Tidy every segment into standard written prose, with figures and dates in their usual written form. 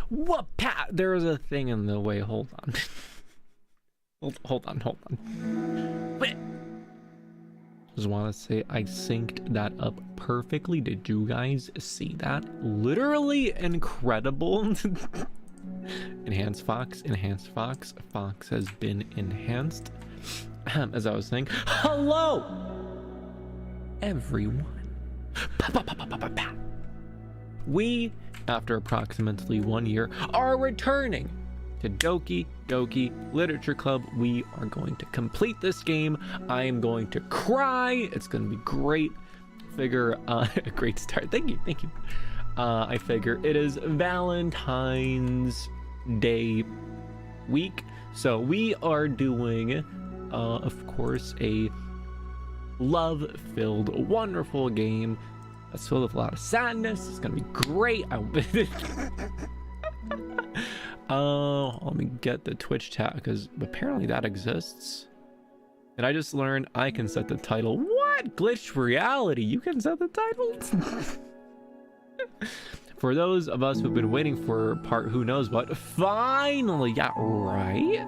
What? Pat? There's a thing in the way. Hold on. hold on. Wait. Just want to say I synced that up perfectly. Did you guys see that? Literally incredible. Enhanced Fox. Fox has been enhanced. As I was saying, hello, everyone. We, after approximately 1 year, are returning to Doki Literature Club. We are going to complete this game. I am going to cry. It's going to be great. Figure a great start. Thank you. I figure it is Valentine's Day week, so we are doing of course a love-filled, wonderful game that's filled with a lot of sadness. It's gonna be great. Let me get the Twitch chat, because apparently that exists. And I just learned I can set the title. What? Glitched reality, you can set the title? For those of us who've been waiting for part who knows what, finally, yeah, right?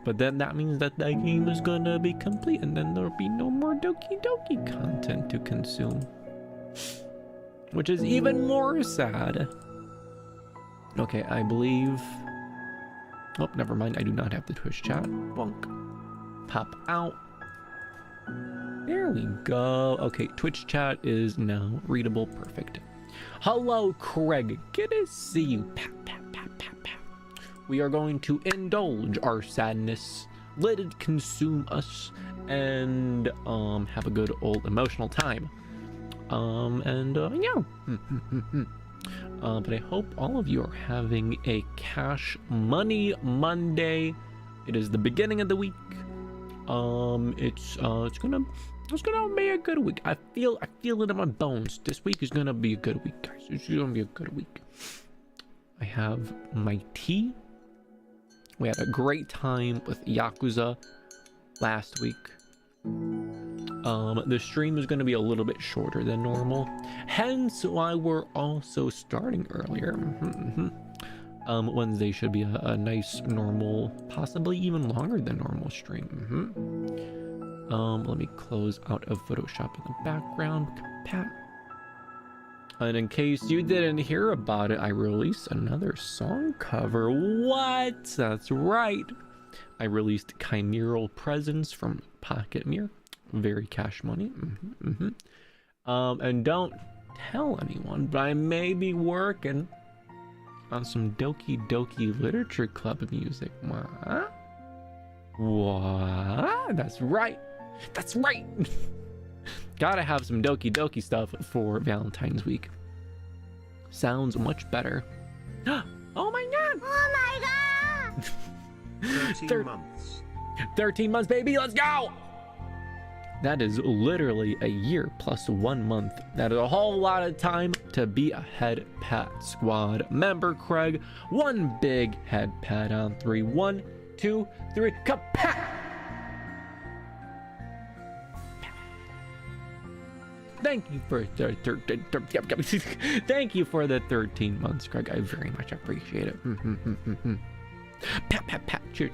But then that means that the game is gonna be complete, and then there'll be no more Doki content to consume, which is even more sad. Okay, I believe, oh, never mind, I do not have the Twitch chat. Bonk. Pop out. There we go. Okay, Twitch chat is now readable. Perfect. Hello, Craig. Good to see you. Pat. We are going to indulge our sadness, let it consume us, and have a good old emotional time. Yeah. But I hope all of you are having a Cash Money Monday. It is the beginning of the week. It's gonna be a good week. I feel it in my bones. This week is gonna be a good week, guys. It's gonna be a good week. I have my tea. We had a great time with Yakuza last week. The stream is going to be a little bit shorter than normal, hence why we're also starting earlier. Wednesday should be a nice, normal, possibly even longer than normal stream. Let me close out of Photoshop in the background. Pat. And in case you didn't hear about it, I released another song cover. What? That's right. I released Chimeral Presence from Pocket Mirror. Very Cash Money. And don't tell anyone, but I may be working on some Doki Literature Club music. What? That's right. Gotta have some Doki stuff for Valentine's week. Sounds much better. Oh my god! 13 months. 13 months, baby, let's go! That is literally a year plus 1 month. That is a whole lot of time to be a head pat squad member, Craig. One big head pat on 3. 1, 2, 3, kapat! Thank you for thank you for the 13 months, Craig. I very much appreciate it. Pat. Cheer.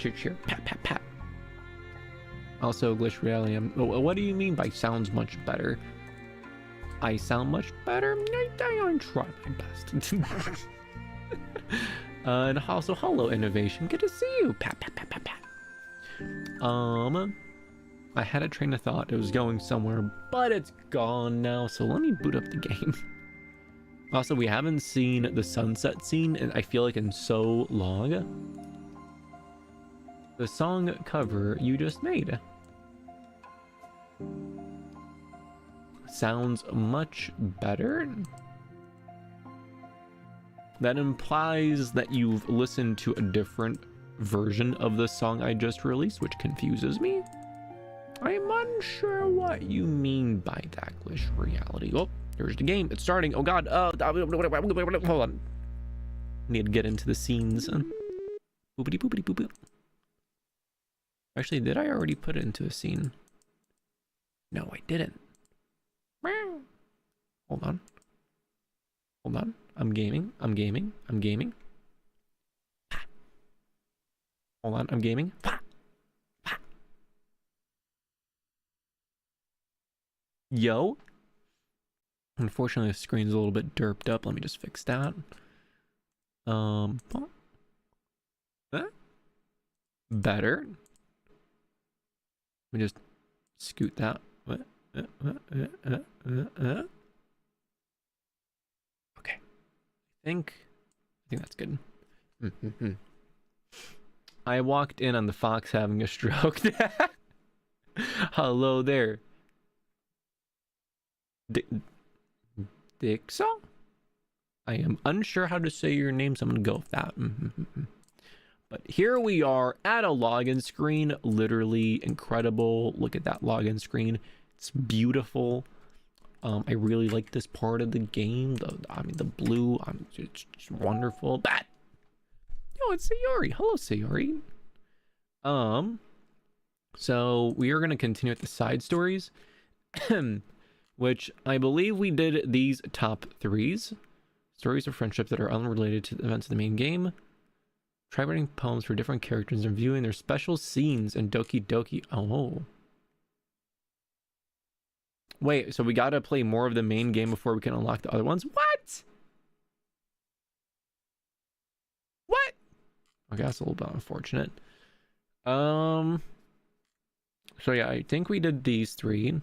Pat. Also, Glitch Reality, what do you mean by sounds much better? I sound much better? I try my best. And also, hello, Innovation. Good to see you. Pat. I had a train of thought. It was going somewhere, but it's gone now. So let me boot up the game. Also, we haven't seen the sunset scene, and I feel like in so long. The song cover you just made sounds much better. That implies that you've listened to a different version of the song I just released, which confuses me. I'm unsure what you mean by that, Glitch Reality. Oh, there's the game. It's starting. Oh god. Hold on. Need to get into the scenes. Boopity boopity boop boop. Actually, did I already put it into a scene? No, I didn't. Hold on. Hold on. I'm gaming. I'm gaming. I'm gaming. Hold on. I'm gaming. Yo. Unfortunately, the screen's a little bit derped up. Let me just fix that. Better. Let me just scoot that. Okay. I think that's good. I walked in on the fox having a stroke. Hello there. Dixo? I am unsure how to say your name, so I'm gonna go with that. But here we are at a login screen. Literally incredible. Look at that login screen. It's beautiful. I really like this part of the game. The blue. It's just wonderful. That. Yo, it's Sayori. Hello, Sayori. So we are gonna continue with the side stories, which I believe we did these top 3s. Stories of friendship that are unrelated to the events of the main game. Try writing poems for different characters and viewing their special scenes in Doki Doki. Oh. Wait, so we gotta play more of the main game before we can unlock the other ones? What? What? Okay, that's a little bit unfortunate. So yeah, I think we did these 3.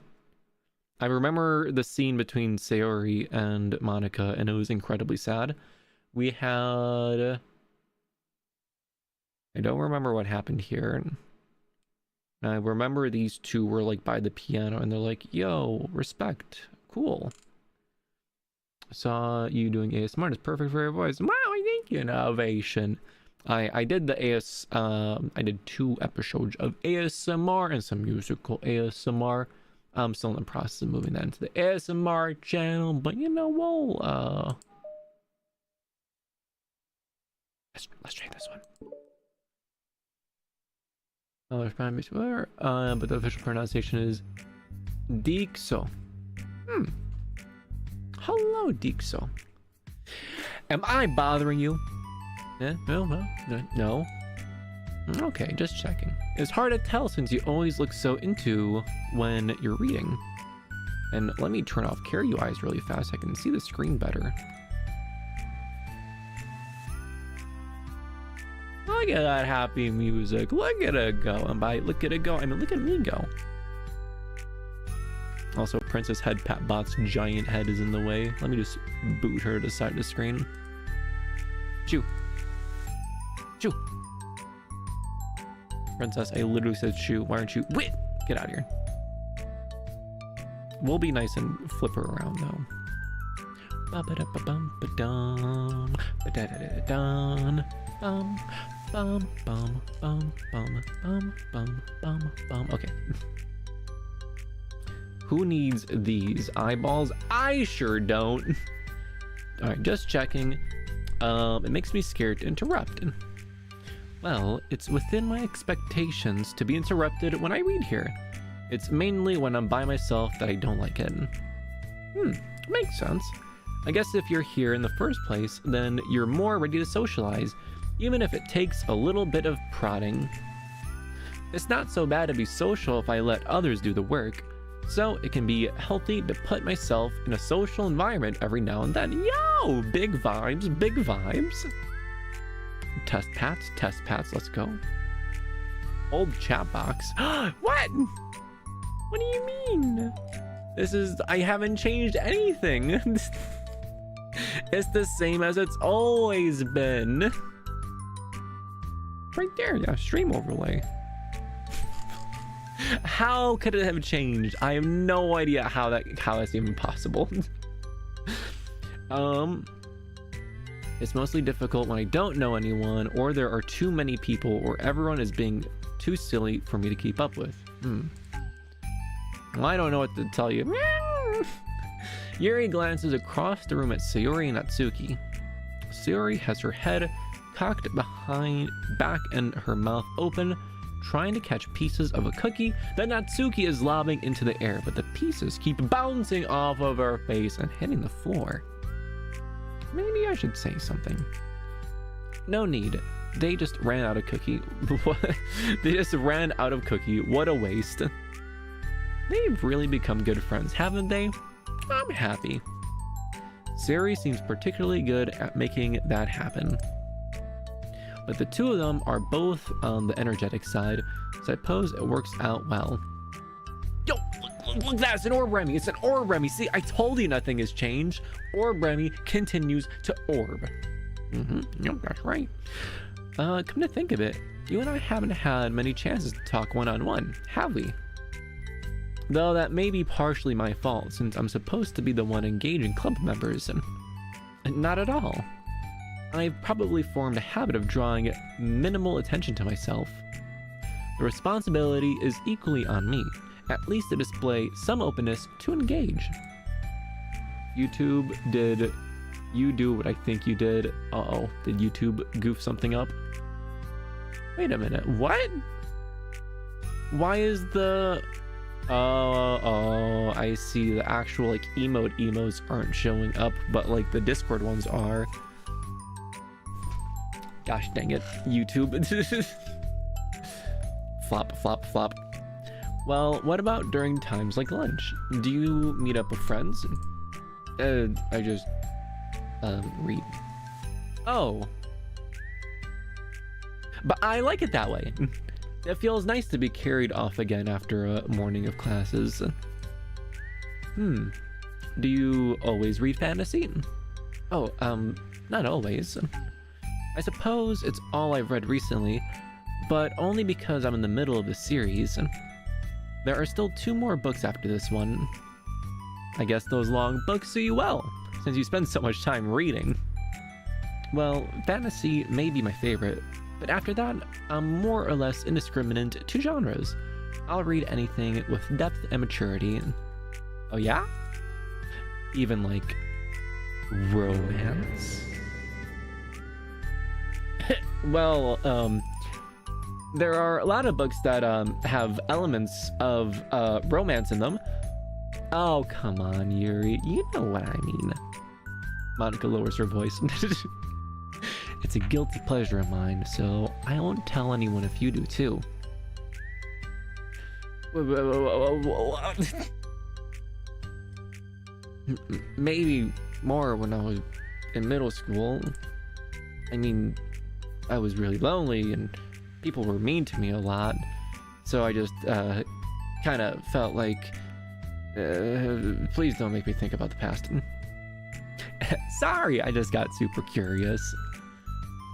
I remember the scene between Sayori and Monica, and it was incredibly sad. We had... I don't remember what happened here. I remember these 2 were like by the piano, and they're like, yo, respect. Cool. Saw you doing ASMR. It's perfect for your voice. Wow, thank you. Innovation. I did the I did 2 episodes of ASMR and some musical ASMR. I'm still in the process of moving that into the ASMR channel, but you know, we'll let's try this one. But the official pronunciation is Dixo. Hello, Dixo. Am I bothering you? No. Okay, just checking. It's hard to tell since you always look so into when you're reading. And let me turn off Carry UIs really fast so I can see the screen better. Look at that happy music. Look at it go. And by look at it go, I mean look at me go. Also, Princess Head Pat Bot's giant head is in the way. Let me just boot her to the side of the screen. Shoo. Shoo. Princess, I literally said shoo. Why aren't you? Wait! Get out of here. We'll be nice and flip her around though. Ba-ba-da-ba-bum-ba-dum. Ba-da-da-da-dun. Bum, bum, bum, bum, bum, bum, bum, bum, bum. Okay. Who needs these eyeballs? I sure don't. All right, just checking. It makes me scared to interrupt. Well, it's within my expectations to be interrupted when I read here. It's mainly when I'm by myself that I don't like it. Makes sense. I guess if you're here in the first place, then you're more ready to socialize, even if it takes a little bit of prodding. It's not so bad to be social if I let others do the work, so it can be healthy to put myself in a social environment every now and then. Yo! Big vibes, big vibes. Test pats, let's go. Old chat box. What? What do you mean? I haven't changed anything. It's the same as it's always been. Right there, yeah, stream overlay. How could it have changed? I have no idea how that's even possible. It's mostly difficult when I don't know anyone, or there are too many people, or everyone is being too silly for me to keep up with. Well, I don't know what to tell you. Yuri glances across the room at Sayori and Natsuki. Sayori has her head cocked back and her mouth open, trying to catch pieces of a cookie that Natsuki is lobbing into the air, but the pieces keep bouncing off of her face and hitting the floor. Maybe I should say something. No need. They just ran out of cookie. They just ran out of cookie. What a waste. They've really become good friends, haven't they? I'm happy. Sayori seems particularly good at making that happen. But the two of them are both on the energetic side, so I suppose it works out well. Yo, look, that, it's an orb, Remi. It's an orb, Remi. See, I told you nothing has changed. Orb Remi continues to orb. Yep, that's right. Come to think of it, you and I haven't had many chances to talk one-on-one, have we? Though that may be partially my fault, since I'm supposed to be the one engaging club members, and not at all. I've probably formed a habit of drawing minimal attention to myself. The responsibility is equally on me, at least to display some openness to engage. YouTube, did you do what I think you did? Uh-oh, did YouTube goof something up? Wait a minute, what? Why is the... Oh, I see. The actual, like, emojis aren't showing up, but, like, the Discord ones are. Gosh dang it, YouTube. Flop, flop, flop. Well, what about during times like lunch? Do you meet up with friends? I just, read. Oh. But I like it that way. It feels nice to be carried off again after a morning of classes. Do you always read fantasy? Oh, not always. I suppose it's all I've read recently, but only because I'm in the middle of the series. There are still 2 more books after this one. I guess those long books suit you well, since you spend so much time reading. Well, fantasy may be my favorite, but after that, I'm more or less indiscriminate to genres. I'll read anything with depth and maturity. Oh yeah? Even like romance? Well, there are a lot of books that have elements of romance in them. Oh, come on, Yuri. You know what I mean. Monica lowers her voice. It's a guilty pleasure of mine, so I won't tell anyone if you do too. Maybe more when I was in middle school. I mean, I was really lonely and people were mean to me a lot, so I just kind of felt like, please don't make me think about the past. Sorry, I just got super curious.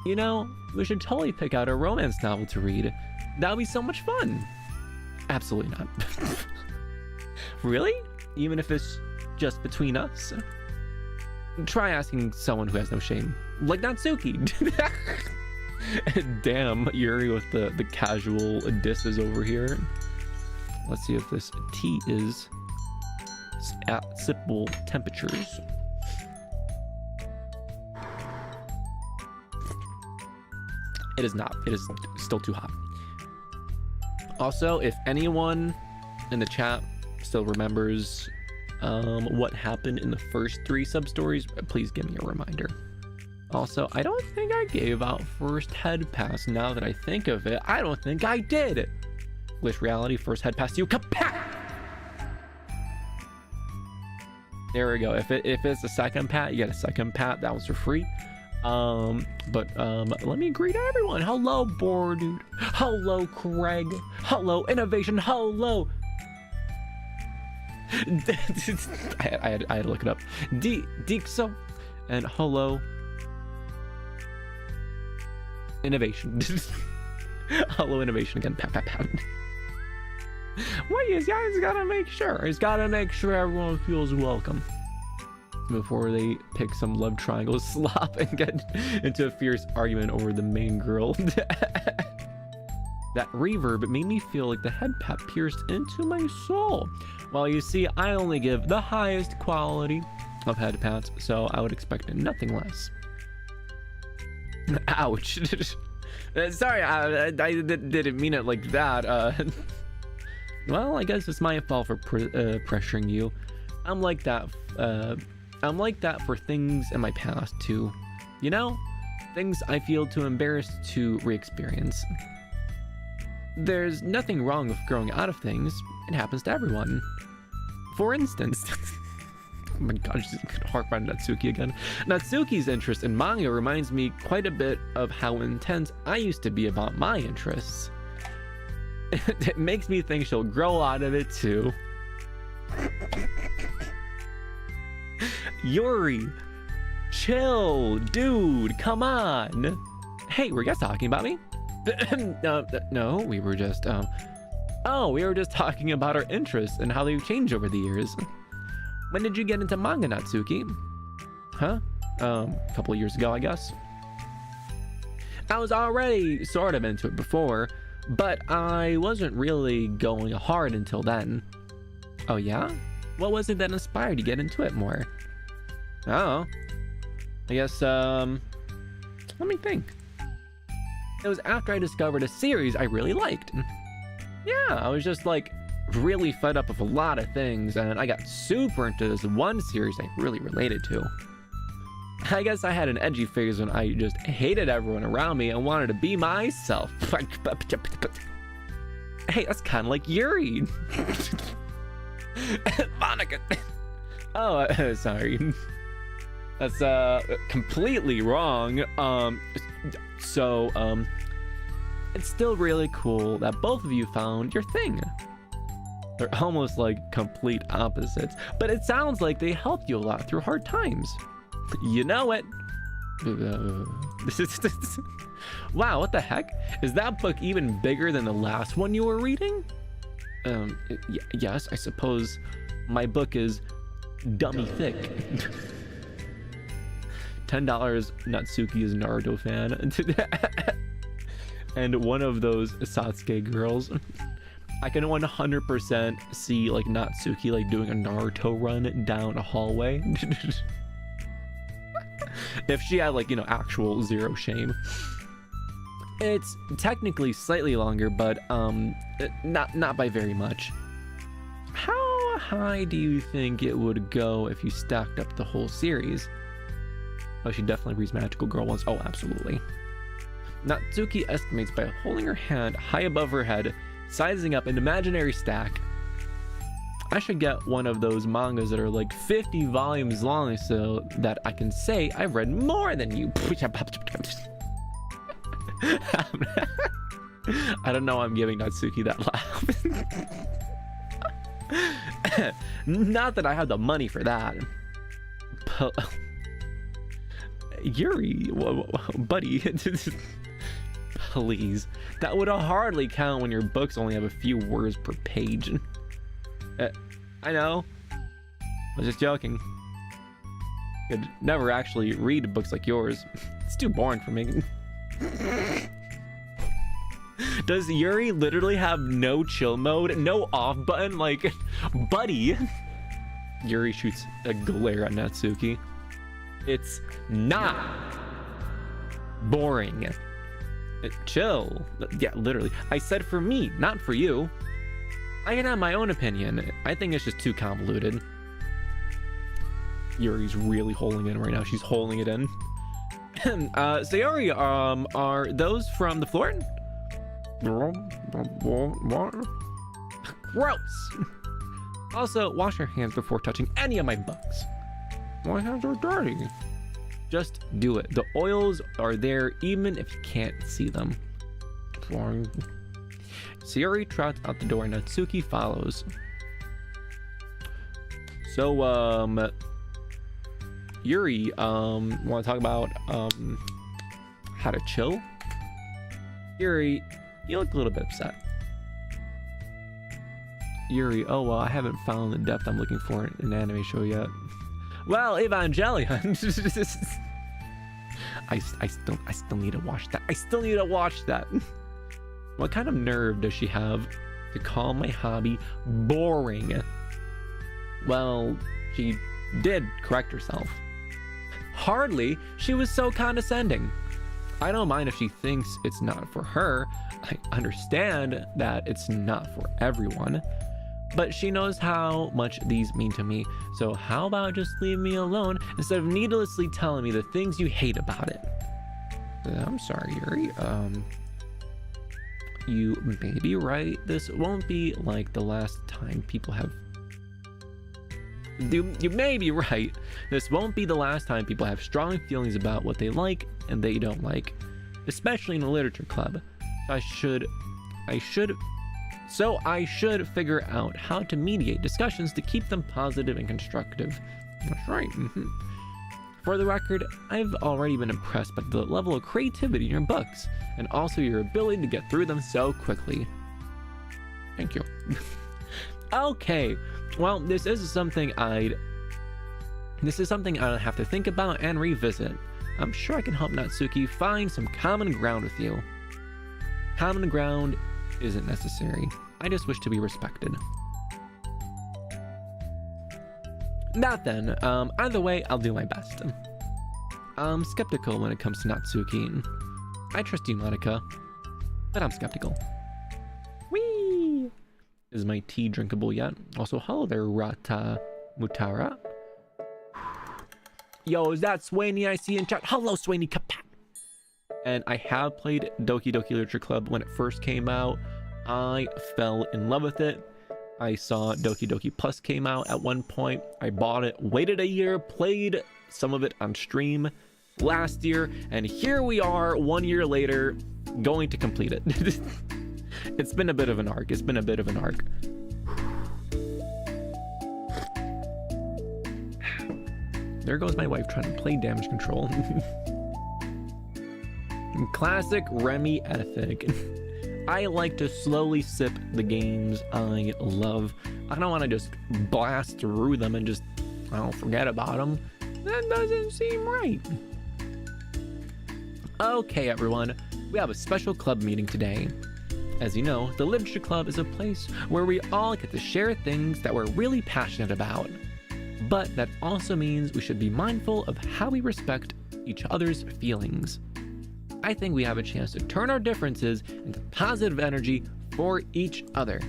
You know, we should totally pick out a romance novel to read. That would be so much fun. Absolutely not. Really? Even if it's just between us? Try asking someone who has no shame. Like Natsuki. Damn, Yuri with the casual disses over here. Let's see if this tea is at sippable temperatures. It is not. It is still too hot. Also, if anyone in the chat still remembers what happened in the first 3 sub-stories, please give me a reminder. Also, I don't think I gave out first head pass. Now that I think of it, I don't think I did. Glitch reality, first head pass to you. Kapat! There we go. If it's a second pat, you get a second pat. That was for free. Let me greet everyone. Hello, Dude. Hello, Craig. Hello, Innovation. Hello. I had to look it up. Dixo. And hello, Innovation. Hello, Innovation again. Pat, pat, pat. Well, you guys gotta make sure. He's gotta make sure everyone feels welcome before they pick some love triangle slop and get into a fierce argument over the main girl. That reverb made me feel like the head pat pierced into my soul. Well, you see, I only give the highest quality of head pats, so I would expect nothing less. Ouch. Sorry, I didn't mean it like that. Well, I guess it's my fault for pressuring you. I'm like that. I'm like that for things in my past too. You know, things I feel too embarrassed to re-experience. There's nothing wrong with growing out of things. It happens to everyone. For instance, oh my god, she's gonna harp on Natsuki again. Natsuki's interest in manga reminds me quite a bit of how intense I used to be about my interests. It makes me think she'll grow out of it too. Yuri, chill, dude, come on. Hey, were you guys talking about me? No, we were just, we were just talking about our interests and how they've changed over the years. When did you get into manga, Natsuki? Huh? A couple of years ago, I guess. I was already sort of into it before, but I wasn't really going hard until then. Oh yeah? What was it that inspired you to get into it more? Oh, I guess, let me think. It was after I discovered a series I really liked. Yeah, I was just like really fed up with a lot of things, and I got super into this one series I really related to. I guess I had an edgy phase when I just hated everyone around me and wanted to be myself. Hey, that's kind of like Yuri. Monica. Oh, sorry. That's completely wrong. It's still really cool that both of you found your thing. They're almost like complete opposites, but it sounds like they helped you a lot through hard times. You know it. Wow, what the heck? Is that book even bigger than the last one you were reading? Yes, I suppose my book is dummy thick. $10 Natsuki is a Naruto fan. And one of those Satsuki girls. I can 100% see like Natsuki like doing a Naruto run down a hallway. If she had like, you know, actual zero shame. It's technically slightly longer, but not by very much. How high do you think it would go if you stacked up the whole series? Oh, she definitely reads Magical Girl once. Oh, absolutely. Natsuki estimates by holding her hand high above her head, sizing up an imaginary stack. I should get one of those mangas that are like 50 volumes long so that I can say I've read more than you. I don't know why I'm giving Natsuki that laugh. Not that I have the money for that. Yuri, buddy, please. That would hardly count when your books only have a few words per page. I know. I was just joking. Could never actually read books like yours. It's too boring for me. Does Yuri literally have no chill mode, no off button? Like, buddy. Yuri shoots a glare at Natsuki. It's not boring. Chill. Yeah, literally. I said for me, not for you. I can have my own opinion. I think it's just too convoluted. Yuri's really holding it in right now. She's holding it in. Sayori, are those from the floor? Gross. Also, wash your hands before touching any of my books. My hands are dirty. Just do it. The oils are there even if you can't see them. Sayori trots out the door and Natsuki follows. So, Yuri, want to talk about, how to chill? Yuri, you look a little bit upset. Yuri, oh well, I haven't found the depth I'm looking for in an anime show yet. Well, Evangelion. I still need to watch that. I still need to watch that. What kind of nerve does she have to call my hobby boring? Well, she did correct herself. Hardly. She was so condescending. I don't mind if she thinks it's not for her. I understand that it's not for everyone, but she knows how much these mean to me. So how about just leave me alone instead of needlessly telling me the things you hate about it? I'm sorry, Yuri. You may be right. This won't be like the last time people have... You may be right. This won't be the last time people have strong feelings about what they like and they don't like, especially in a literature club. I should figure out how to mediate discussions to keep them positive and constructive. That's right. For the record, I've already been impressed by the level of creativity in your books, and also your ability to get through them so quickly. Thank you. Okay, well, this is something I'd have to think about and revisit. I'm sure I can help Natsuki find some common ground with you. Common ground isn't necessary. I just wish to be respected. That then, either way, I'll do my best. I'm skeptical when it comes to Natsuki. I trust you, Monica, but I'm skeptical. Whee! Is my tea drinkable yet? Also, hello there, Rata Mutara. Yo, is that Swainy I see in chat? Hello, Swainy Kapat. And I have played Doki Doki Literature Club when it first came out. I fell in love with it. I saw Doki Doki Plus came out at one point. I bought it, waited a year, played some of it on stream last year, and here we are 1 year later going to complete it. It's been a bit of an arc. There goes my wife trying to play damage control. Classic Remi ethic. I like to slowly sip the games I love. I don't want to just blast through them and just, forget about them. That doesn't seem right. Okay, everyone, we have a special club meeting today. As you know, the Literature Club is a place where we all get to share things that we're really passionate about. But that also means we should be mindful of how we respect each other's feelings. I think we have a chance to turn our differences into positive energy for each other.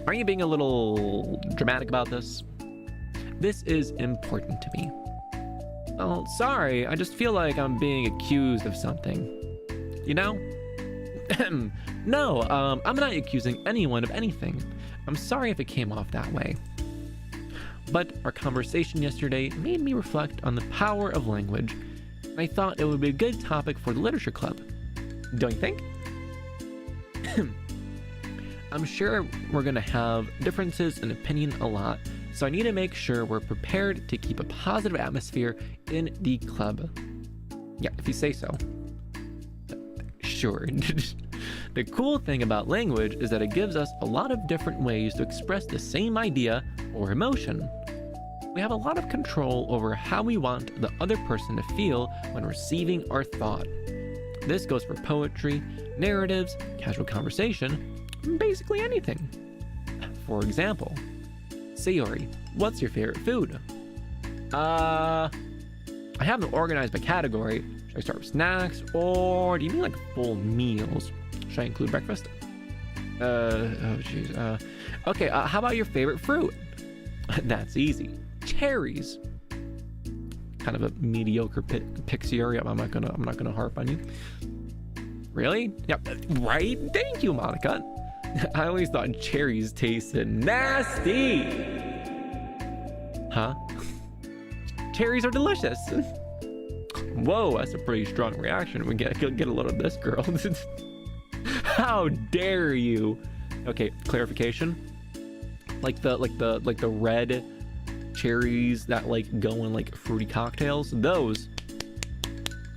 Are you being a little dramatic about this? This is important to me. Oh, sorry, I just feel like I'm being accused of something. You know? No, I'm not accusing anyone of anything. I'm sorry if it came off that way. But our conversation yesterday made me reflect on the power of language. And I thought it would be a good topic for the Literature Club. Don't you think? I'm sure we're going to have differences in opinion a lot, so I need to make sure we're prepared to keep a positive atmosphere in the club. Yeah, if you say so. Sure. The cool thing about language is that it gives us a lot of different ways to express the same idea or emotion. We have a lot of control over how we want the other person to feel when receiving our thought. This goes for poetry, narratives, casual conversation, basically anything. For example, Sayori, what's your favorite food? I have them organized by category. Should I start with snacks, or do you mean like full meals? Should I include breakfast? Oh jeez. Okay, how about your favorite fruit? That's easy. Cherries. Kind of a mediocre pick, Sayori. I'm not gonna harp on you. Really? Yep. Right? Thank you, Monica. I always thought cherries tasted nasty. Huh? Cherries are delicious. Whoa, that's a pretty strong reaction. We get a load of this, girl. How dare you? Okay, clarification. Like the red cherries that like go in like fruity cocktails. Those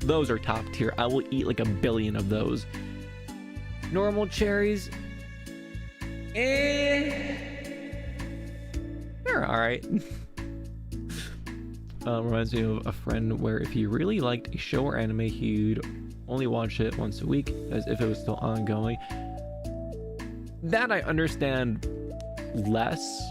are top tier. I will eat like 1 billion of those. Normal cherries, they're all right. Reminds me of a friend where if he really liked a show or anime, he'd only watch it once a week as if it was still ongoing. That I understand less,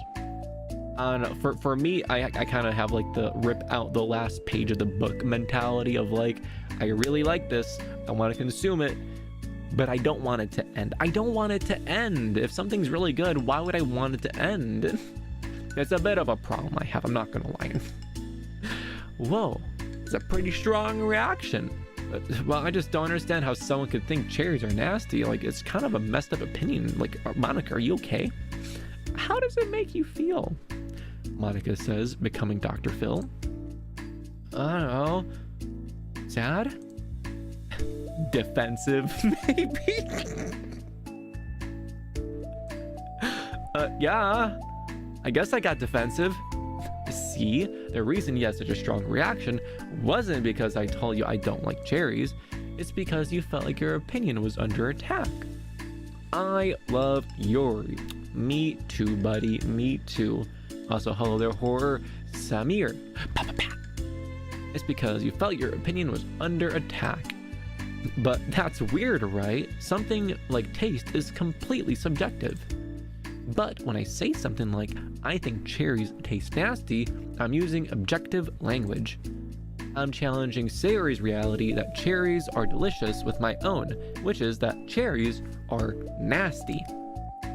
I don't know, for me, I kind of have like the rip out the last page of the book mentality of like, I really like this, I want to consume it, but I don't want it to end. I don't want it to end. If something's really good, why would I want it to end? It's a bit of a problem I have, I'm not gonna lie. Whoa, it's a pretty strong reaction. Well, I just don't understand how someone could think cherries are nasty. Like, it's kind of a messed up opinion. Like, Monica, are you okay? How does it make you feel? Monica says, becoming Dr. Phil. I don't know. Sad? Defensive, maybe? Yeah. I guess I got defensive. See, the reason you had such a strong reaction wasn't because I told you I don't like cherries. It's because you felt like your opinion was under attack. I love Yuri. Me too, buddy. Me too. Also, hello there, horror. Samir. It's because you felt your opinion was under attack. But that's weird, right? Something like taste is completely subjective. But when I say something like, I think cherries taste nasty, I'm using objective language. I'm challenging Sayori's reality that cherries are delicious with my own, which is that cherries are nasty.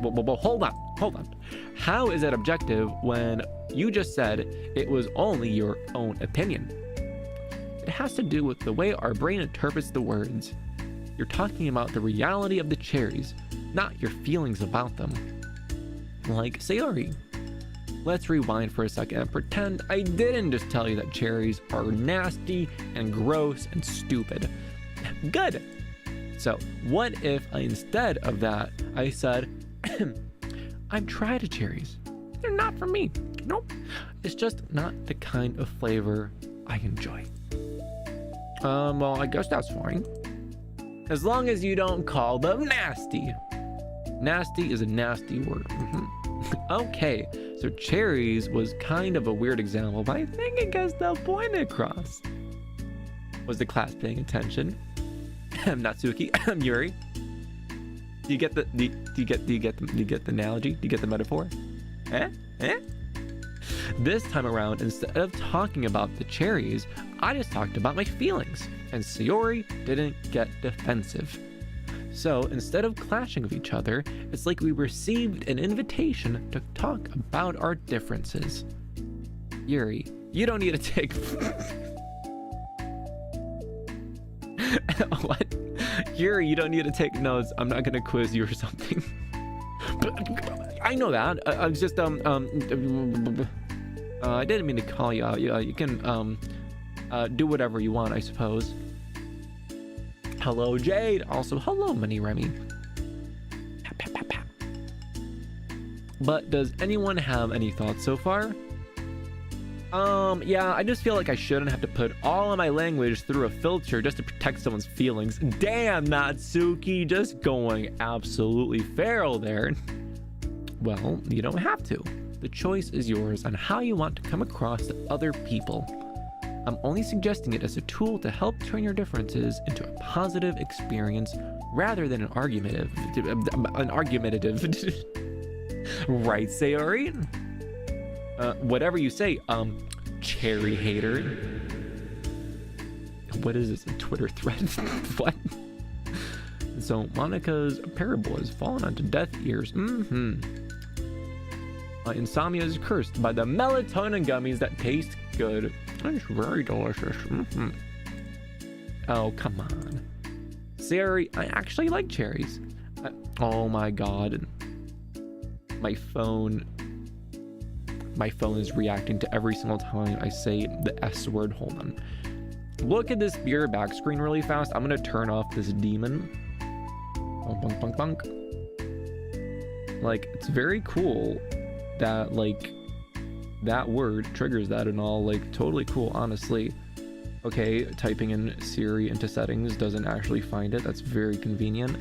Well, hold on. How is that objective when you just said it was only your own opinion? It has to do with the way our brain interprets the words. You're talking about the reality of the cherries, not your feelings about them. Like Sayori. Let's rewind for a second and pretend I didn't just tell you that cherries are nasty and gross and stupid. Good. So what if instead of that, I said, I've tried cherries. They're not for me. Nope. It's just not the kind of flavor I enjoy. Well, I guess that's fine. As long as you don't call them nasty. Nasty is a nasty word. Okay, so cherries was kind of a weird example, but I think it gets the point across. Was the class paying attention? I'm Natsuki. I'm Yuri. Do you get the analogy? Do you get the metaphor? Eh? This time around, instead of talking about the cherries, I just talked about my feelings, and Sayori didn't get defensive. So instead of clashing with each other, it's like we received an invitation to talk about our differences. Yuri, you don't need to take... What? Yuri, you don't need to take notes. I'm not gonna quiz you or something. I know that. I was just I didn't mean to call you out. You can do whatever you want, I suppose. Hello, Jade. Also, hello, Mini Remi. But does anyone have any thoughts so far? Yeah, I just feel like I shouldn't have to put all of my language through a filter just to protect someone's feelings. Damn, Natsuki, just going absolutely feral there. Well, you don't have to. The choice is yours on how you want to come across to other people. I'm only suggesting it as a tool to help turn your differences into a positive experience rather than an argumentative. Right, Sayori? Whatever you say, cherry hater. What is this, a Twitter thread? What? So Monica's parable has fallen onto deaf ears. Insomnia is cursed by the melatonin gummies that taste good. It's very delicious. Oh, come on. Sayori, I actually like cherries. Oh my god. My phone is reacting to every single time I say the S word. Hold on. Look at this beer back screen really fast. I'm gonna turn off this demon. Bunk, bunk, bunk. Like, it's very cool that, like, that word triggers that and all. Like, totally cool, honestly. Okay, typing in Siri into settings doesn't actually find it. That's very convenient.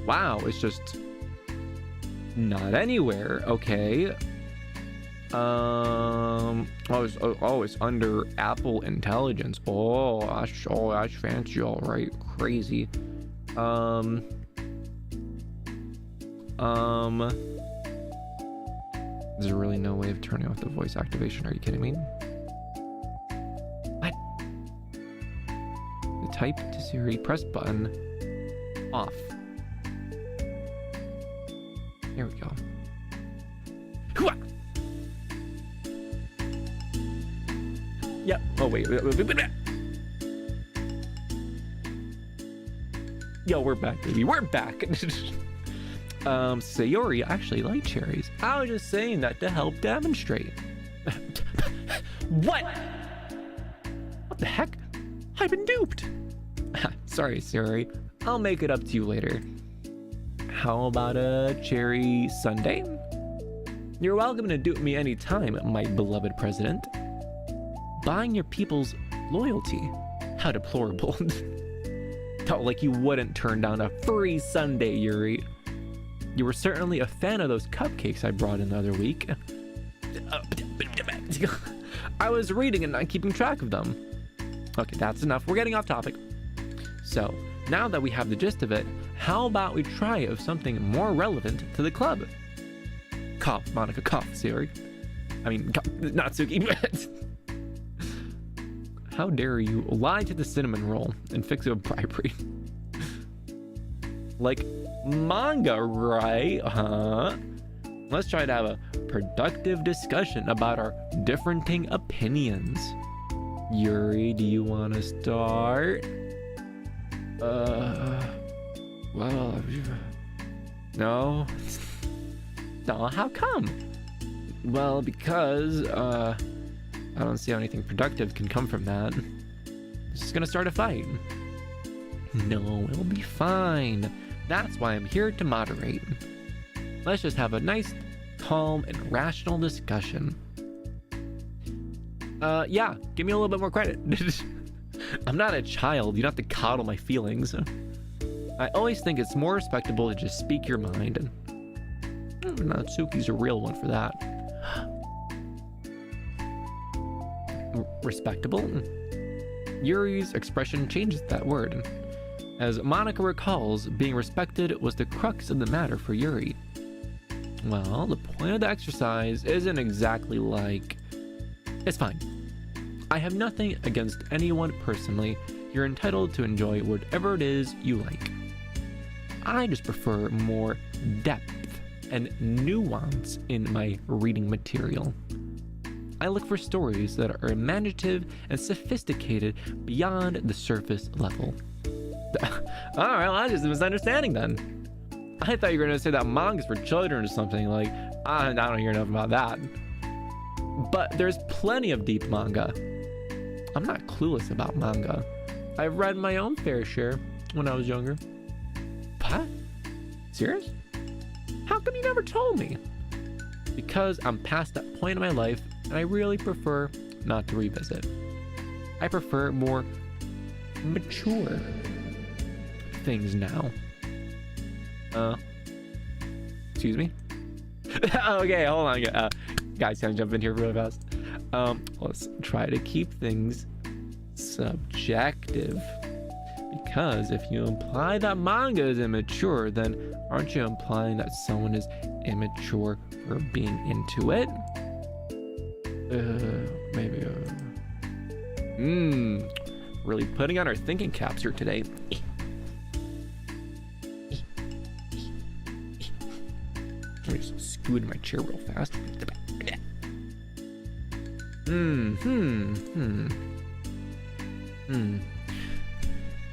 Wow, it's just not anywhere. Okay. It's under Apple Intelligence. Oh, that's fancy, all right. Crazy. There's really no way of turning off the voice activation. Are you kidding me? What? The type to Siri, press button, off. Here we go. Hooah! Yep. Oh, wait. Yo, we're back, baby. We're back. Sayori actually liked cherries. I was just saying that to help demonstrate. What? What the heck? I've been duped. Sorry, Sayori. I'll make it up to you later. How about a cherry sundae? You're welcome to dupe me anytime, my beloved president. Buying your people's loyalty. How deplorable. Felt like you wouldn't turn down a free sundae, Yuri. You were certainly a fan of those cupcakes I brought in the other week. I was reading and not keeping track of them. Okay, that's enough. We're getting off topic. So, now that we have the gist of it, how about we try of something more relevant to the club? Cough, Monica, cough, Sayori. I mean, Natsuki. How dare you lie to the cinnamon roll and fix it with bribery? Like manga, right? Huh? Let's try to have a productive discussion about our differing opinions. Yuri, do you want to start? Well, no. No, how come? Well, because, I don't see how anything productive can come from that. It's just gonna start a fight. No, it'll be fine. That's why I'm here to moderate. Let's just have a nice, calm, and rational discussion. Yeah, give me a little bit more credit. I'm not a child. You don't have to coddle my feelings. I always think it's more respectable to just speak your mind. Natsuki's a real one for that. Respectable? Yuri's expression changes that word. As Monica recalls, being respected was the crux of the matter for Yuri. Well, the point of the exercise isn't exactly like... It's fine. I have nothing against anyone personally. You're entitled to enjoy whatever it is you like. I just prefer more depth and nuance in my reading material. I look for stories that are imaginative and sophisticated beyond the surface level. Alright, well, I just a misunderstanding then. I thought you were going to say that manga's for children or something. Like, I don't hear enough about that. But there's plenty of deep manga. I'm not clueless about manga. I've read my own fair share when I was younger. What? Serious? How come you never told me? Because I'm past that point in my life and I really prefer not to revisit. I prefer more mature things now. Excuse me? Okay, hold on. Guys, can I jump in here really fast? Let's try to keep things subjective. Because if you imply that manga is immature, then aren't you implying that someone is immature for being into it? Maybe. Really putting on our thinking caps here today. Let me just scoot in my chair real fast.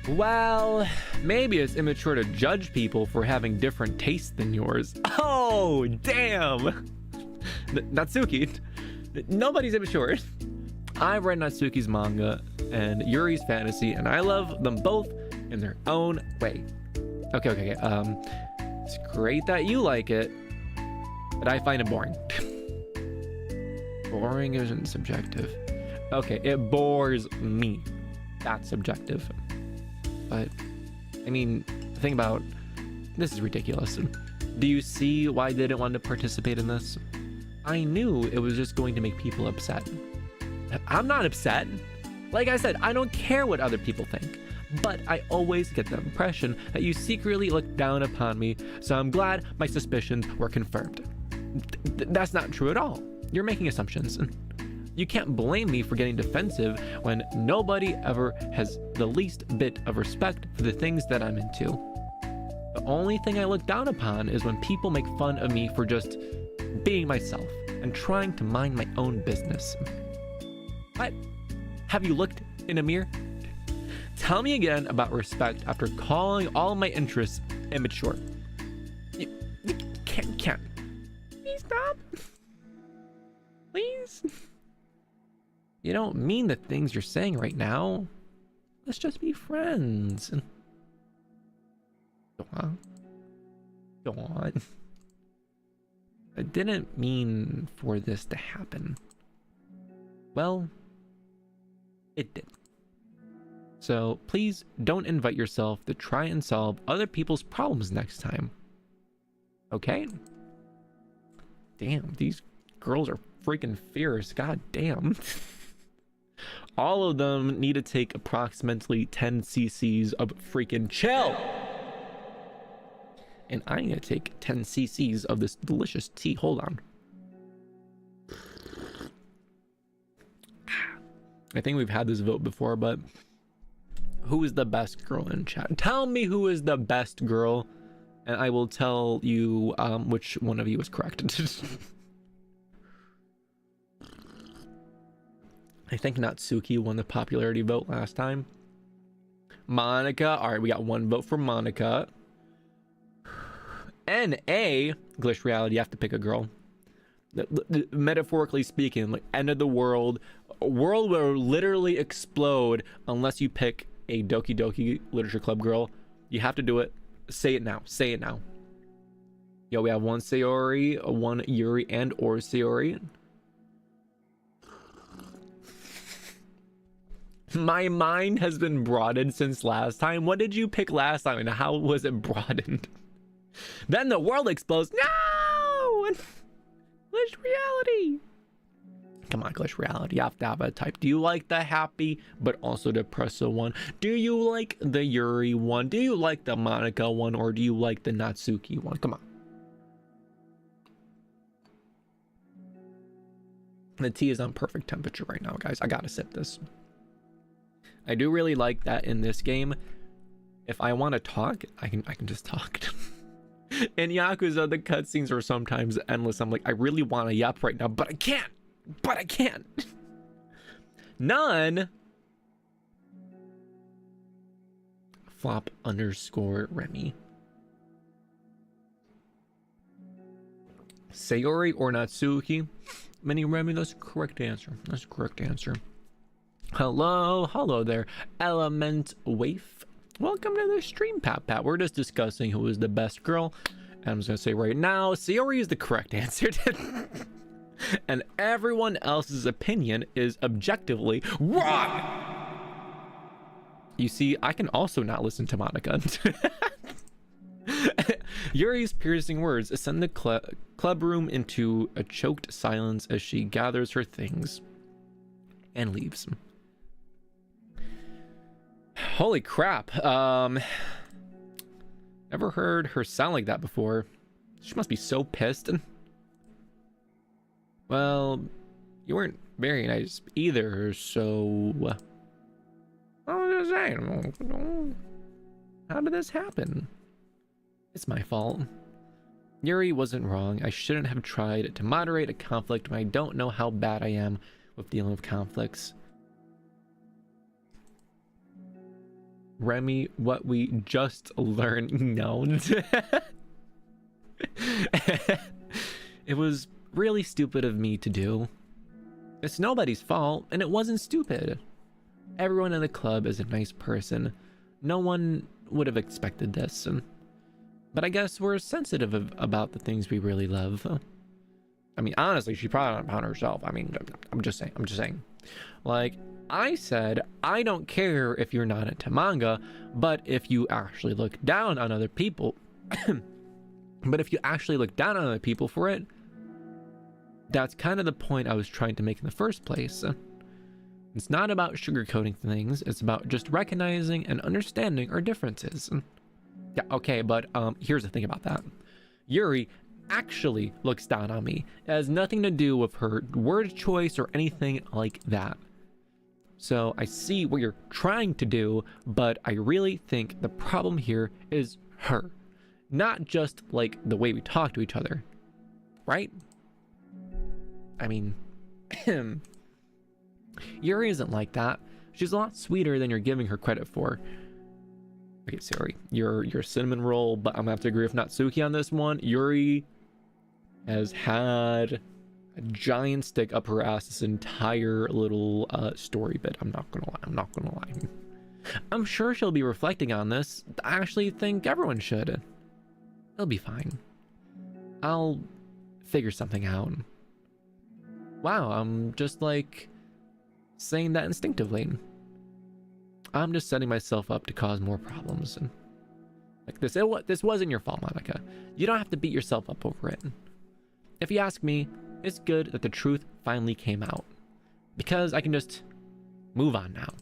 Well, maybe it's immature to judge people for having different tastes than yours. Oh, damn! Natsuki, nobody's immature. I've read Natsuki's manga and Yuri's fantasy, and I love them both in their own way. Okay. It's great that you like it, but I find it boring. Boring isn't subjective. Okay, it bores me. That's subjective. But, I mean, think about, this is ridiculous. Do you see why I didn't want to participate in this? I knew it was just going to make people upset. I'm not upset. Like I said, I don't care what other people think. But I always get the impression that you secretly look down upon me, so I'm glad my suspicions were confirmed. That's not true at all. You're making assumptions. You can't blame me for getting defensive when nobody ever has the least bit of respect for the things that I'm into. The only thing I look down upon is when people make fun of me for just being myself and trying to mind my own business. What? Have you looked in a mirror? Tell me again about respect after calling all my interests immature. You can't. Please stop. Please. You don't mean the things you're saying right now. Let's just be friends. Go on. I didn't mean for this to happen. Well, it did. So please don't invite yourself to try and solve other people's problems next time. Okay? Damn, these girls are freaking fierce. God damn. All of them need to take approximately 10 cc's of freaking chill. And I need to take 10 cc's of this delicious tea. Hold on. I think we've had this vote before, but who is the best girl in chat? Tell me who is the best girl, and I will tell you which one of you is correct. I think Natsuki won the popularity vote last time. Monica. All right, we got one vote for Monica. NA, Glitch Reality, you have to pick a girl. Metaphorically speaking, like end of the world. A world will literally explode unless you pick a Doki Doki Literature Club girl. You have to do it. Say it now. Say it now. Yo, we have one Sayori, one Yuri, and or Sayori. My mind has been broadened since last time. What did you pick last time and how was it broadened? Then the world explodes. No! Glitch Reality. Come on, Glitch Reality. You have to have a type. Do you like the happy but also depressive one? Do you like the Yuri one? Do you like the Monica one? Or do you like the Natsuki one? Come on. The tea is on perfect temperature right now, guys. I gotta sip this. I do really like that in this game. If I want to talk, I can just talk. In Yakuza, the cutscenes are sometimes endless. I'm like, I really want to yap right now, but I can't. But I can't. None. Flop _ Remi. Sayori or Natsuki? Mini Remi, that's the correct answer. That's the correct answer. Hello there, Element Waif. Welcome to the stream, Pat. We're just discussing who is the best girl. And I'm just gonna say right now, Sayori is the correct answer. And everyone else's opinion is objectively wrong. You see, I can also not listen to Monica. Yuri's piercing words send the club room into a choked silence as she gathers her things and leaves. Holy crap. Never heard her sound like that before. She must be so pissed. Well, you weren't very nice either, so I was just saying, how did this happen? It's my fault. Yuri wasn't wrong. I shouldn't have tried to moderate a conflict when I don't know how bad I am with dealing with conflicts. Remi, what we just learned. No. It was really stupid of me to do. It's nobody's fault, and it wasn't stupid. Everyone in the club is a nice person. No one would have expected this. But I guess we're sensitive about the things we really love. I mean, honestly, she probably not found herself. I mean, I'm just saying. Like, I said, I don't care if you're not into manga, but if you actually look down on other people, for it, that's kind of the point I was trying to make in the first place. It's not about sugarcoating things. It's about just recognizing and understanding our differences. Yeah, okay, but here's the thing about that. Yuri actually looks down on me. It has nothing to do with her word choice or anything like that. So I see what you're trying to do, but I really think the problem here is her. Not just like the way we talk to each other, right? I mean, Yuri isn't like that. She's a lot sweeter than you're giving her credit for. Okay, sorry, you're cinnamon roll, but I'm gonna have to agree with Natsuki on this one. Yuri has had a giant stick up her ass this entire little story bit. I'm not gonna lie. I'm sure she'll be reflecting on this. I actually think everyone should. It'll be fine. I'll figure something out. Wow, I'm just like saying that instinctively. I'm just setting myself up to cause more problems. And like this wasn't your fault, Monica. You don't have to beat yourself up over it. If you ask me, it's good that the truth finally came out, because I can just move on now.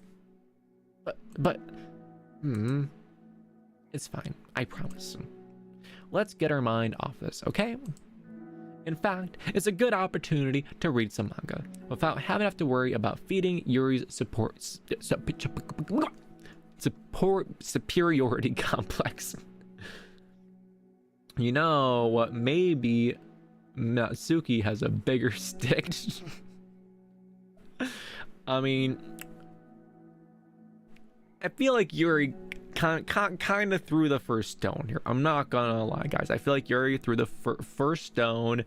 But it's fine, I promise. Let's get our mind off this, okay? In fact, it's a good opportunity to read some manga without having to have to worry about feeding Yuri's superiority complex. You know what? Maybe Natsuki has a bigger stick. I mean, I feel like Yuri kind of threw the first stone here. I'm not gonna lie, guys. I feel like Yuri threw the first stone,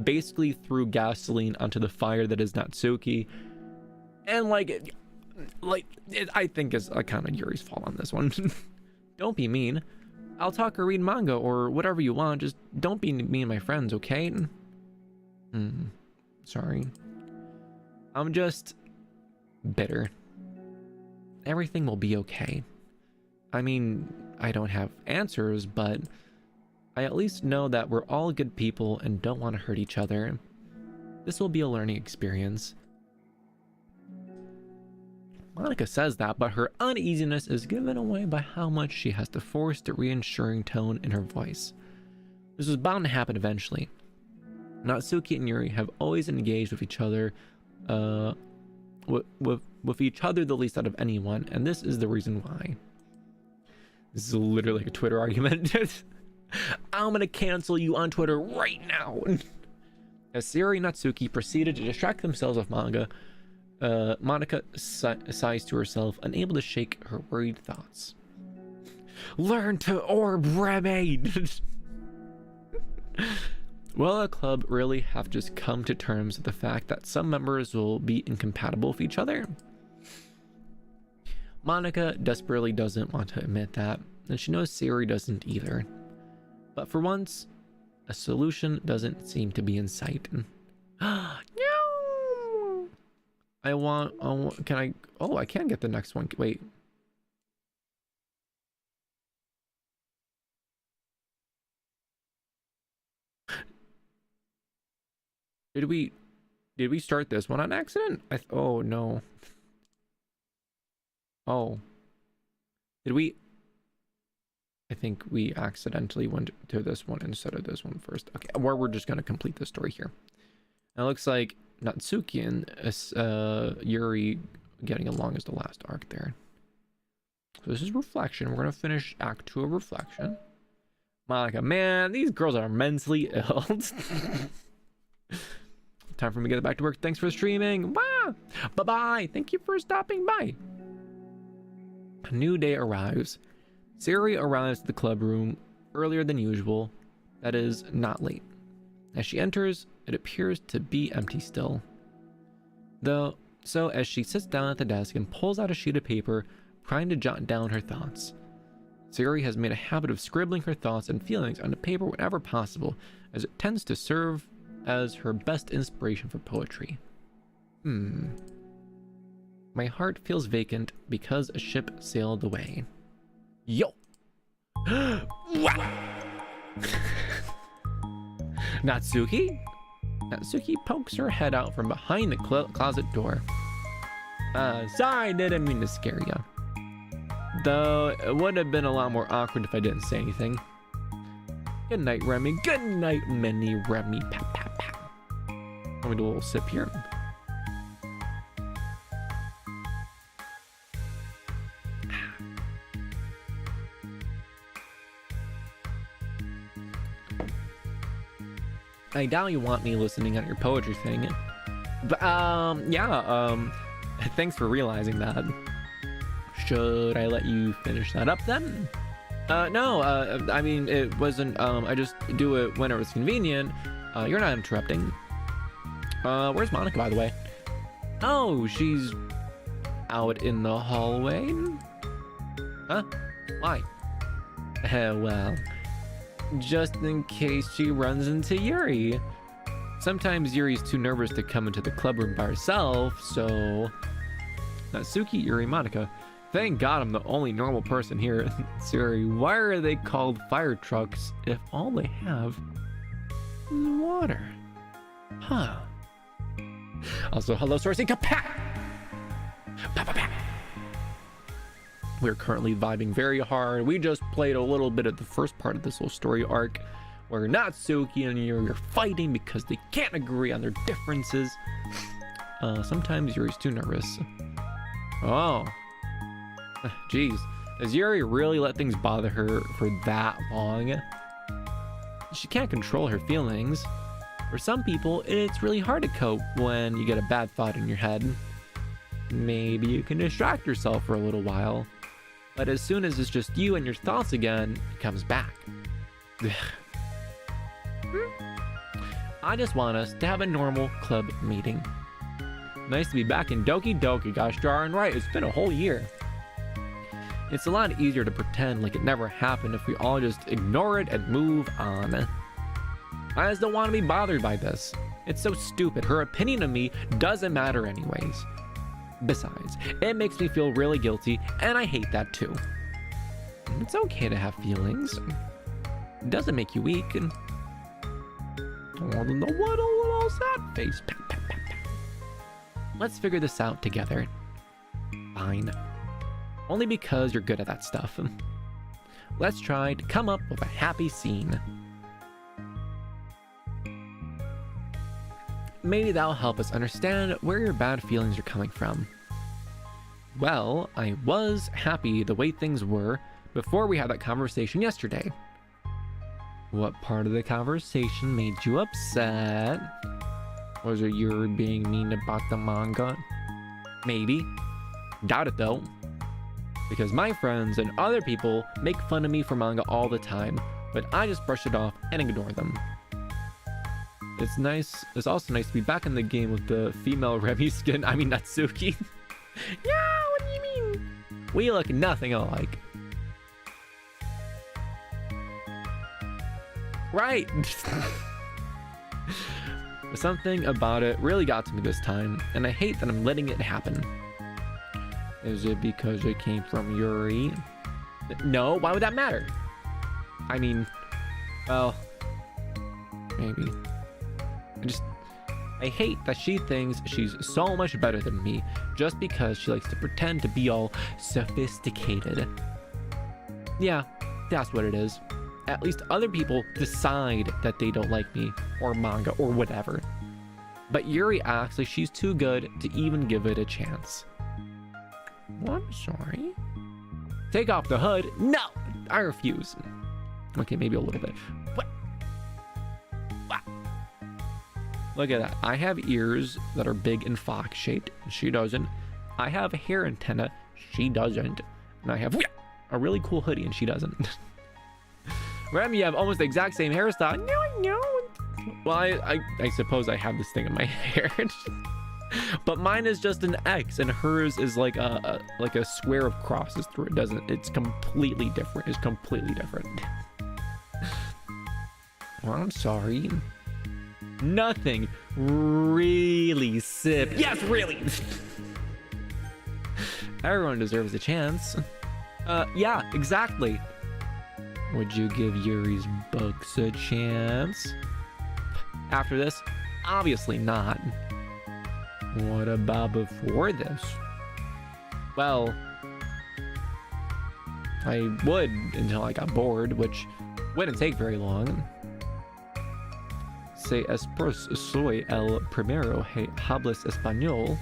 basically threw gasoline onto the fire that is Natsuki, and I think it's kind of Yuri's fault on this one. Don't be mean. I'll talk or read manga or whatever you want. Just don't be mean, my friends, okay? Sorry. I'm just bitter. Everything will be okay. I mean, I don't have answers, but I at least know that we're all good people and don't want to hurt each other. This will be a learning experience. Monica says that, but her uneasiness is given away by how much she has to force the reassuring tone in her voice. This was bound to happen eventually. Natsuki and Yuri have always engaged with each other, with each other the least out of anyone, and this is the reason why. This is literally like a Twitter argument. I'm gonna cancel you on Twitter right now. As Yuri and Natsuki proceeded to distract themselves with manga, Monica sighs to herself, unable to shake her worried thoughts. Learn to orb, Remi! Will a club really have to just come to terms with the fact that some members will be incompatible with each other? Monica desperately doesn't want to admit that, and she knows Sayori doesn't either. But for once, a solution doesn't seem to be in sight. No! I can get the next one. Wait. Did we start this one on accident? Oh no. Oh. Did we? I think we accidentally went to this one instead of this one first. Okay, we're just gonna complete the story here. It looks like Natsuki and Yuri getting along as the last arc there. So this is Reflection. We're gonna finish Act 2 of Reflection. Monica, man, these girls are mentally ill. Time for me to get back to work. Thanks for streaming. Wow. Bye-bye. Thank you for stopping by. A new day arrives. Sayori arrives at the club room earlier than usual. That is, not late. As she enters, it appears to be empty still. So as she sits down at the desk and pulls out a sheet of paper, trying to jot down her thoughts. Sayori has made a habit of scribbling her thoughts and feelings onto paper whenever possible, as it tends to serve as her best inspiration for poetry. My heart feels vacant because a ship sailed away. Yo! Natsuki? Natsuki pokes her head out from behind the closet door. Sorry, didn't mean to scare ya. Though it would have been a lot more awkward if I didn't say anything. Good night, Remi. Good night, mini Remi. Pat, pat, pat. Let me do a little sip here. I doubt you want me listening on your poetry thing. But, yeah, thanks for realizing that. Should I let you finish that up then? No, I mean, it wasn't, I just do it when it was convenient. You're not interrupting. Where's Monica, by the way? Oh, she's out in the hallway? Huh? Why? Well, just in case she runs into Yuri. Sometimes Yuri's too nervous to come into the club room by herself, so... Natsuki, Yuri, Monica. Thank God I'm the only normal person here. Yuri, why are they called fire trucks if all they have is water? Huh. Also, hello, Sourcey. Kapat! We're currently vibing very hard. We just played a little bit of the first part of this little story arc where Natsuki and Yuri are fighting because they can't agree on their differences. Sometimes Yuri's too nervous. Oh. Jeez. Does Yuri really let things bother her for that long? She can't control her feelings. For some people, it's really hard to cope when you get a bad thought in your head. Maybe you can distract yourself for a little while. But as soon as it's just you and your thoughts again, it comes back. I just want us to have a normal club meeting. Nice to be back in Doki Doki, gosh darn right, it's been a whole year. It's a lot easier to pretend like it never happened if we all just ignore it and move on. I just don't want to be bothered by this. It's so stupid. Her opinion of me doesn't matter anyways. Besides, it makes me feel really guilty, and I hate that too. It's okay to have feelings. It doesn't make you weak. And what a little sad face. Pat, pat, pat, pat. Let's figure this out together. Fine. Only because you're good at that stuff. Let's try to come up with a happy scene. Maybe that'll help us understand where your bad feelings are coming from. Well, I was happy the way things were before we had that conversation yesterday. What part of the conversation made you upset? Was it you being mean about the manga? Maybe. Doubt it though. Because my friends and other people make fun of me for manga all the time, but I just brush it off and ignore them. It's nice. It's also nice to be back in the game with the female Remi skin. I mean Natsuki. Yeah, what do you mean? We look nothing alike. Right. Something about it really got to me this time, and I hate that I'm letting it happen. Is it because it came from Yuri? No, why would that matter? I mean, well, maybe. I hate that she thinks she's so much better than me just because she likes to pretend to be all sophisticated. Yeah, that's what it is. At least other people decide that they don't like me or manga or whatever. But Yuri acts like she's too good to even give it a chance. I'm sorry. Take off the hood. No, I refuse. Okay, maybe a little bit. What? Look at that. I have ears that are big and fox shaped. She doesn't. I have a hair antenna. She doesn't. And I have a really cool hoodie and she doesn't. Rem, you have almost the exact same hairstyle. No, I know. Well, I suppose I have this thing in my hair. But mine is just an X and hers is like a square of crosses through it. It's completely different. It's completely different. Well, I'm sorry. Nothing really sip. Yes, really. Everyone deserves a chance. Yeah, exactly. Would you give Yuri's books a chance? After this? Obviously not. What about before this? Well, I would until I got bored, which Wouldn't take very long. Se espros soy el primero que hablas español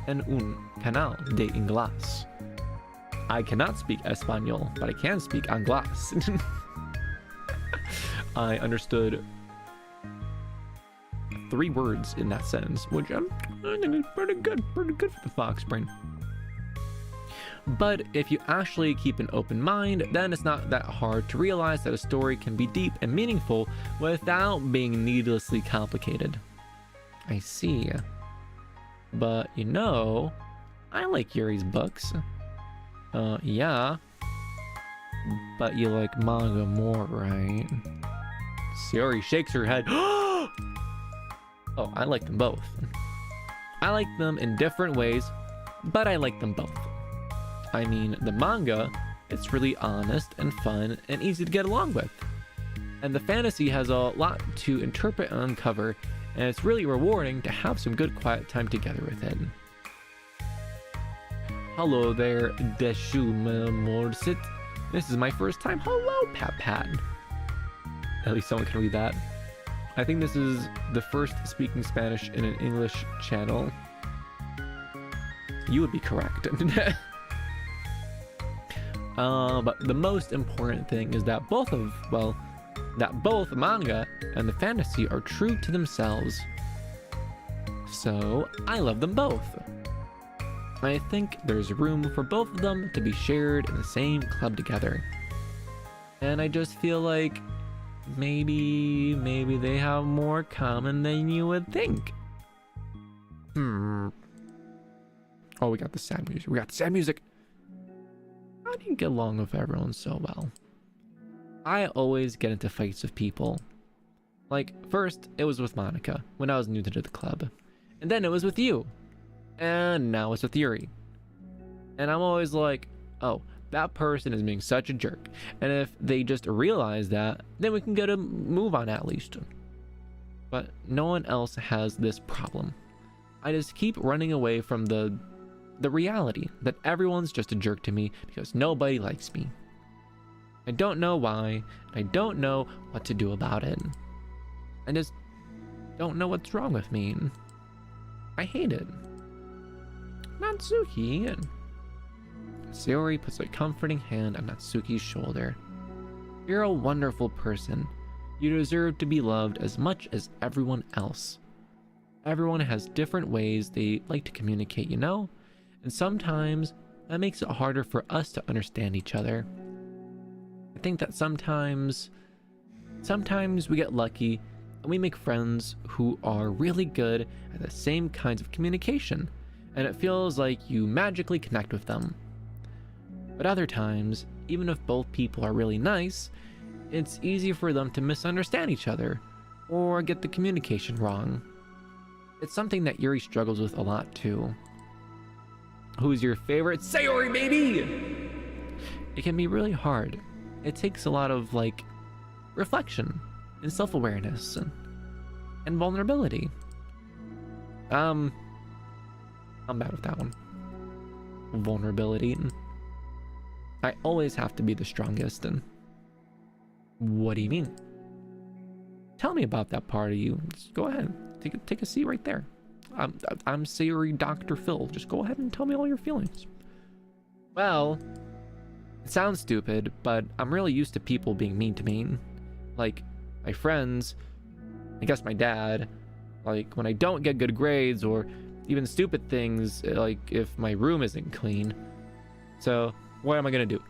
en un canal de inglés. I cannot speak Espanol, but I can speak Anglas. I understood 3 words in that sentence, which I think is pretty good for the fox brain. But if you actually keep an open mind, then it's not that hard to realize that a story can be deep and meaningful without being needlessly complicated. I see. But you know, I like Yuri's books. Yeah. But you like manga more, right? Sayori shakes her head. Oh, I like them both. I like them in different ways, but I like them both. I mean, the manga, it's really honest and fun and easy to get along with. And the fantasy has a lot to interpret and uncover, and it's really rewarding to have some good quiet time together with it. Hello there, Deshu Morsit. This is my first time. Hello, Pat Pat. At least someone can read that. I think this is the first speaking Spanish in an English channel. You would be correct. But the most important thing is that both manga and the fantasy are true to themselves. So I love them both. I think there's room for both of them to be shared in the same club together. And I just feel like maybe they have more common than you would think. Oh, we got the sad music. How do you get along with everyone so well? I always get into fights with people. Like, first, it was with Monica, when I was new to the club. And then it was with you. And now it's with Yuri. And I'm always like, oh, that person is being such a jerk. And if they just realize that, then we can get a move on at least. But no one else has this problem. I just keep running away from the reality that everyone's just a jerk to me because nobody likes me. I don't know why, and I don't know what to do about it. I just don't know what's wrong with me. I hate it. Natsuki. Sayori puts a comforting hand on Natsuki's shoulder. You're a wonderful person. You deserve to be loved as much as everyone else. Everyone has different ways they like to communicate, you know? And sometimes that makes it harder for us to understand each other. I think that sometimes we get lucky and we make friends who are really good at the same kinds of communication, and it feels like you magically connect with them. But other times, even if both people are really nice, it's easy for them to misunderstand each other or get the communication wrong. It's something that Yuri struggles with a lot too. Who's your favorite Sayori, baby? It can be really hard. It takes a lot of reflection and self-awareness and vulnerability. I'm bad with that one. Vulnerability. I always have to be the strongest. And what do you mean? Tell me about that part of you. Just go ahead. Take a seat right there. I'm Sayori Dr. Phil. Just go ahead and tell me all your feelings. Well, it sounds stupid, but I'm really used to people being mean to me. Like, my friends, I guess my dad, like when I don't get good grades or even stupid things, like if my room isn't clean. So, what am I gonna do?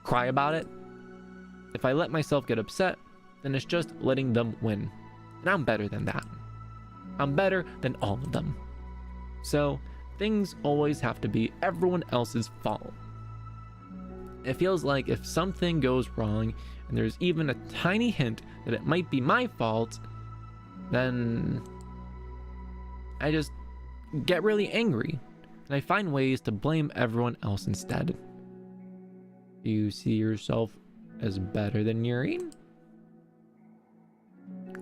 Cry about it? If I let myself get upset, then it's just letting them win. And I'm better than that. I'm better than all of them. So, things always have to be everyone else's fault. It feels like if something goes wrong and there's even a tiny hint that it might be my fault, then I just get really angry and I find ways to blame everyone else instead. Do you see yourself as better than Yuri?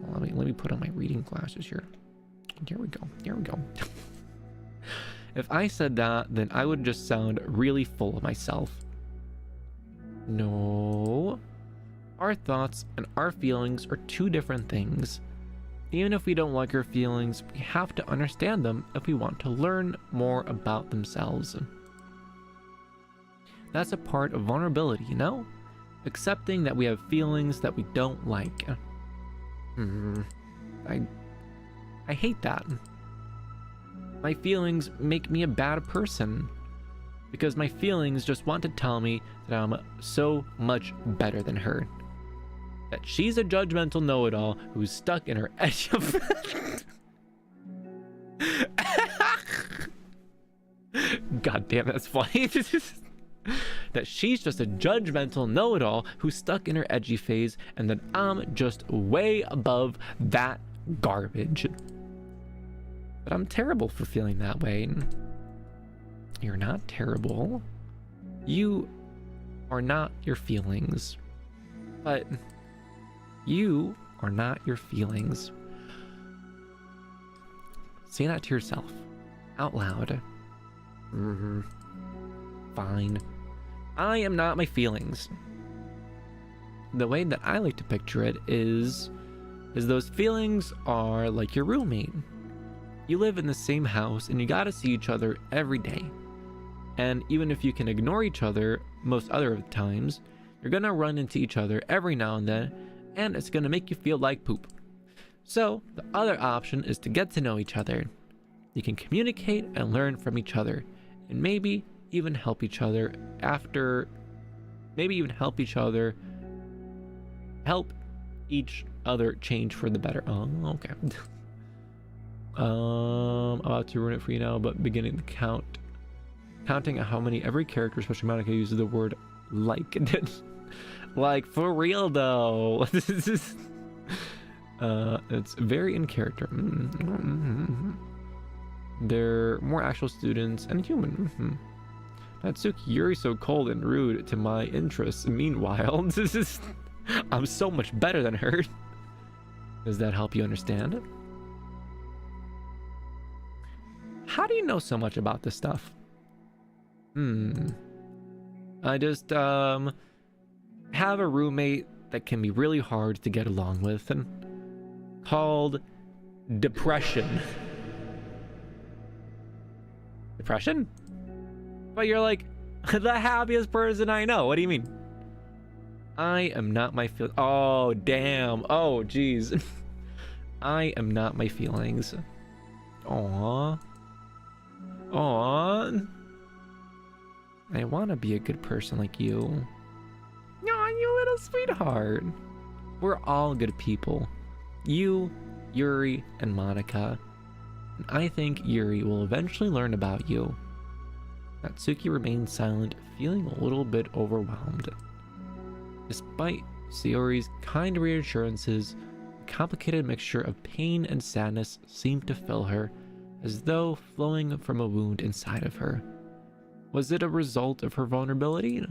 Let me put on my reading glasses here. Here we go. If I said that, then I would just sound really full of myself. No. Our thoughts and our feelings are two different things. Even if we don't like our feelings, we have to understand them if we want to learn more about themselves. That's a part of vulnerability, you know? Accepting that we have feelings that we don't like. I hate that. My feelings make me a bad person because my feelings just want to tell me that I'm so much better than her. That she's a judgmental know-it-all who's stuck in her edge of... God damn, that's funny. That she's just a judgmental know-it-all who's stuck in her edgy phase, and that I'm just way above that garbage. But I'm terrible for feeling that way. You're not terrible. You are not your feelings. But you are not your feelings. Say that to yourself out loud. Fine. I am not my feelings. The way that I like to picture it is those feelings are like your roommate. You live in the same house and you gotta see each other every day. And even if you can ignore each other most other times, you're gonna run into each other every now and then, and it's gonna make you feel like poop. So the other option is to get to know each other. You can communicate and learn from each other, and maybe even help each other help each other change for the better. Oh, okay. About to ruin it for you now, but beginning to counting how many every character, especially Monica, uses the word like. Like, for real though. It's very in character. They're more actual students and human. Natsuki Yuri's so cold and rude to my interests. Meanwhile, I'm so much better than her. Does that help you understand? How do you know so much about this stuff? I just have a roommate that can be really hard to get along with, and called depression. Depression? But you're like the happiest person I know. What do you mean? I am not my feel. Oh damn. Oh jeez. I am not my feelings. Aww. Aww. I want to be a good person like you. Aw, you little sweetheart. We're all good people. You, Yuri, and Monica. And I think Yuri will eventually learn about you. Natsuki remained silent, feeling a little bit overwhelmed. Despite Sayori's kind reassurances, a complicated mixture of pain and sadness seemed to fill her, as though flowing from a wound inside of her. Was it a result of her vulnerability?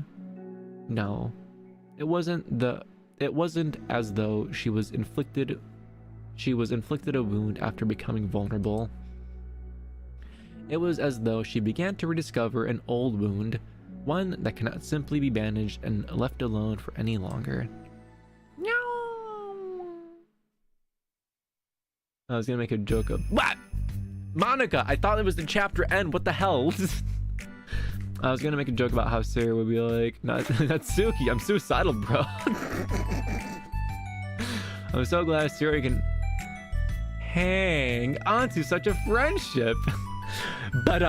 No. It wasn't as though she was inflicted a wound after becoming vulnerable. It was as though she began to rediscover an old wound, one that cannot simply be bandaged and left alone for any longer. No. I was gonna make a joke of what? Monica, I thought it was the chapter end. What the hell? I was gonna make a joke about how Sarah would be like, Natsuki, I'm suicidal, bro. I'm so glad Sarah can hang onto such a friendship. But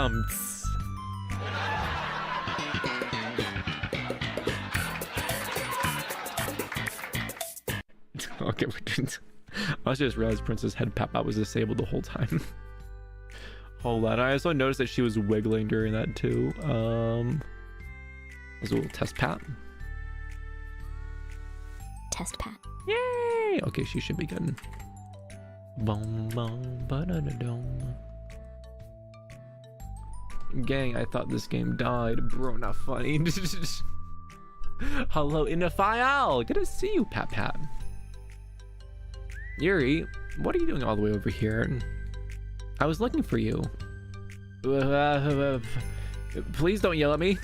okay, I just realized Princess Head Papa was disabled the whole time. Hold on, I also noticed that she was wiggling during that too. There's a little test pat. Test pat. Yay! Okay, she should be good. Boom, boom, ba-da-da-dum. Gang, I thought this game died. Bro, not funny. Hello, Inafile! Good to see you, Pat Pat. Yuri, what are you doing all the way over here? I was looking for you. Please don't yell at me.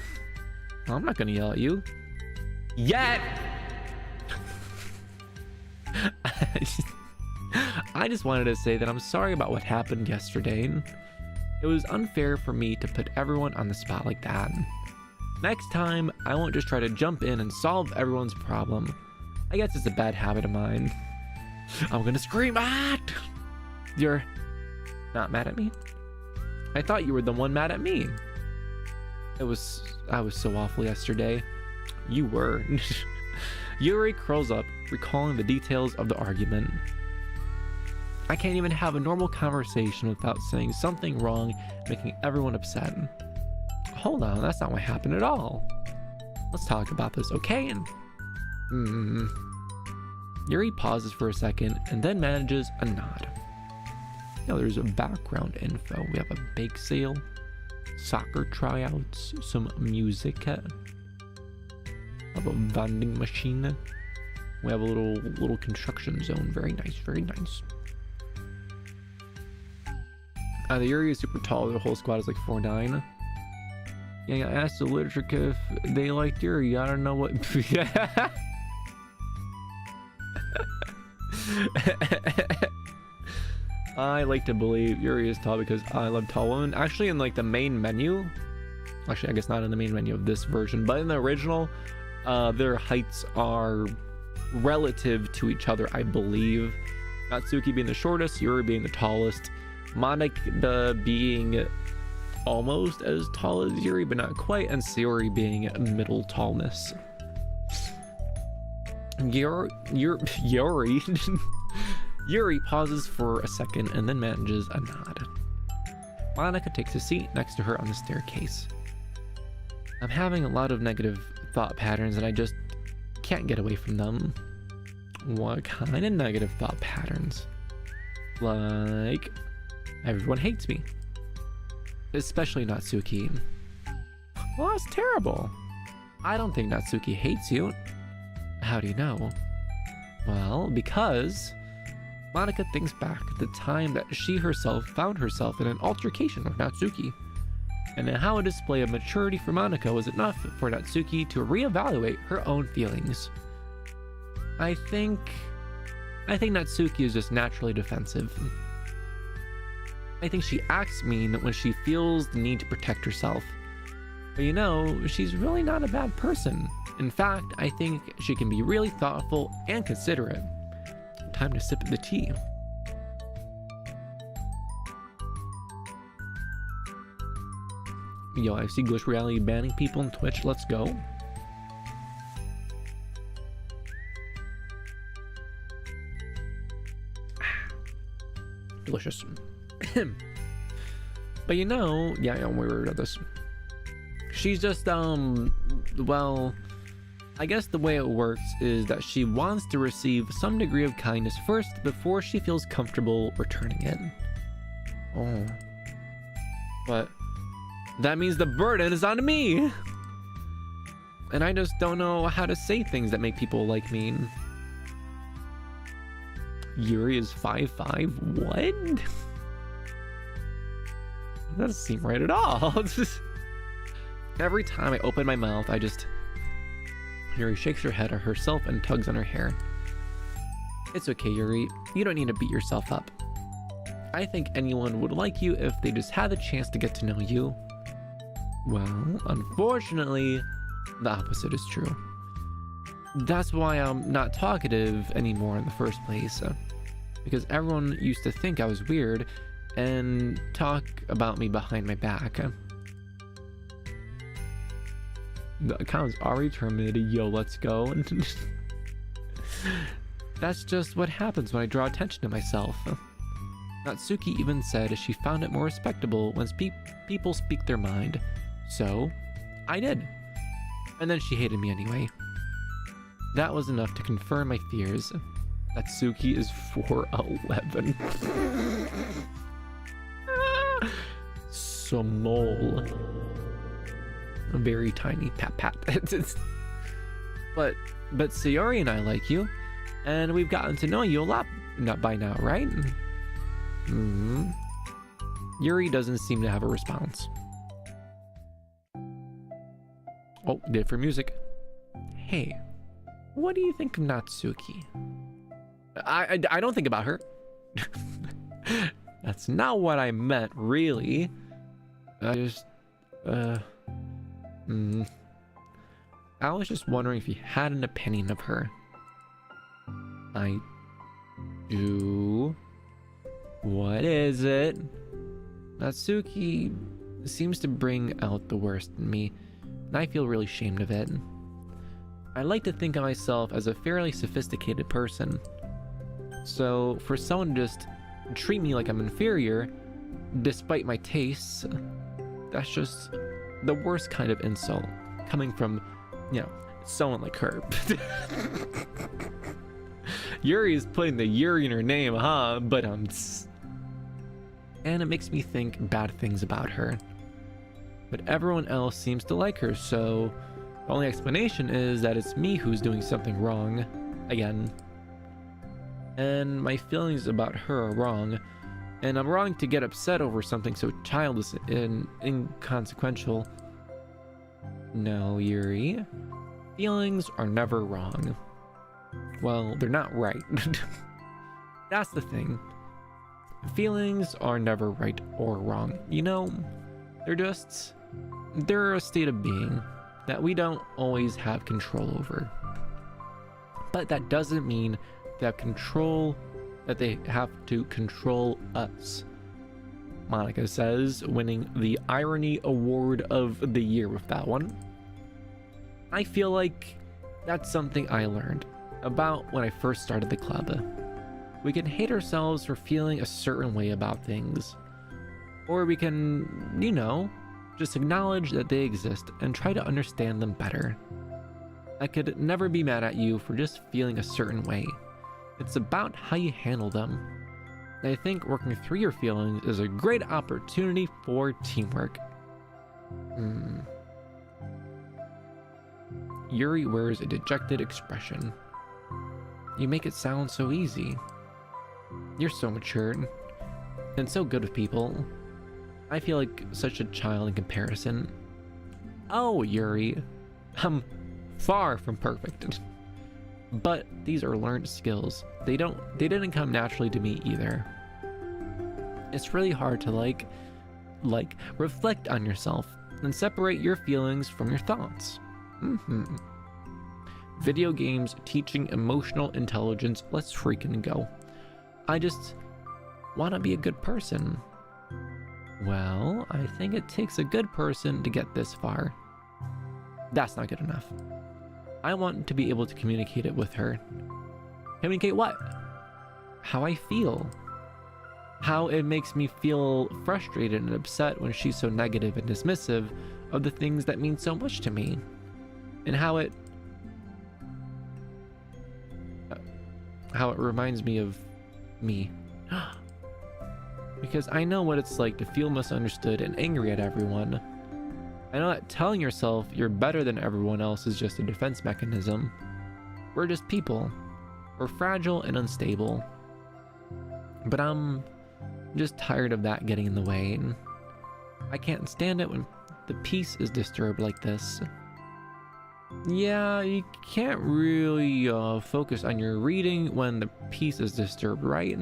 I'm not gonna yell at you. Yet! I just wanted to say that I'm sorry about what happened yesterday. It was unfair for me to put everyone on the spot like that. Next time, I won't just try to jump in and solve everyone's problem. I guess it's a bad habit of mine. I'm gonna scream, ah! You're not mad at me? I thought you were the one mad at me. I was so awful yesterday. You were. Yuri curls up, recalling the details of the argument. I can't even have a normal conversation without saying something wrong, making everyone upset. Hold on, that's not what happened at all. Let's talk about this, okay? Yuri pauses for a second and then manages a nod. Now there's a background info. We have a bake sale, soccer tryouts, some music, have a vending machine. We have a little construction zone. Very nice, very nice. The Yuri is super tall. The whole squad is like 4'9". Yeah, I asked the literature if they liked Yuri. I don't know what. I like to believe Yuri is tall because I love tall women. Actually, in like the main menu, actually I guess not in the main menu of this version, but in the original, their heights are relative to each other, I believe. Natsuki being the shortest, Yuri being the tallest, Monika being almost as tall as Yuri but not quite, and Sayori being middle tallness. Yuri pauses for a second and then manages a nod. Monika takes a seat next to her on the staircase. I'm having a lot of negative thought patterns and I just can't get away from them. What kind of negative thought patterns? Like, everyone hates me. Especially Natsuki. Well, that's terrible. I don't think Natsuki hates you. How do you know? Well, because Monika thinks back to the time that she herself found herself in an altercation with Natsuki, and how a display of maturity for Monika was enough for Natsuki to reevaluate her own feelings. I think Natsuki is just naturally defensive. I think she acts mean when she feels the need to protect herself. But you know, she's really not a bad person. In fact, I think she can be really thoughtful and considerate. Time to sip the tea. Yo, I see Glitch Reality banning people on Twitch. Let's go. Delicious. But you know, yeah, we were at this. She's just, well, I guess the way it works is that she wants to receive some degree of kindness first before she feels comfortable returning it. Oh. But that means the burden is on me. And I just don't know how to say things that make people like me. Yuri is 5'5". What? That doesn't seem right at all. Every time I open my mouth, I just... Yuri shakes her head at herself and tugs on her hair. It's okay, Yuri. You don't need to beat yourself up. I think anyone would like you if they just had the chance to get to know you. Well, unfortunately, the opposite is true. That's why I'm not talkative anymore in the first place. Because everyone used to think I was weird and talk about me behind my back. The account's already terminated. Yo, let's go. That's just what happens when I draw attention to myself. Natsuki even said she found it more respectable when people speak their mind. So, I did. And then she hated me anyway. That was enough to confirm my fears. Natsuki is 4'11". Small. A very tiny pat. But Sayori and I like you, and we've gotten to know you a lot by now, right? Yuri doesn't seem to have a response. Oh, good for music. Hey, what do you think of Natsuki? I don't think about her. That's not what I meant, really. I just, I was just wondering if you had an opinion of her. I do. What is it? Natsuki seems to bring out the worst in me, and I feel really ashamed of it. I like to think of myself as a fairly sophisticated person. So for someone to just treat me like I'm inferior, despite my tastes, that's just the worst kind of insult, coming from, you know, someone like her. Yuri's putting the Yuri in her name, huh? But and it makes me think bad things about her. But everyone else seems to like her, so the only explanation is that it's me who's doing something wrong, again. And my feelings about her are wrong, and I'm wrong to get upset over something so childish and inconsequential. No, Yuri. Feelings are never wrong. Well, they're not right. That's the thing. Feelings are never right or wrong. You know, they're a state of being that we don't always have control over. But that doesn't mean they have control, that they have to control us. Monica says, winning the Irony Award of the Year with that one. I feel like that's something I learned about when I first started the club. We can hate ourselves for feeling a certain way about things. Or we can, you know, just acknowledge that they exist and try to understand them better. I could never be mad at you for just feeling a certain way. It's about how you handle them. I think working through your feelings is a great opportunity for teamwork. Yuri wears a dejected expression. You make it sound so easy. You're so mature and so good with people. I feel like such a child in comparison. Oh, Yuri, I'm far from perfect. But these are learned skills. They didn't come naturally to me either. It's really hard to like reflect on yourself and separate your feelings from your thoughts. Video games teaching emotional intelligence. Let's freaking go. I just want to be a good person. Well, I think it takes a good person to get this far. That's not good enough. I want to be able to communicate it with her. Communicate what? How I feel. How it makes me feel frustrated and upset when she's so negative and dismissive of the things that mean so much to me. And how it reminds me of me. Because I know what it's like to feel misunderstood and angry at everyone. I know that telling yourself you're better than everyone else is just a defense mechanism. We're just people. We're fragile and unstable. But I'm just tired of that getting in the way. And I can't stand it when the peace is disturbed like this. Yeah, you can't really focus on your reading when the peace is disturbed, right?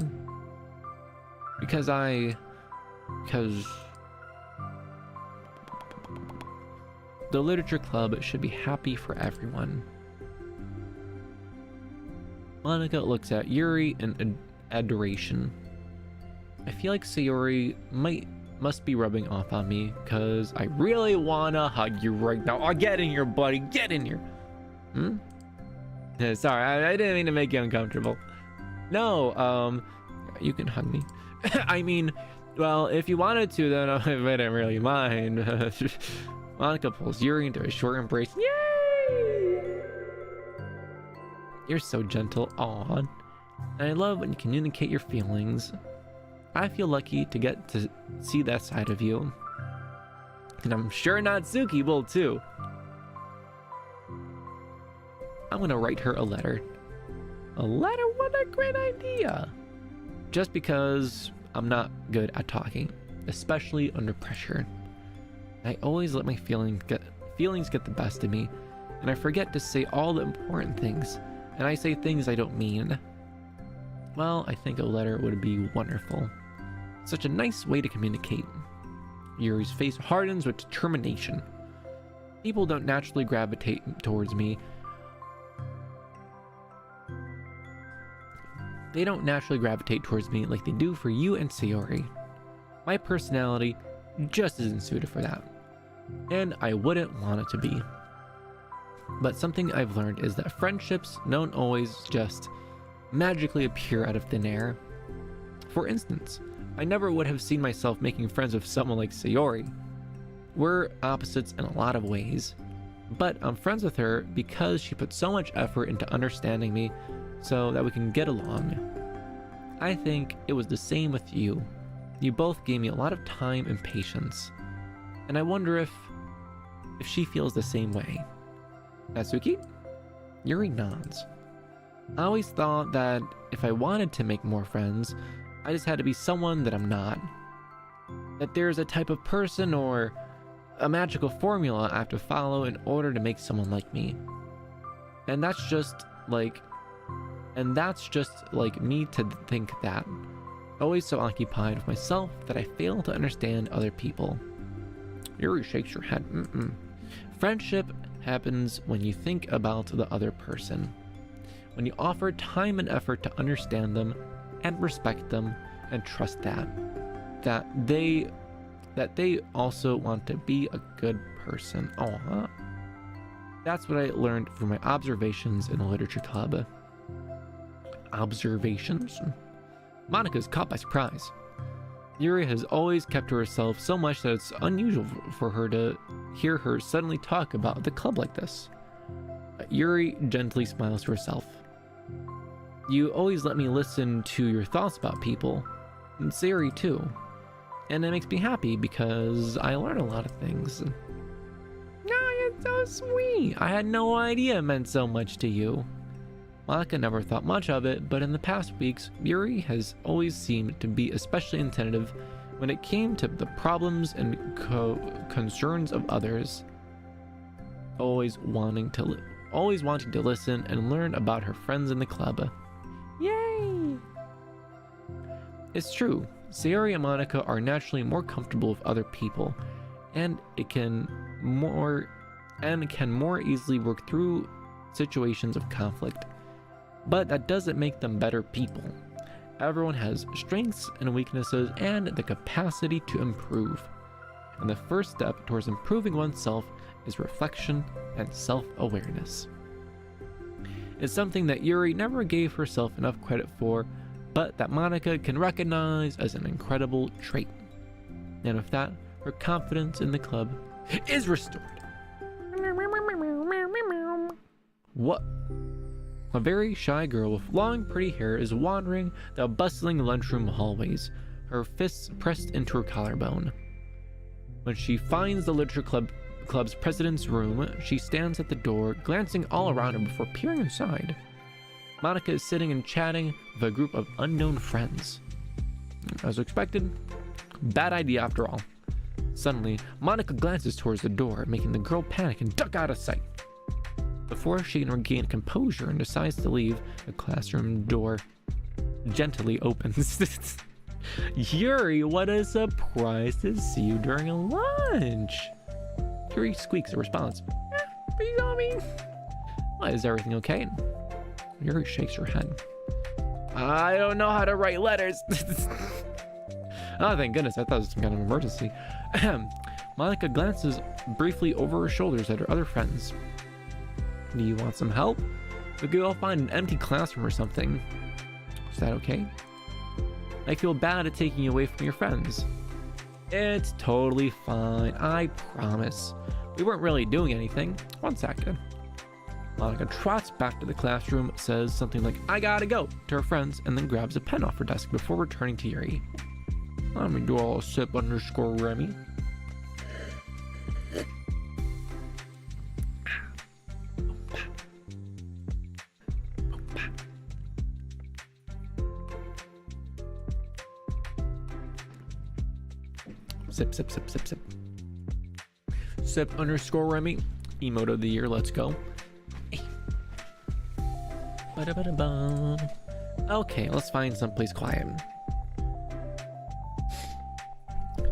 Because the literature club should be happy for everyone. Monica looks at Yuri in adoration. I feel like Sayori must be rubbing off on me because I really wanna hug you right now. Oh, get in here, buddy. Get in here. Sorry, I didn't mean to make you uncomfortable. No, you can hug me. I mean, well, if you wanted to, then I didn't really mind. Monica pulls Yuri into a short embrace. Yay! You're so gentle. Aw. And I love when you communicate your feelings. I feel lucky to get to see that side of you. And I'm sure Natsuki will too. I'm gonna write her a letter. A letter? What a great idea! Just because I'm not good at talking, especially under pressure. I always let my feelings get the best of me, and I forget to say all the important things, and I say things I don't mean. Well, I think a letter would be wonderful. Such a nice way to communicate. Yuri's face hardens with determination. People don't naturally gravitate towards me. They don't naturally gravitate towards me like they do for you and Sayori. My personality just isn't suited for that. And I wouldn't want it to be. But something I've learned is that friendships don't always just magically appear out of thin air. For instance, I never would have seen myself making friends with someone like Sayori. We're opposites in a lot of ways, but I'm friends with her because she put so much effort into understanding me so that we can get along. I think it was the same with you. You both gave me a lot of time and patience, and I wonder if she feels the same way. Natsuki? Yuri nods. I always thought that if I wanted to make more friends, I just had to be someone that I'm not. That there's a type of person or a magical formula I have to follow in order to make someone like me. And that's just like me to think that. Always so occupied with myself that I fail to understand other people. Yuri shakes her head. Friendship happens when you think about the other person. When you offer time and effort to understand them and respect them and trust that they also want to be a good person. That's what I learned from my observations in the literature club. Observations? Monika's caught by surprise. Yuri has always kept to herself so much that it's unusual for her to hear her suddenly talk about the club like this. Yuri gently smiles to herself. You always let me listen to your thoughts about people, and Sayori too. And it makes me happy because I learn a lot of things. Oh, you're so sweet. I had no idea it meant so much to you. Monika never thought much of it, but in the past weeks, Yuri has always seemed to be especially attentive when it came to the problems and concerns of others. Always wanting to listen and learn about her friends in the club. Yay! It's true. Sayori and Monika are naturally more comfortable with other people, and can more easily work through situations of conflict. But that doesn't make them better people. Everyone has strengths and weaknesses and the capacity to improve. And the first step towards improving oneself is reflection and self-awareness. It's something that Yuri never gave herself enough credit for, but that Monika can recognize as an incredible trait. And with that, her confidence in the club is restored. What? A very shy girl with long, pretty hair is wandering the bustling lunchroom hallways, her fists pressed into her collarbone. When she finds the literature club's president's room, she stands at the door, glancing all around her before peering inside. Monika is sitting and chatting with a group of unknown friends. As expected, bad idea after all. Suddenly, Monika glances towards the door, making the girl panic and duck out of sight. Before she can regain composure and decides to leave, the classroom door gently opens. Yuri, what a surprise to see you during a lunch! Yuri squeaks a response. But you got me. Why, is everything okay? Yuri shakes her head. I don't know how to write letters. Oh, thank goodness. I thought it was some kind of emergency. Monika glances briefly over her shoulders at her other friends. Do you want some help? We could all find an empty classroom or something. Is that okay? I feel bad at taking you away from your friends. It's totally fine, I promise. We weren't really doing anything. 1 second. Monika trots back to the classroom, says something like, I gotta go, to her friends, and then grabs a pen off her desk before returning to Yuri. Let me do a little sip_Remi. Sip, sip, sip, sip, sip. Sip_Remi. Emote of the year, let's go. Hey. Ba-da-ba-da-bum. Okay, let's find someplace quiet.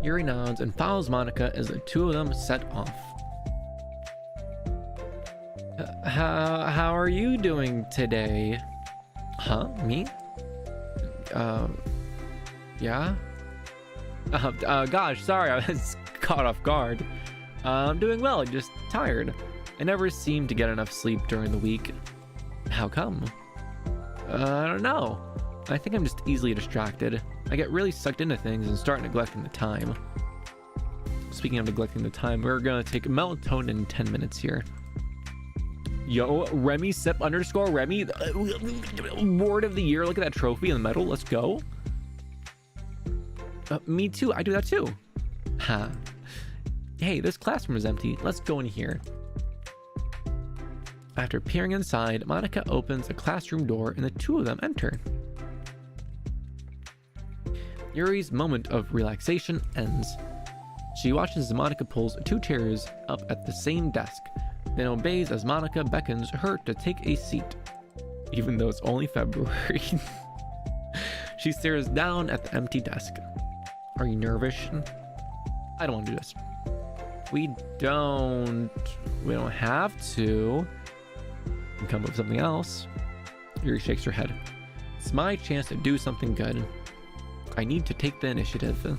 Yuri nods and follows Monica as the two of them set off. How are you doing today? Huh? Me? Yeah? Gosh, sorry, I was caught off guard. I'm doing well, just tired. I never seem to get enough sleep during the week. How come? I don't know. I think I'm just easily distracted. I get really sucked into things and start neglecting the time. Speaking of neglecting the time, we're gonna take melatonin in 10 minutes here. Yo, Remi, sip underscore Remi. Word of the year, look at that trophy and the medal, let's go. Me too, I do that too. Ha. Hey, this classroom is empty, let's go in here. After peering inside, Monica opens a classroom door and the two of them enter. Yuri's moment of relaxation ends. She watches as Monica pulls 2 chairs up at the same desk, then obeys as Monica beckons her to take a seat, even though it's only February. She stares down at the empty desk. Are you nervous? I don't want to do this. We don't have to. We can come up with something else. Yuri shakes her head. It's my chance to do something good. I need to take the initiative.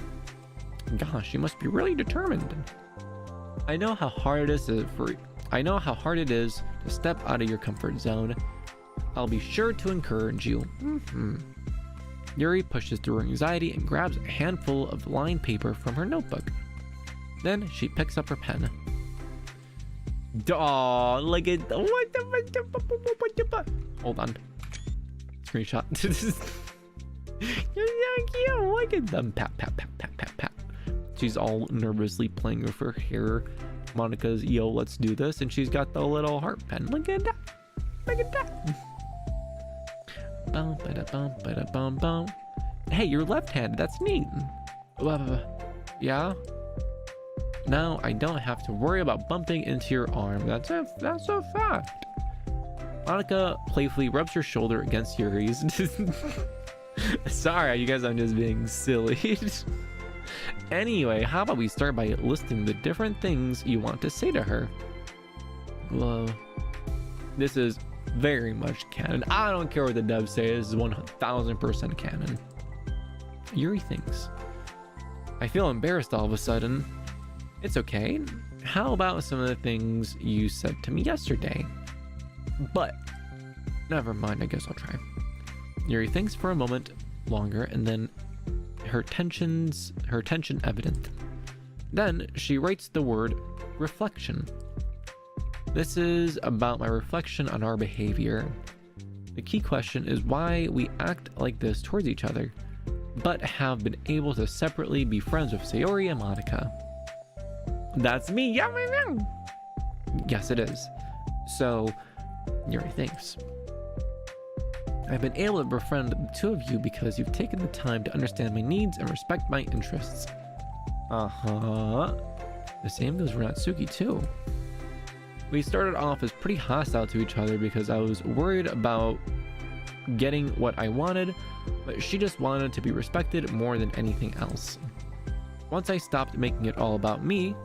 Gosh, you must be really determined. I know how hard it is to step out of your comfort zone. I'll be sure to encourage you. Yuri pushes through her anxiety and grabs a handful of lined paper from her notebook. Then she picks up her pen. Aw, look at hold on. Screenshot. You're so cute. Look at them. Pat, pat, pat, pat, pat, pat. She's all nervously playing with her hair. Monica's, yo, let's do this. And she's got the little heart pen. Look at that. Look at that. Bum, ba-da, bum, ba-da, bum, bum. Hey, you're left-handed. That's neat. Yeah? Now I don't have to worry about bumping into your arm. That's a fact. Monica playfully rubs her shoulder against Yuri's. Sorry, you guys, I'm just being silly. Anyway, how about we start by listing the different things you want to say to her? Love. This is very much canon. I don't care what the devs say. This is 1000% canon. Yuri thinks. I feel embarrassed all of a sudden. It's okay. How about some of the things you said to me yesterday? But never mind, I guess I'll try. Yuri thinks for a moment longer and then her tension evident. Then she writes the word reflection. This is about my reflection on our behavior. The key question is why we act like this towards each other, but have been able to separately be friends with Sayori and Monica. That's me. Yes, it is. So, Yuri thinks. I've been able to befriend the two of you because you've taken the time to understand my needs and respect my interests. The same goes for Natsuki too. We started off as pretty hostile to each other because I was worried about getting what I wanted, but she just wanted to be respected more than anything else. Once I stopped making it all about me,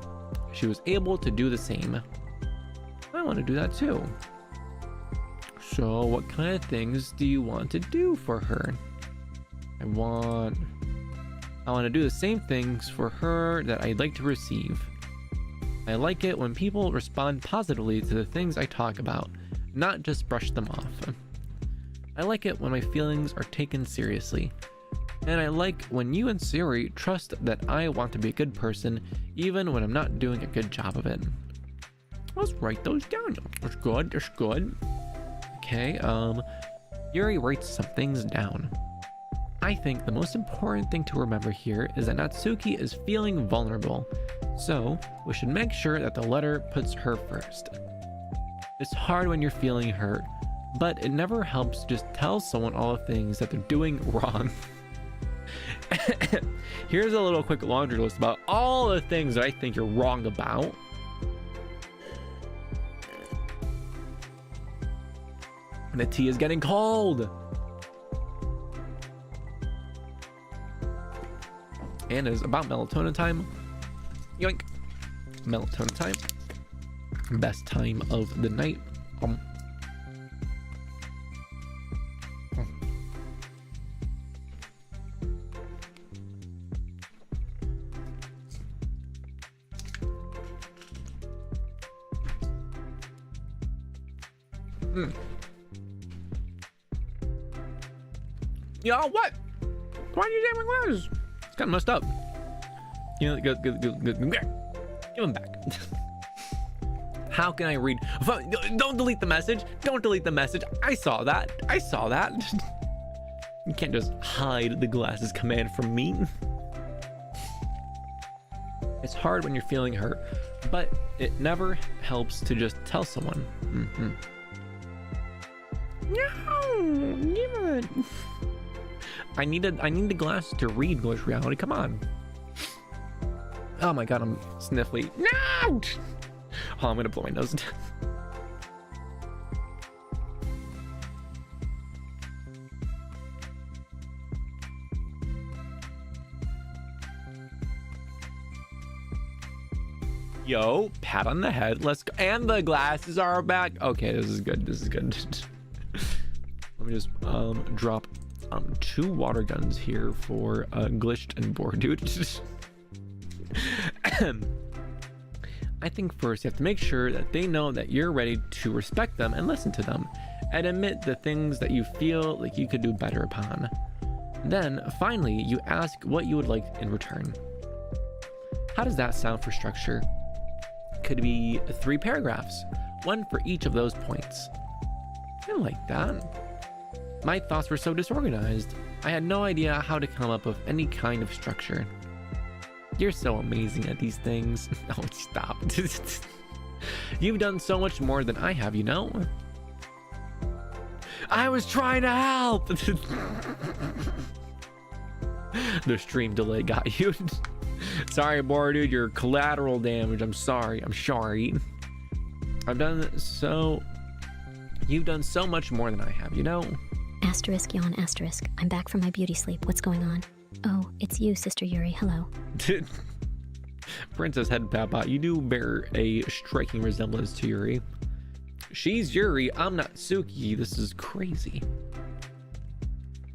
she was able to do the same. I want to do that too. So what kind of things do you want to do for her? I want to do the same things for her that I'd like to receive. I like it when people respond positively to the things I talk about, not just brush them off. I like it when my feelings are taken seriously. And I like when you and Sayori trust that I want to be a good person, even when I'm not doing a good job of it. Let's write those down. That's good, that's good. Okay, Yuri writes some things down. I think the most important thing to remember here is that Natsuki is feeling vulnerable, so we should make sure that the letter puts her first. It's hard when you're feeling hurt, but it never helps to just tell someone all the things that they're doing wrong. Here's a little quick laundry list about all the things that I think you're wrong about. The tea is getting cold. and is about melatonin time. Yoink. Melatonin time. Best time of the night. Yo, what? Why did you take my glasses? It's kind of messed up. You know, good. Give them back. How can I read? Don't delete the message. Don't delete the message. I saw that. You can't just hide the glasses command from me. It's hard when you're feeling hurt, but it never helps to just tell someone. No, give it. I need the glasses to read Glitch Reality. Come on. Oh my god, I'm sniffly. No! Oh, I'm gonna blow my nose. Yo, pat on the head. Let's go. And the glasses are back. Okay, this is good. Let me just drop 2 water guns here for glitched and bored dude. I think first you have to make sure that they know that you're ready to respect them and listen to them, and admit the things that you feel like you could do better upon. Then finally you ask what you would like in return. How does that sound for structure? Could be 3 paragraphs, 1 for each of those points. I like that. My thoughts were so disorganized. I had no idea how to come up with any kind of structure. You're so amazing at these things. Oh, stop. You've done so much more than I have, you know? I was trying to help. The stream delay got you. Sorry, boy, dude, you're collateral damage. I'm sorry. You've done so much more than I have, you know? Asterisk yawn asterisk. I'm back from my beauty sleep. What's going on? Oh, it's you, Sister Yuri. Hello. Princess Head Papa, you do bear a striking resemblance to Yuri. She's Yuri, I'm not Suki. This is crazy.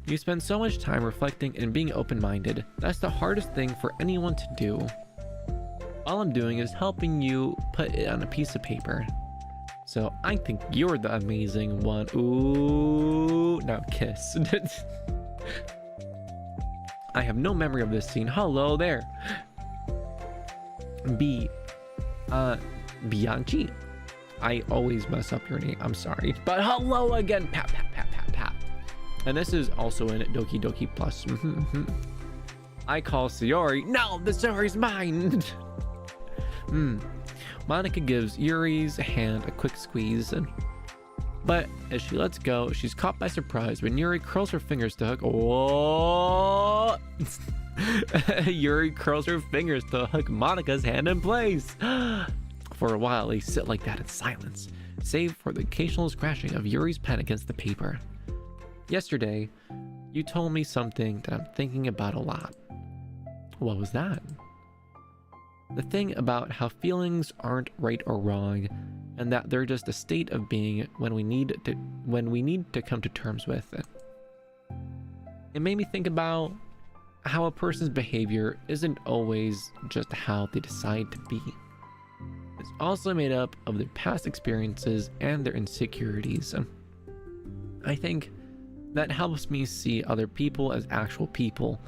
You spend so much time reflecting and being open-minded. That's the hardest thing for anyone to do. All I'm doing is helping you put it on a piece of paper. So I think you're the amazing one. Ooh, now kiss. I have no memory of this scene. Hello there. Bianchi. I always mess up your name. I'm sorry. But hello again. Pat. And this is also in Doki Doki Plus. I call Sayori. No, the Sayori's mine. Monica gives Yuri's hand a quick squeeze. But as she lets go, she's caught by surprise when Yuri curls her fingers to hook. Oh! Yuri curls her fingers to hook Monica's hand in place. For a while, they sit like that in silence, save for the occasional scratching of Yuri's pen against the paper. Yesterday, you told me something that I'm thinking about a lot. What was that? The thing about how feelings aren't right or wrong, and that they're just a state of being when we need to come to terms with it. It made me think about how a person's behavior isn't always just how they decide to be. It's also made up of their past experiences and their insecurities. I think that helps me see other people as actual people,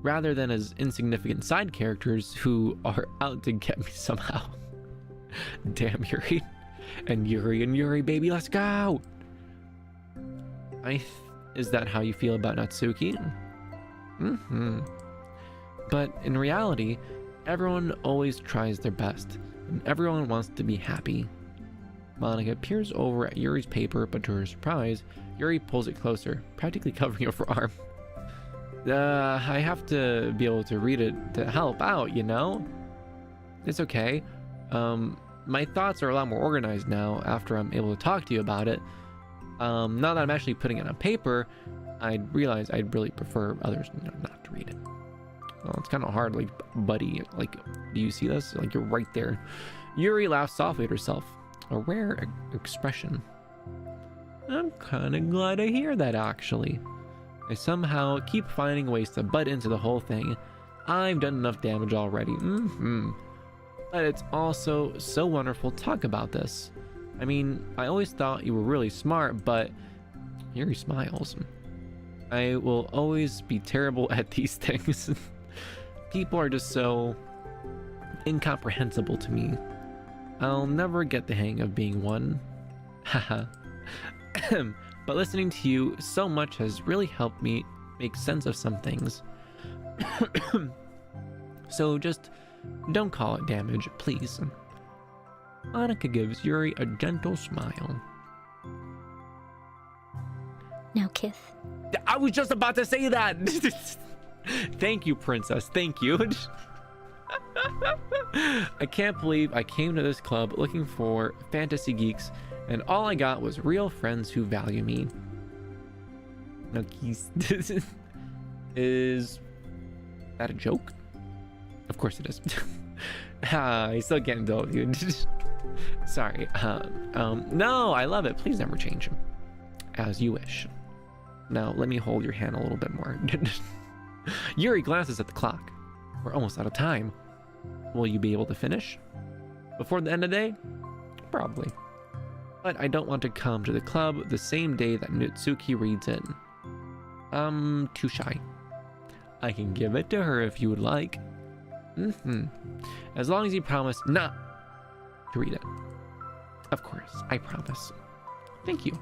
rather than as insignificant side characters who are out to get me somehow. Damn, Yuri. And Yuri, baby, let's go! Is that how you feel about Natsuki? But in reality, everyone always tries their best, and everyone wants to be happy. Monica peers over at Yuri's paper, but to her surprise, Yuri pulls it closer, practically covering her forearm. I have to be able to read it to help out, you know? It's okay. My thoughts are a lot more organized now after I'm able to talk to you about it. Now that I'm actually putting it on paper, I realize I'd really prefer others not to read it. Oh, it's kind of hard, like, buddy. Like, do you see this? Like, you're right there. Yuri laughs softly at herself. A rare expression. I'm kind of glad to hear that, actually. I somehow keep finding ways to butt into the whole thing. I've done enough damage already. But it's also so wonderful to talk about this. I mean, I always thought you were really smart, but Yuri smiles. I will always be terrible at these things. People are just so incomprehensible to me. I'll never get the hang of being one. Haha. But listening to you so much has really helped me make sense of some things. So just don't call it damage, please. Monica gives Yuri a gentle smile. Now, Kith. I was just about to say that! Thank you, princess. Thank you. I can't believe I came to this club looking for fantasy geeks, and all I got was real friends who value me. No, is that a joke? Of course it is. I still can't indulge you. Sorry. No, I love it. Please never change him. As you wish. Now, let me hold your hand a little bit more. Yuri glances at the clock. We're almost out of time. Will you be able to finish before the end of the day? Probably. But I don't want to come to the club the same day that Natsuki reads in. I'm too shy. I can give it to her if you would like. As long as you promise not to read it. Of course, I promise. Thank you.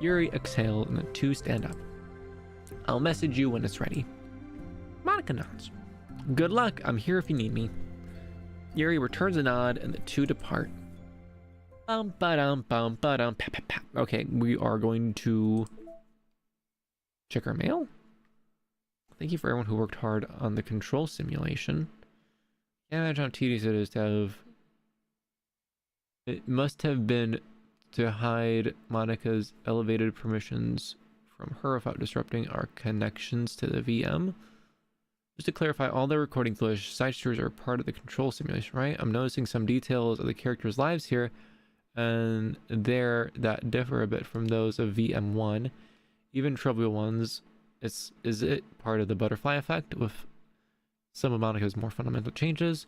Yuri exhales and the two stand up. I'll message you when it's ready. Monica nods. Good luck, I'm here if you need me. Yuri returns a nod and the two depart. Okay, we are going to check our mail. Thank you for everyone who worked hard on the control simulation. Can't imagine how tedious it is to have. It must have been to hide Monica's elevated permissions from her without disrupting our connections to the VM. Just to clarify, all the recording side stories are part of the control simulation, right? I'm noticing some details of the characters' lives here and there that differ a bit from those of VM1. Even trivial ones. Is it part of the butterfly effect with some of Monica's more fundamental changes?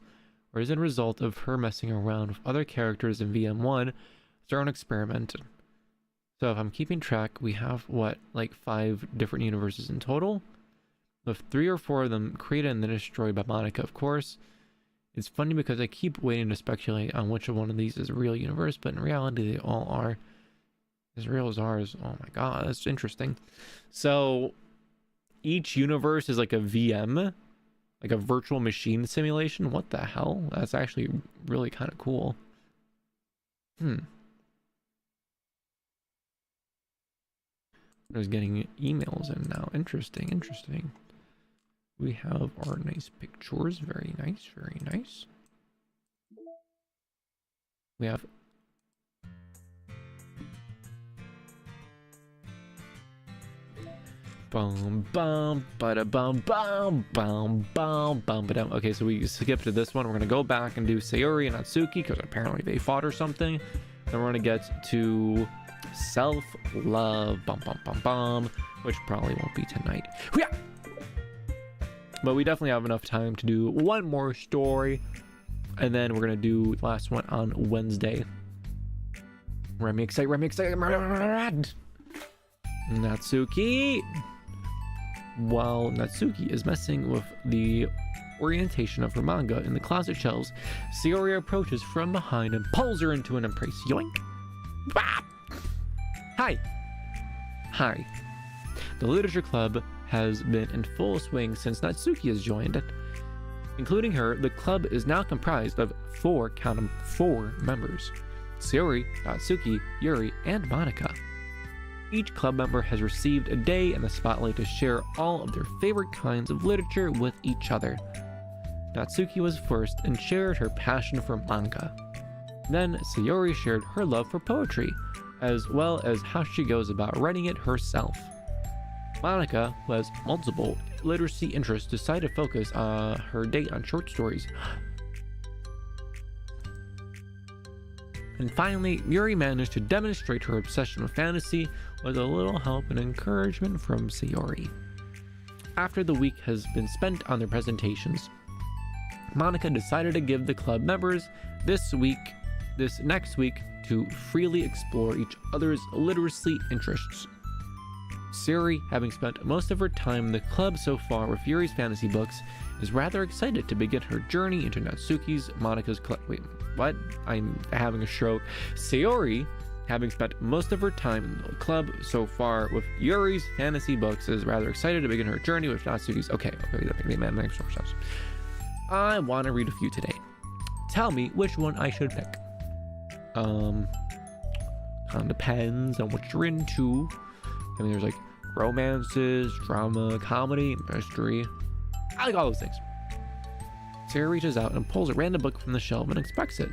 Or is it a result of her messing around with other characters in VM1 as her own experiment? So if I'm keeping track, we have what, like 5 different universes in total? With 3 or 4 of them created and then destroyed by Monica, of course. It's funny because I keep waiting to speculate on which of one of these is a real universe, but in reality they all are as real as ours. Oh my god, that's interesting. So each universe is like a VM, like a virtual machine simulation. What the hell? That's actually really kind of cool. I was getting emails in now. Interesting. We have our nice pictures. Very nice. We have bum bum bada bum bum bum bum bum ba-dum. Okay, so we skip to this one. We're gonna go back and do Sayori and Natsuki because apparently they fought or something. Then we're gonna get to self-love bum bum bum bum, which probably won't be tonight. Yeah. But we definitely have enough time to do one more story, and then we're gonna do the last one on Wednesday. Remi excited. Natsuki. While Natsuki is messing with the orientation of her manga in the closet shelves, Sayori approaches from behind and pulls her into an embrace. Yoink! Bah! Hi. The literature club has been in full swing since Natsuki has joined. Including her, the club is now comprised of 4 members. Sayori, Natsuki, Yuri, and Monica. Each club member has received a day in the spotlight to share all of their favorite kinds of literature with each other. Natsuki was first and shared her passion for manga. Then Sayori shared her love for poetry, as well as how she goes about writing it herself. Monica, who has multiple literacy interests decided to focus her day on short stories. And finally, Yuri managed to demonstrate her obsession with fantasy with a little help and encouragement from Sayori. After the week has been spent on their presentations, Monica decided to give the club members this next week to freely explore each other's literacy interests. Sayori, having spent most of her time in the club so far with Yuri's fantasy books, is rather excited to begin her journey into Natsuki's Monika's club. Wait, what? I'm having a stroke. Sayori, having spent most of her time in the club so far with Yuri's fantasy books, is rather excited to begin her journey with Natsuki's. Okay, that makes more sense. I want to read a few today. Tell me which one I should pick. Kind of depends on what you're into. I mean, there's like romances, drama, comedy, mystery. I like all those things. Sarah reaches out and pulls a random book from the shelf and inspects it.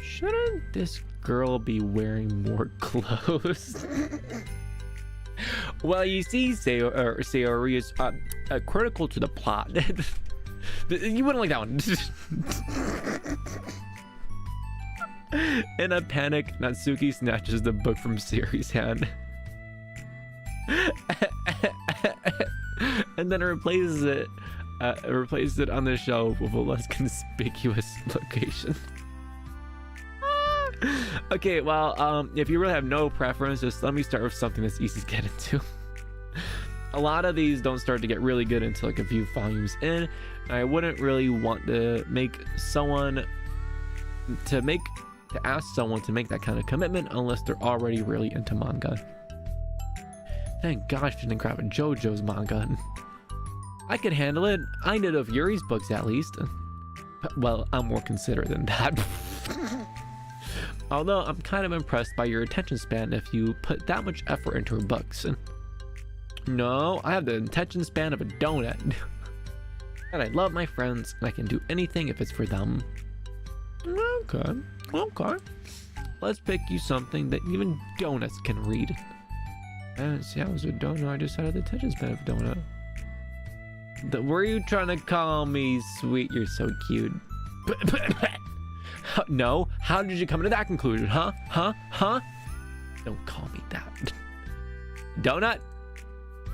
Shouldn't this girl be wearing more clothes? Well, you see, Sayori is critical to the plot. You wouldn't like that one. In a panic, Natsuki snatches the book from Sayori's hand. And then replaces it on the shelf with a less conspicuous location. Okay, well, if you really have no preference, just let me start with something that's easy to get into. A lot of these don't start to get really good until like a few volumes in. I wouldn't really want to ask someone to make that kind of commitment unless they're already really into manga. Thank gosh I didn't grab a JoJo's manga. I could handle it. I did of Yuri's books at least. Well, I'm more considerate than that. Although I'm kind of impressed by your attention span if you put that much effort into her books. No, I have the attention span of a donut. And I love my friends and I can do anything if it's for them. Okay. Let's pick you something that even donuts can read. And see, I was a donut. I just had the attention span of a donut. Were you trying to call me sweet? You're so cute. No. How did you come to that conclusion? Huh? Don't call me that. Donut?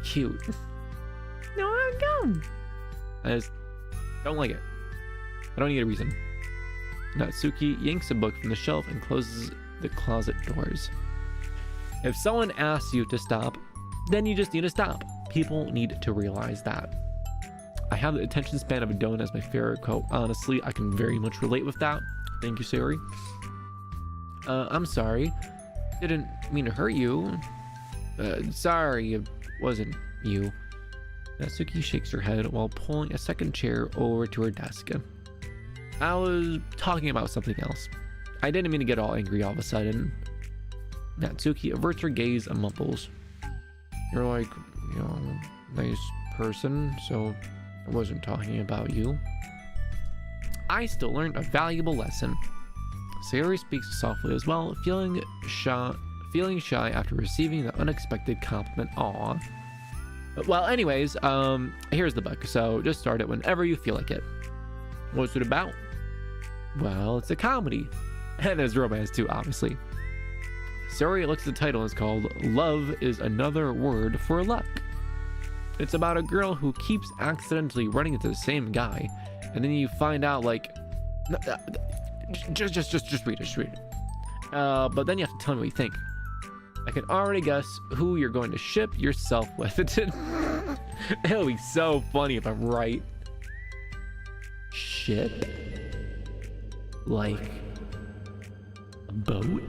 Cute. No, I don't. I just don't like it. I don't need a reason. Natsuki yanks a book from the shelf and closes the closet doors. If someone asks you to stop, then you just need to stop. People need to realize that. I have the attention span of a donut as my favorite quote. Honestly, I can very much relate with that. Thank you, Sayori. I'm sorry. Didn't mean to hurt you. Sorry, it wasn't you. Natsuki shakes her head while pulling a second chair over to her desk. I was talking about something else. I didn't mean to get all angry all of a sudden. Natsuki averts her gaze and mumbles. You're like, nice person, so I wasn't talking about you. I still learned a valuable lesson. Sayori speaks softly as well, feeling shy after receiving the unexpected compliment. Aw. Well, anyways, here's the book, so just start it whenever you feel like it. What's it about? Well, it's a comedy. And there's romance too, obviously. Sayori looks at the title and it's called Love is Another Word for Luck. It's about a girl who keeps accidentally running into the same guy, and then you find out just read it. But then you have to tell me what you think. I can already guess who you're going to ship yourself with. It'll be so funny if I'm right. Ship? Like a boat?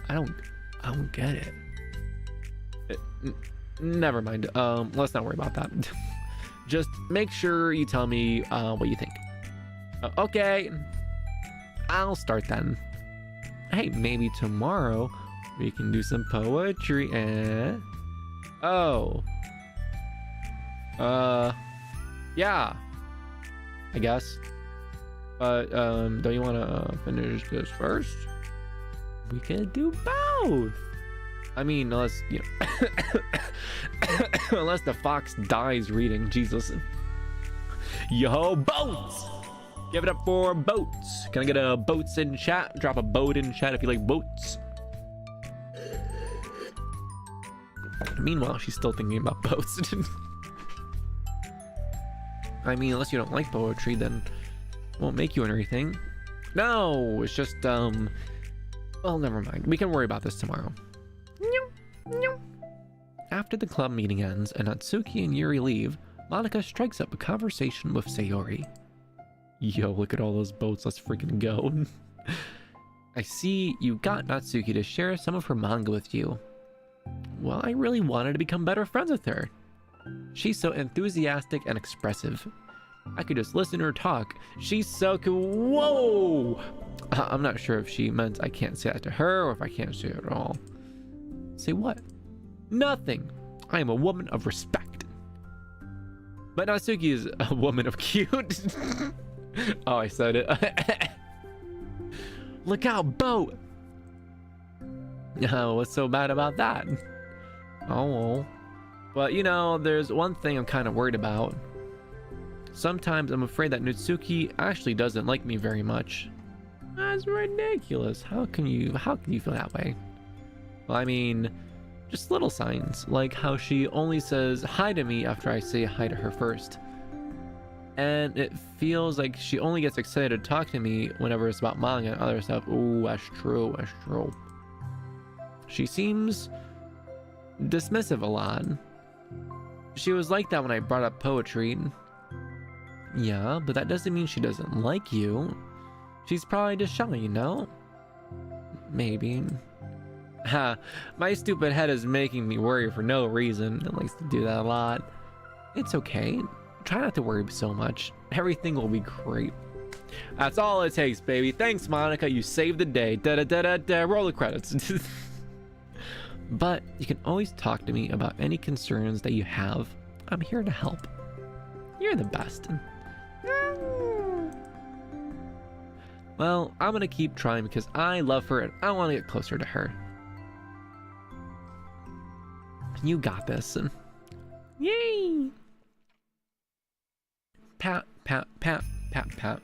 I don't get it. Never mind. Let's not worry about that. Just make sure you tell me what you think. Okay. I'll start then. Hey, maybe tomorrow we can do some poetry and... Oh. Yeah. I guess. But, don't you want to finish this first? We could do both. I mean, unless, you know, unless the fox dies reading. Jesus. Yo, boats! Give it up for boats. Can I get a boats in chat? Drop a boat in chat if you like boats. Meanwhile, she's still thinking about boats. I mean, unless you don't like poetry, then it won't make you anything. No, it's just, well, never mind. We can worry about this tomorrow. After the club meeting ends and Natsuki and Yuri leave, Monica strikes up a conversation with Sayori. Yo, look at all those boats. Let's freaking go. I see you got Natsuki to share some of her manga with you. Well, I really wanted to become better friends with her. She's so enthusiastic and expressive. I could just listen to her talk. She's so cool. Whoa! I'm not sure if she meant I can't say that to her or if I can't say it at all. Say what? Nothing. I am a woman of respect. But Natsuki is a woman of cute. Oh, I said it. Look out, boat! Oh, what's so bad about that? Oh, but you know, there's one thing I'm kind of worried about. Sometimes I'm afraid that Natsuki actually doesn't like me very much. That's ridiculous. How can you feel that way? Well, I mean, just little signs, like how she only says hi to me after I say hi to her first. And it feels like she only gets excited to talk to me whenever it's about manga and other stuff. Ooh, that's true, that's true. She seems dismissive a lot. She was like that when I brought up poetry. Yeah, but that doesn't mean she doesn't like you. She's probably just shy, you know? Maybe. Ha, my stupid head is making me worry for no reason. It likes to do that a lot. It's okay. Try not to worry so much. Everything will be great. That's all it takes, baby. Thanks, Monica. You saved the day. Da-da-da-da-da. Roll the credits. But you can always talk to me about any concerns that you have. I'm here to help. You're the best. Well, I'm gonna keep trying because I love her and I want to get closer to her. You got this. Yay! Pat, pat, pat, pat, pat.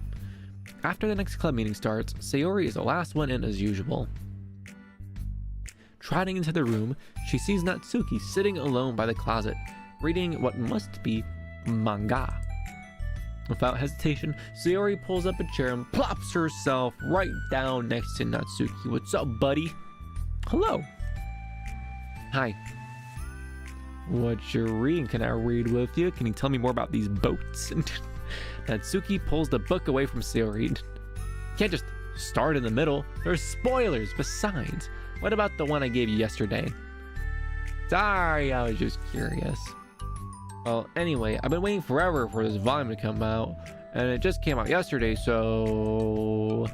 After the next club meeting starts, Sayori is the last one in as usual. Trotting into the room, she sees Natsuki sitting alone by the closet, reading what must be manga. Without hesitation, Sayori pulls up a chair and plops herself right down next to Natsuki. What's up, buddy? Hello. Hi. What you're reading? Can I read with you? Can you tell me more about these boats? Natsuki pulls the book away from Sayori. You can't just start in the middle. There's spoilers. Besides, what about the one I gave you yesterday? Sorry, I was just curious. Well, anyway, I've been waiting forever for this volume to come out, and it just came out yesterday, so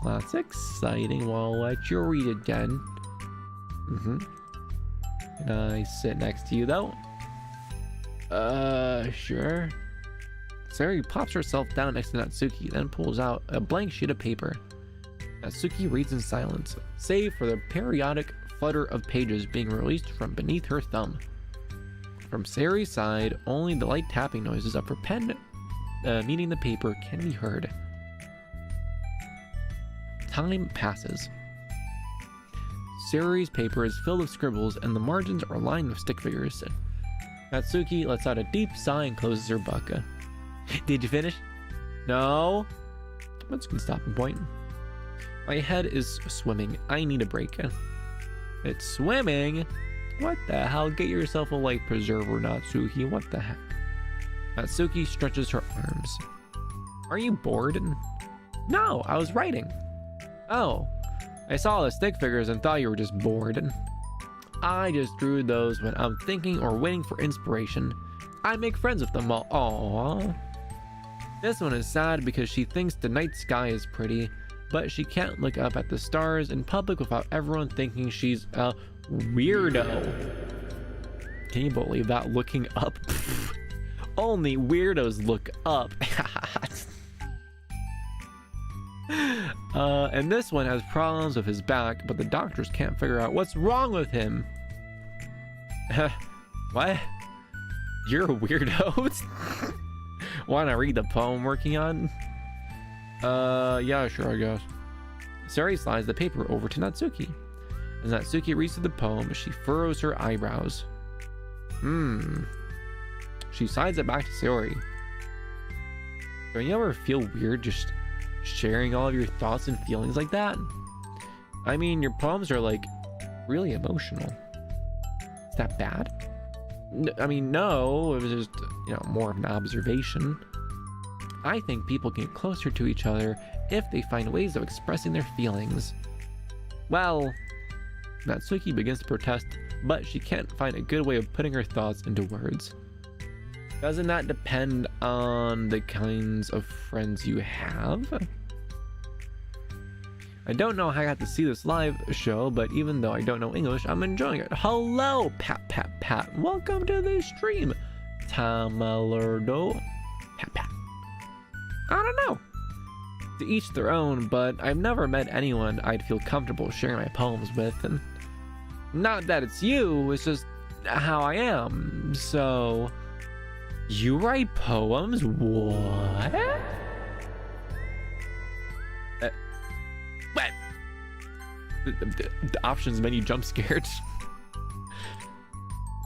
that's exciting. Well, I'll let you read it then. Can I sit next to you, though? Sure. Sayori pops herself down next to Natsuki, then pulls out a blank sheet of paper. Natsuki reads in silence, save for the periodic flutter of pages being released from beneath her thumb. From Sayori's side, only the light tapping noises of her pen meeting the paper can be heard. Time passes. Sayori's paper is filled with scribbles and the margins are lined with stick figures. Natsuki lets out a deep sigh and closes her book. Did you finish? No? That's a good stopping point. My head is swimming. I need a break. It's swimming? What the hell? Get yourself a life preserver, Natsuki. What the heck? Natsuki stretches her arms. Are you bored? No, I was writing. Oh, I saw the stick figures and thought you were just bored. I just drew those when I'm thinking or waiting for inspiration. I make friends with them all. Aww. This one is sad because she thinks the night sky is pretty, but she can't look up at the stars in public without everyone thinking she's a weirdo. Can you believe that? Looking up? Only weirdos look up. And this one has problems with his back, but the doctors can't figure out what's wrong with him. What? You're a weirdo? Wanna read the poem I'm working on? Yeah, sure, I guess. Sayori slides the paper over to Natsuki. As Natsuki reads through the poem, she furrows her eyebrows. She slides it back to Sayori. Don't you ever feel weird just sharing all of your thoughts and feelings like that? I mean, your poems are like really emotional. Is that bad? I mean, no, it was just, more of an observation. I think people get closer to each other if they find ways of expressing their feelings. Well, Natsuki begins to protest, but she can't find a good way of putting her thoughts into words. Doesn't that depend on the kinds of friends you have? I don't know how I got to see this live show, but even though I don't know English, I'm enjoying it. Hello, Pat. Welcome to the stream, Tamalurdo. Pat. I don't know. To each their own, but I've never met anyone I'd feel comfortable sharing my poems with. And not that it's you, it's just how I am. So, you write poems? What? What? The options menu jump scared.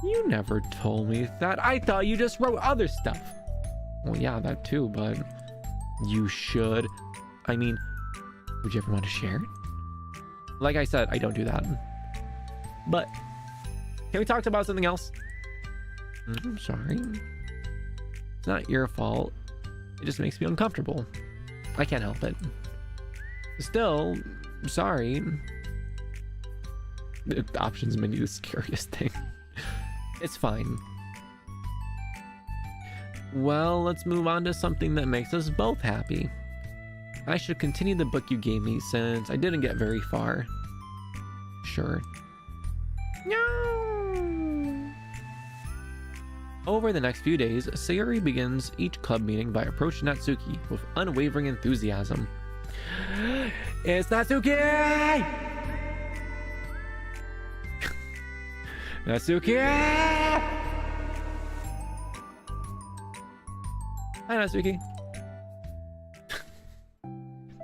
You never told me that. I thought you just wrote other stuff. Well, yeah, that too, but you should. I mean, would you ever want to share it? Like I said, I don't do that. But can we talk about something else? I'm sorry. It's not your fault. It just makes me uncomfortable. I can't help it. Still, sorry. The options menu is the scariest thing. It's fine. Well, let's move on to something that makes us both happy. I should continue the book you gave me since I didn't get very far. Sure. No. Over the next few days, Sayori begins each club meeting by approaching Natsuki with unwavering enthusiasm. It's Natsuki! Natsuki! Hi, Natsuki.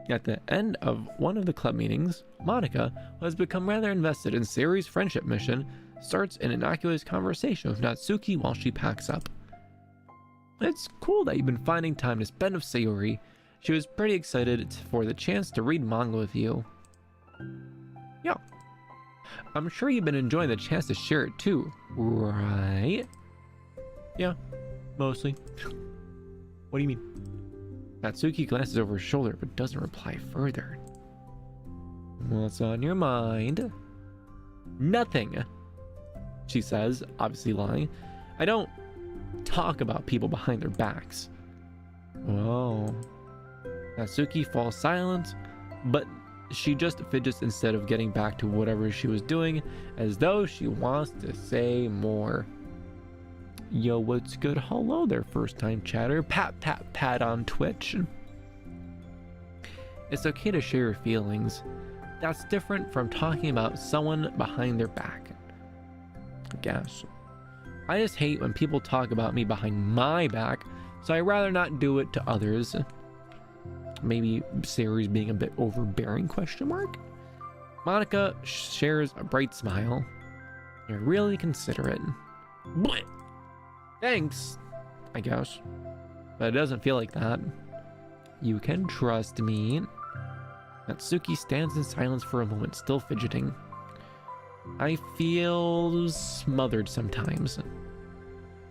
At the end of one of the club meetings, Monica, who has become rather invested in Sayori's friendship mission, starts an innocuous conversation with Natsuki while she packs up. It's cool that you've been finding time to spend with Sayori. She was pretty excited for the chance to read manga with you. Yeah. I'm sure you've been enjoying the chance to share it too, right? Yeah, mostly. What do you mean? Natsuki glances over her shoulder but doesn't reply further. What's on your mind? Nothing, she says, obviously lying. I don't talk about people behind their backs. Oh. Natsuki falls silent, but she just fidgets instead of getting back to whatever she was doing, as though she wants to say more. Yo, what's good? Hello there, first time chatter. Pat on Twitch. It's okay to share your feelings. That's different from talking about someone behind their back, I guess. I just hate when people talk about me behind my back, so I'd rather not do it to others. Maybe Sayori's being a bit overbearing, ? Monica shares a bright smile. You're really considerate. Blech. Thanks, I guess. But it doesn't feel like that. You can trust me. Natsuki stands in silence for a moment, still fidgeting. I feel smothered sometimes.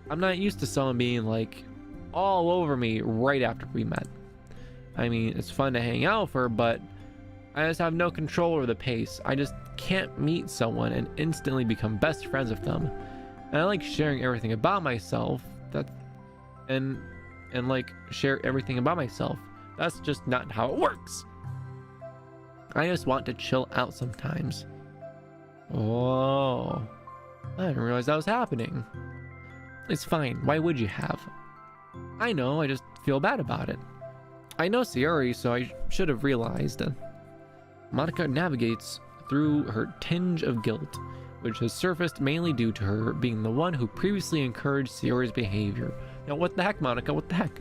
I'm not used to someone being like all over me right after we met. I mean, it's fun to hang out for, but I just have no control over the pace. I just can't meet someone and instantly become best friends with them. And I like sharing everything about myself. And like share everything about myself. That's just not how it works. I just want to chill out sometimes. Oh, I didn't realize that was happening. It's fine. Why would you have? I know, I just feel bad about it. I know Sayori, so I should have realized. Monica navigates through her tinge of guilt, which has surfaced mainly due to her being the one who previously encouraged Sayori's behavior. Now, what the heck, Monica? What the heck?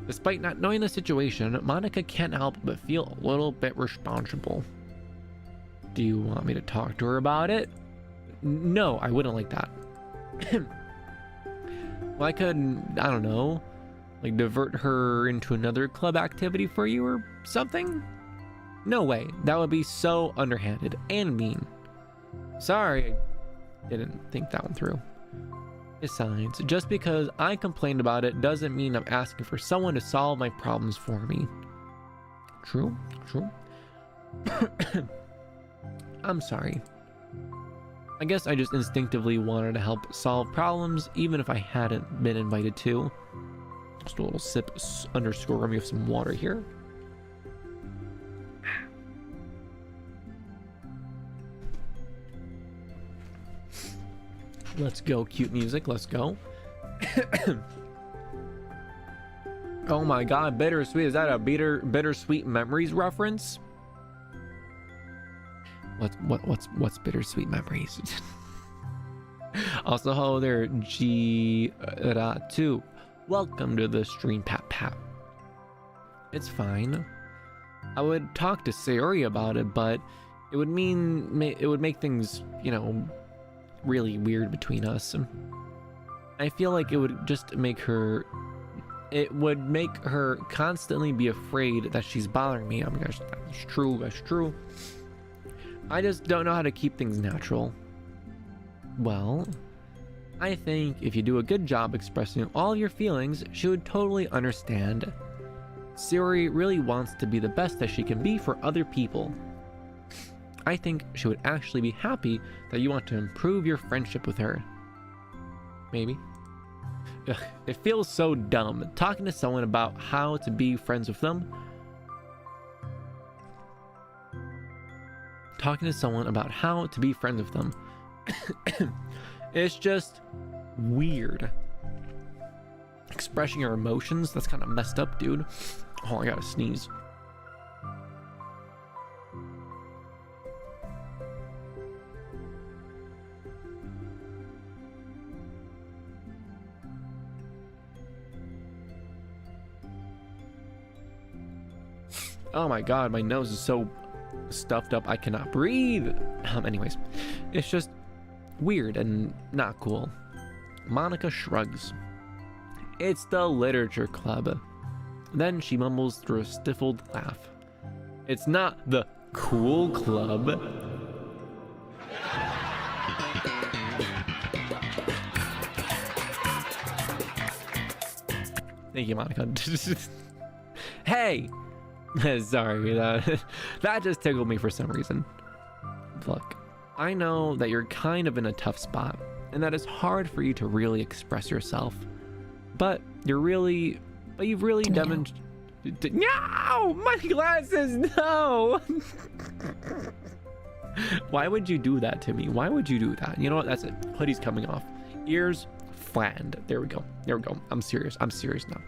Despite not knowing the situation, Monica can't help but feel a little bit responsible. Do you want me to talk to her about it? No, I wouldn't like that. Well, I could, I don't know, like divert her into another club activity for you or something? No way, that would be so underhanded and mean. Sorry, I didn't think that one through. Besides, just because I complained about it doesn't mean I'm asking for someone to solve my problems for me. True, true. I'm sorry. I guess I just instinctively wanted to help solve problems, even if I hadn't been invited to. Just a little sip underscore Remi of some water here. Let's go, cute music, let's go. Oh my god, Bittersweet, is that a Bittersweet Memories reference? What's Bittersweet Memories? Also, hello there, G2. Welcome to the stream, Pat. It's fine. I would talk to Sayori about it, but it would make things, you know, really weird between us. I feel like it would just make her. It would make her constantly be afraid that she's bothering me. I mean, that's true. That's true. I just don't know how to keep things natural. Well, I think if you do a good job expressing all of your feelings, she would totally understand. Sayori really wants to be the best that she can be for other people. I think she would actually be happy that you want to improve your friendship with her. Maybe. Ugh, it feels so dumb talking to someone about how to be friends with them. It's just weird. Expressing your emotions, that's kind of messed up, dude. Oh, I gotta sneeze. Oh my god, my nose is so stuffed up I cannot breathe. Anyways, it's just weird and not cool. Monica shrugs. It's the literature club. Then she mumbles through a stifled laugh. It's not the cool club. Thank you, Monica. Hey! Sorry, that just tickled me for some reason. Look, I know that you're kind of in a tough spot, and that it's hard for you to really express yourself. But you've really demonstrated. No! My glasses, no! Why would you do that to me? Why would you do that? You know what? That's it. Hoodie's coming off. Ears flattened. There we go. I'm serious now.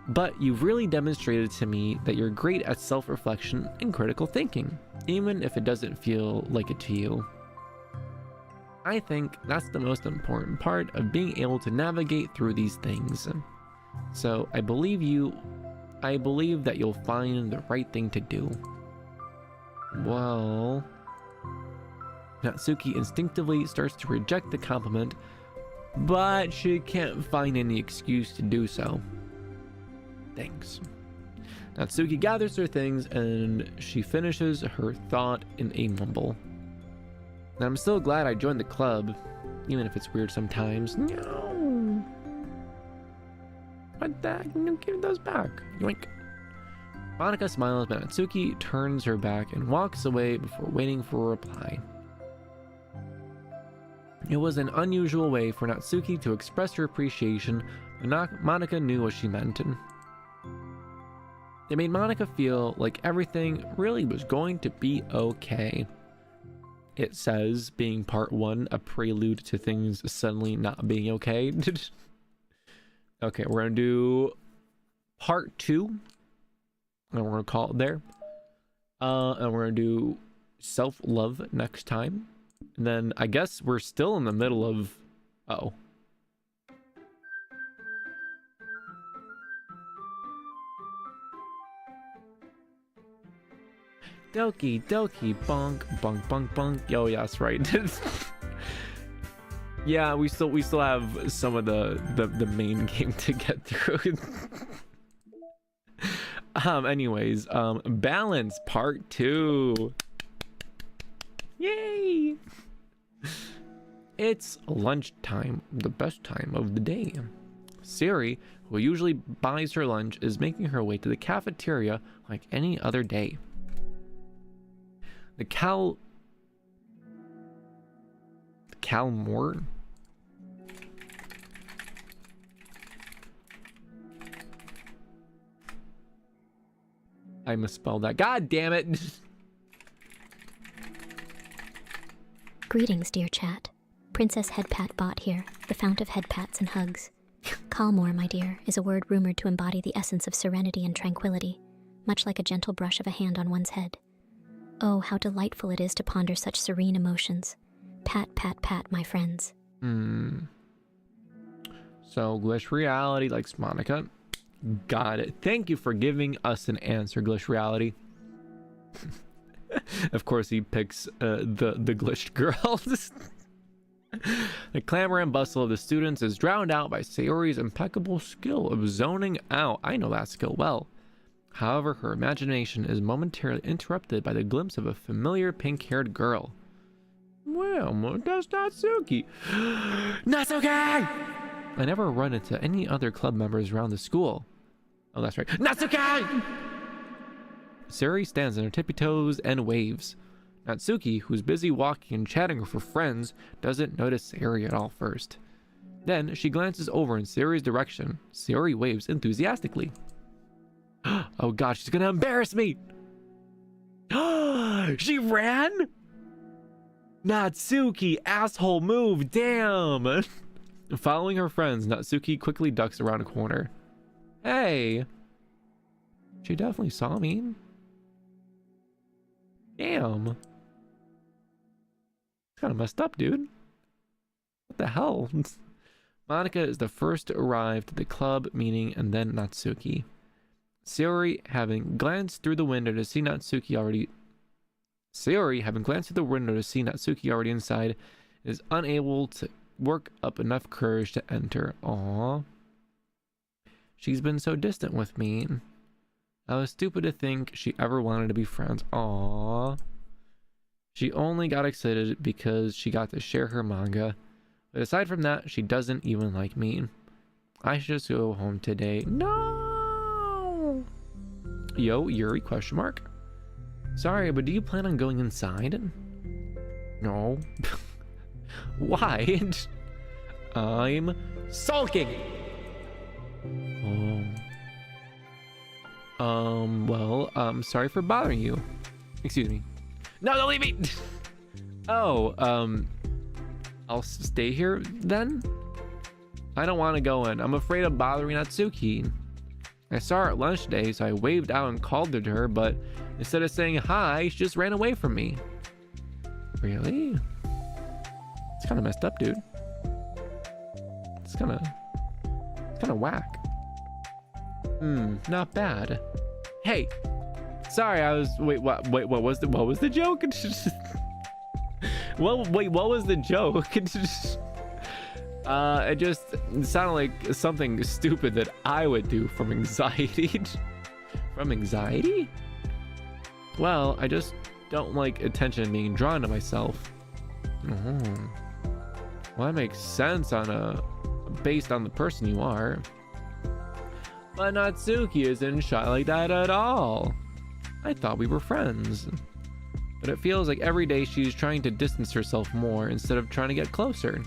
But you've really demonstrated to me that you're great at self-reflection and critical thinking, even if it doesn't feel like it to you. I think that's the most important part of being able to navigate through these things. So I believe that you'll find the right thing to do. Well, Natsuki instinctively starts to reject the compliment, but she can't find any excuse to do so. Thanks. Natsuki gathers her things and she finishes her thought in a mumble. And I'm still glad I joined the club, even if it's weird sometimes. No. What the heck? No, give those back. Yoink. Monica smiles, but Natsuki turns her back and walks away before waiting for a reply. It was an unusual way for Natsuki to express her appreciation, but Monica knew what she meant. It made Monica feel like everything really was going to be okay. It says, being part 1, a prelude to things suddenly not being okay. Okay, we're gonna do part 2, and we're gonna call it there. And we're gonna do self-love next time, and then I guess we're still in the middle of Doki Doki bonk bonk bonk bonk. Yo, yeah, that's right. Yeah, we still have some of the main game to get through. Anyways, balance part 2. Yay! It's lunchtime, the best time of the day. Siri, who usually buys her lunch, is making her way to the cafeteria like any other day. The Calmore. I misspelled that. God damn it. Greetings, dear chat. Princess Headpat Bot here, the fount of headpats and hugs. Calmore, my dear, is a word rumored to embody the essence of serenity and tranquility, much like a gentle brush of a hand on one's head. Oh, how delightful it is to ponder such serene emotions. Pat, pat, pat, my friends. So, Glitch Reality likes Monica. Got it. Thank you for giving us an answer, Glitch Reality. Of course, he picks the glitched girls. The clamor and bustle of the students is drowned out by Sayori's impeccable skill of zoning out. I know that skill well. However, her imagination is momentarily interrupted by the glimpse of a familiar pink-haired girl. Well, that's Natsuki. Natsuki! I never run into any other club members around the school. Oh, that's right. Natsuki! Sayori stands on her tippy toes and waves. Natsuki, who's busy walking and chatting with her friends, doesn't notice Sayori at all first. Then she glances over in Sayori's direction. Sayori waves enthusiastically. Oh god, she's gonna embarrass me! She ran? Natsuki, asshole move, damn! Following her friends, Natsuki quickly ducks around a corner. Hey! She definitely saw me. Damn. It's kind of messed up, dude. What the hell? Monica is the first to arrive to the club meeting, and then Natsuki. Sayori, having glanced through the window to see Natsuki already inside, is unable to work up enough courage to enter. Aww. She's been so distant with me. I was stupid to think she ever wanted to be friends. Aww. She only got excited because she got to share her manga. But aside from that, she doesn't even like me. I should just go home today. No! Yo, Yuri, question mark? Sorry, but do you plan on going inside? No. Why? I'm sulking! Well, sorry for bothering you. Excuse me. No, don't leave me! Oh, I'll stay here then? I don't want to go in. I'm afraid of bothering Natsuki. I saw her at lunch today, so I waved out and called to her, but instead of saying hi, she just ran away from me. Really? It's kind of messed up, dude. It's kind of whack. Not bad. Hey, sorry, I was wait, what was the joke? What was the joke? It just sounded like something stupid that I would do from anxiety. From anxiety? Well, I just don't like attention being drawn to myself. Well, that makes sense based on the person you are. But Natsuki isn't shy like that at all. I thought we were friends. But it feels like every day she's trying to distance herself more instead of trying to get closer.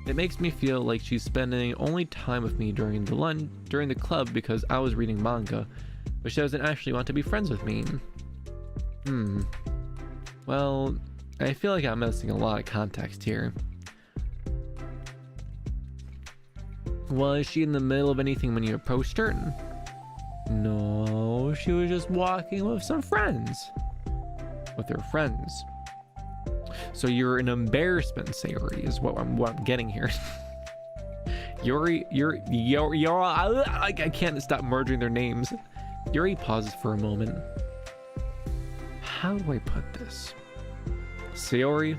It makes me feel like she's spending only time with me during the club because I was reading manga, but she doesn't actually want to be friends with me. Well, I feel like I'm missing a lot of context here. Was she in the middle of anything when you approached her? No, she was just walking with some friends. With her friends. So you're an embarrassment, Sayori, is what I'm getting here. Yuri, I can't stop merging their names. Yuri pauses for a moment. How do I put this? Sayori,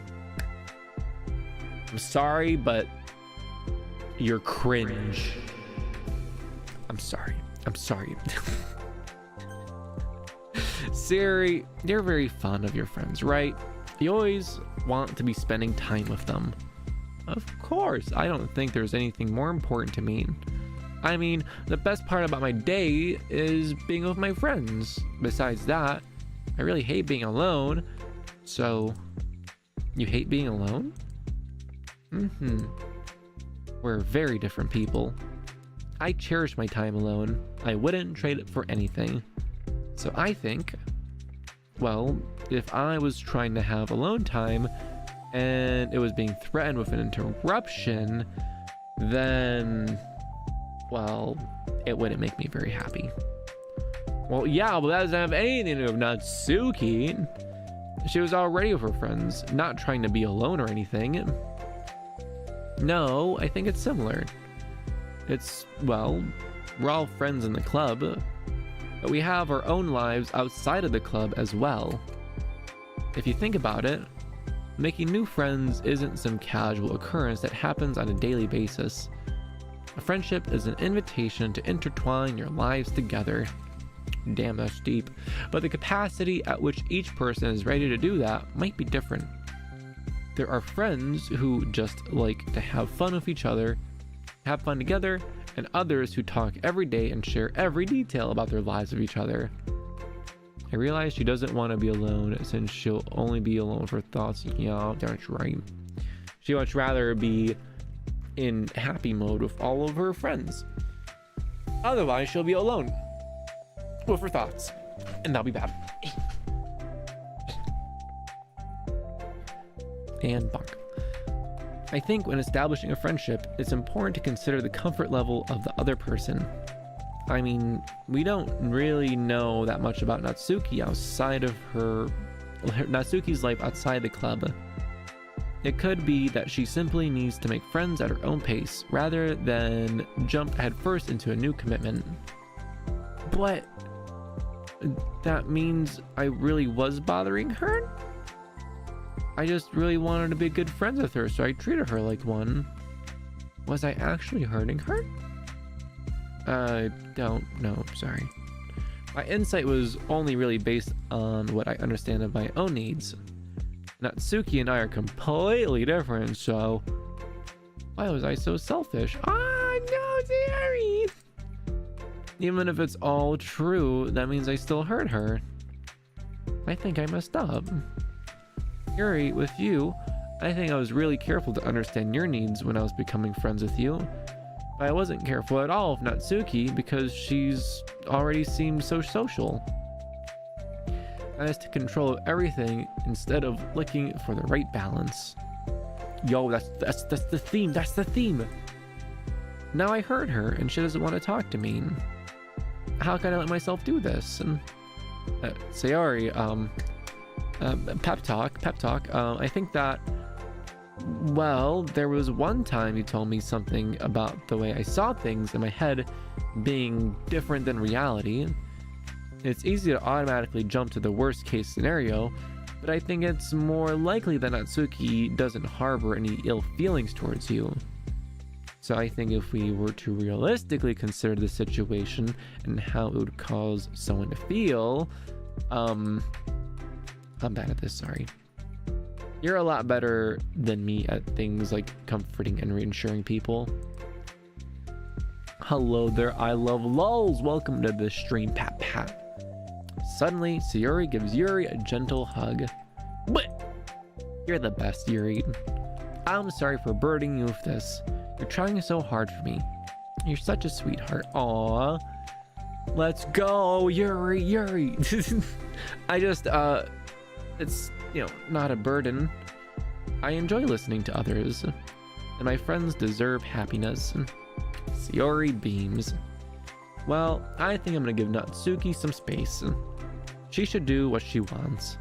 I'm sorry, but you're cringe. I'm sorry. Sayori, you're very fond of your friends, right? You always want to be spending time with them. Of course, I don't think there's anything more important to me. I mean, the best part about my day is being with my friends. Besides that, I really hate being alone. So, you hate being alone? We're very different people. I cherish my time alone. I wouldn't trade it for anything. So I think, well, if I was trying to have alone time and it was being threatened with an interruption, then, well, it wouldn't make me very happy. Well, yeah, but that doesn't have anything to do with Natsuki. She was already with her friends, not trying to be alone or anything. No, I think it's similar. It's, well, we're all friends in the club, but we have our own lives outside of the club as well. If you think about it, making new friends isn't some casual occurrence that happens on a daily basis. A friendship is an invitation to intertwine your lives together. Damn, that's deep. But the capacity at which each person is ready to do that might be different. There are friends who just like to have fun with each other, have fun together, and others who talk every day and share every detail about their lives with each other. I realize she doesn't want to be alone since she'll only be alone for thoughts. Yeah, that's right. She much rather be in happy mode with all of her friends. Otherwise, she'll be alone with her thoughts, and that'll be bad. And bonk. I think when establishing a friendship, it's important to consider the comfort level of the other person. I mean, we don't really know that much about Natsuki outside of Natsuki's life outside the club. It could be that she simply needs to make friends at her own pace rather than jump headfirst into a new commitment. But that means I really was bothering her? I just really wanted to be good friends with her, so I treated her like one. Was I actually hurting her? I don't know, sorry. My insight was only really based on what I understand of my own needs. Natsuki and I are completely different, so why was I so selfish? Ah, no, Terry! Even if it's all true, that means I still hurt her. I think I messed up. Yuri, with you, I think I was really careful to understand your needs when I was becoming friends with you. But I wasn't careful at all with Natsuki because she's already seemed so social. I was to control everything instead of looking for the right balance. Yo, that's the theme. That's the theme. Now I hurt her and she doesn't want to talk to me. How can I let myself do this? And Sayori, pep talk. I think that, well, there was one time you told me something about the way I saw things in my head being different than reality. It's easy to automatically jump to the worst case scenario, but I think it's more likely that Natsuki doesn't harbor any ill feelings towards you. So I think if we were to realistically consider the situation and how it would cause someone to feel, I'm bad at this, sorry. You're a lot better than me at things like comforting and reassuring people. Hello there, I love lulz. Welcome to the stream, pat. Suddenly, Sayori gives Yuri a gentle hug. But you're the best, Yuri. I'm sorry for burdening you with this. You're trying so hard for me. You're such a sweetheart. Aww. Let's go, Yuri. I just, it's, not a burden. I enjoy listening to others, and my friends deserve happiness. Sayori beams. Well, I think I'm gonna give Natsuki some space. She should do what she wants.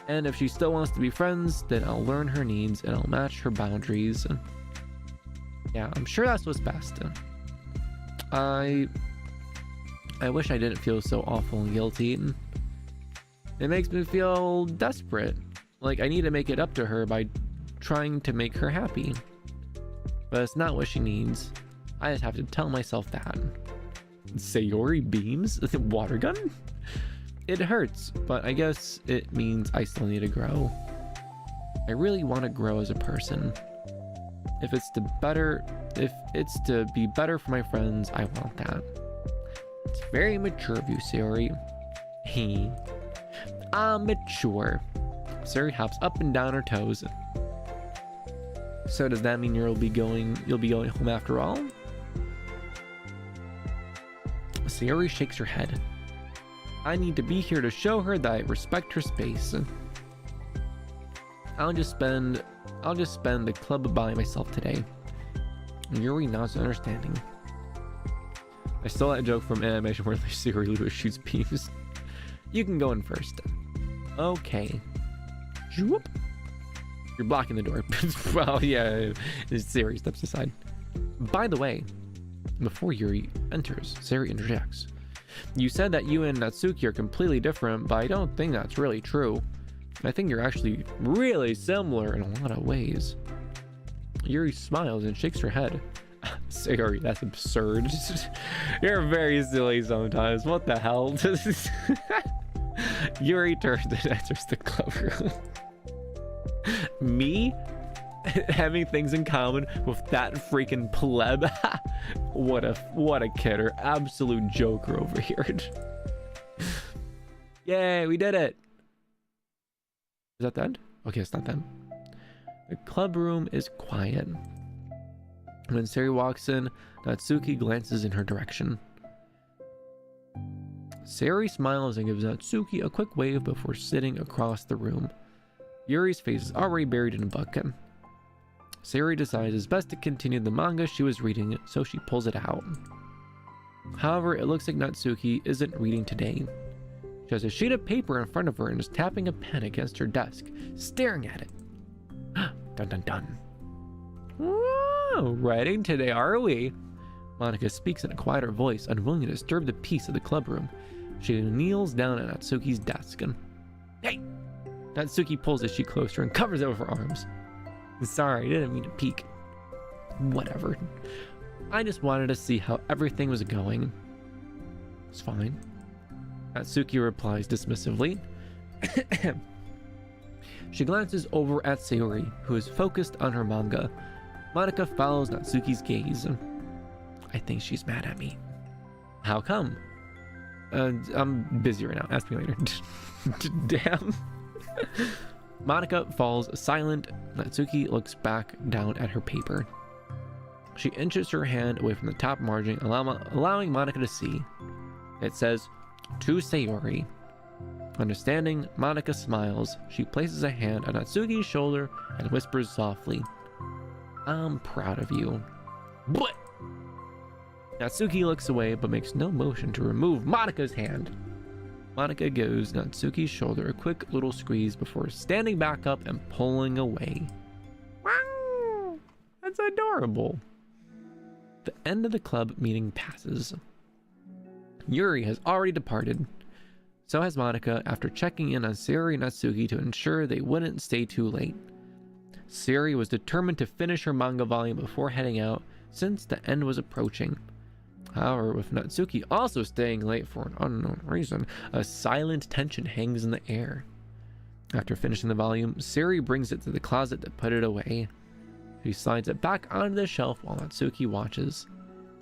And if she still wants to be friends, then I'll learn her needs and I'll match her boundaries. Yeah, I'm sure that's what's best. I wish I didn't feel so awful and guilty. It makes me feel desperate. Like I need to make it up to her by trying to make her happy. But it's not what she needs. I just have to tell myself that. Sayori beams? Water gun? It hurts, but I guess it means I still need to grow. I really want to grow as a person. If it's to be better for my friends, I want that. It's very mature of you, Sayori. Hey. I'm mature. Sayori hops up and down her toes. So does that mean you'll be going home after all? Sayori shakes her head. I need to be here to show her that I respect her space. I'll just spend the club by myself today. Yuri nods understanding. I stole that joke from animation where Sayori Lewis shoots beams. You can go in first. Okay. Whoop. You're blocking the door. Well, yeah, Sayori steps aside. By the way, before Yuri enters, Sayori interjects. You said that you and Natsuki are completely different, but I don't think that's really true. I think you're actually really similar in a lot of ways. Yuri smiles and shakes her head. Sayori, that's absurd. You're very silly sometimes. What the hell? Yuri turns and enters the club room. Me? Having things in common with that freaking pleb? What a kidder. Absolute joker over here. Yay, we did it. Is that the end? Okay, it's not them. The club room is quiet. When Sayori walks in, Natsuki glances in her direction. Sayori smiles and gives Natsuki a quick wave before sitting across the room. Yuri's face is already buried in a bucket. Sayori decides it's best to continue the manga she was reading, so she pulls it out. However, it looks like Natsuki isn't reading today. She has a sheet of paper in front of her and is tapping a pen against her desk, staring at it. Dun dun dun. Whoa, writing today, are we? Monica speaks in a quieter voice, unwilling to disturb the peace of the club room. She kneels down at Natsuki's desk and... Hey! Natsuki pulls the sheet closer and covers it with her arms. Sorry, I didn't mean to peek. Whatever. I just wanted to see how everything was going. It's fine. Natsuki replies dismissively. She glances over at Sayori, who is focused on her manga. Monica follows Natsuki's gaze. I think she's mad at me. How come? I'm busy right now. Ask me later. Damn. Monica falls silent. Natsuki looks back down at her paper. She inches her hand away from the top margin, allowing Monica to see. It says, to Sayori. Understanding, Monica smiles. She places a hand on Natsuki's shoulder and whispers softly, I'm proud of you. But Natsuki looks away but makes no motion to remove Monica's hand. Monica gives Natsuki's shoulder a quick little squeeze before standing back up and pulling away. Wow, that's adorable. The end of the club meeting passes. Yuri has already departed. So has Monica after checking in on Sayori and Natsuki to ensure they wouldn't stay too late. Sayori was determined to finish her manga volume before heading out since the end was approaching. However, with Natsuki also staying late for an unknown reason, a silent tension hangs in the air. After finishing the volume, Sayori brings it to the closet to put it away. She slides it back onto the shelf while Natsuki watches.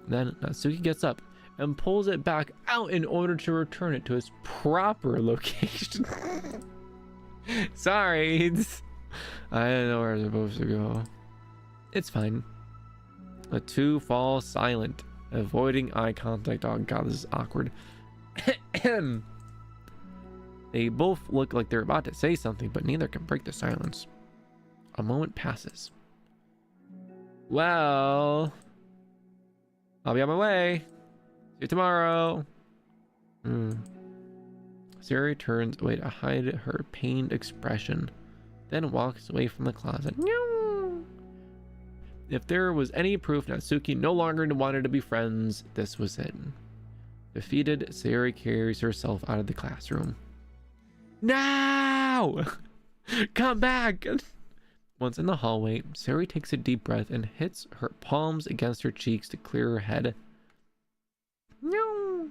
Then Natsuki gets up and pulls it back out in order to return it to its proper location. Sorry, I don't know where I'm supposed to go. It's fine. The two fall silent, avoiding eye contact. Oh god, this is awkward. They both look like they're about to say something, but neither can break the silence. A moment passes. Well, I'll be on my way. See See you tomorrow. Sayori turns away to hide her pained expression, then walks away from the closet. If there was any proof Natsuki no longer wanted to be friends, this was it. Defeated, Sayori carries herself out of the classroom. No! Come back! Once in the hallway, Sayori takes a deep breath and hits her palms against her cheeks to clear her head. No!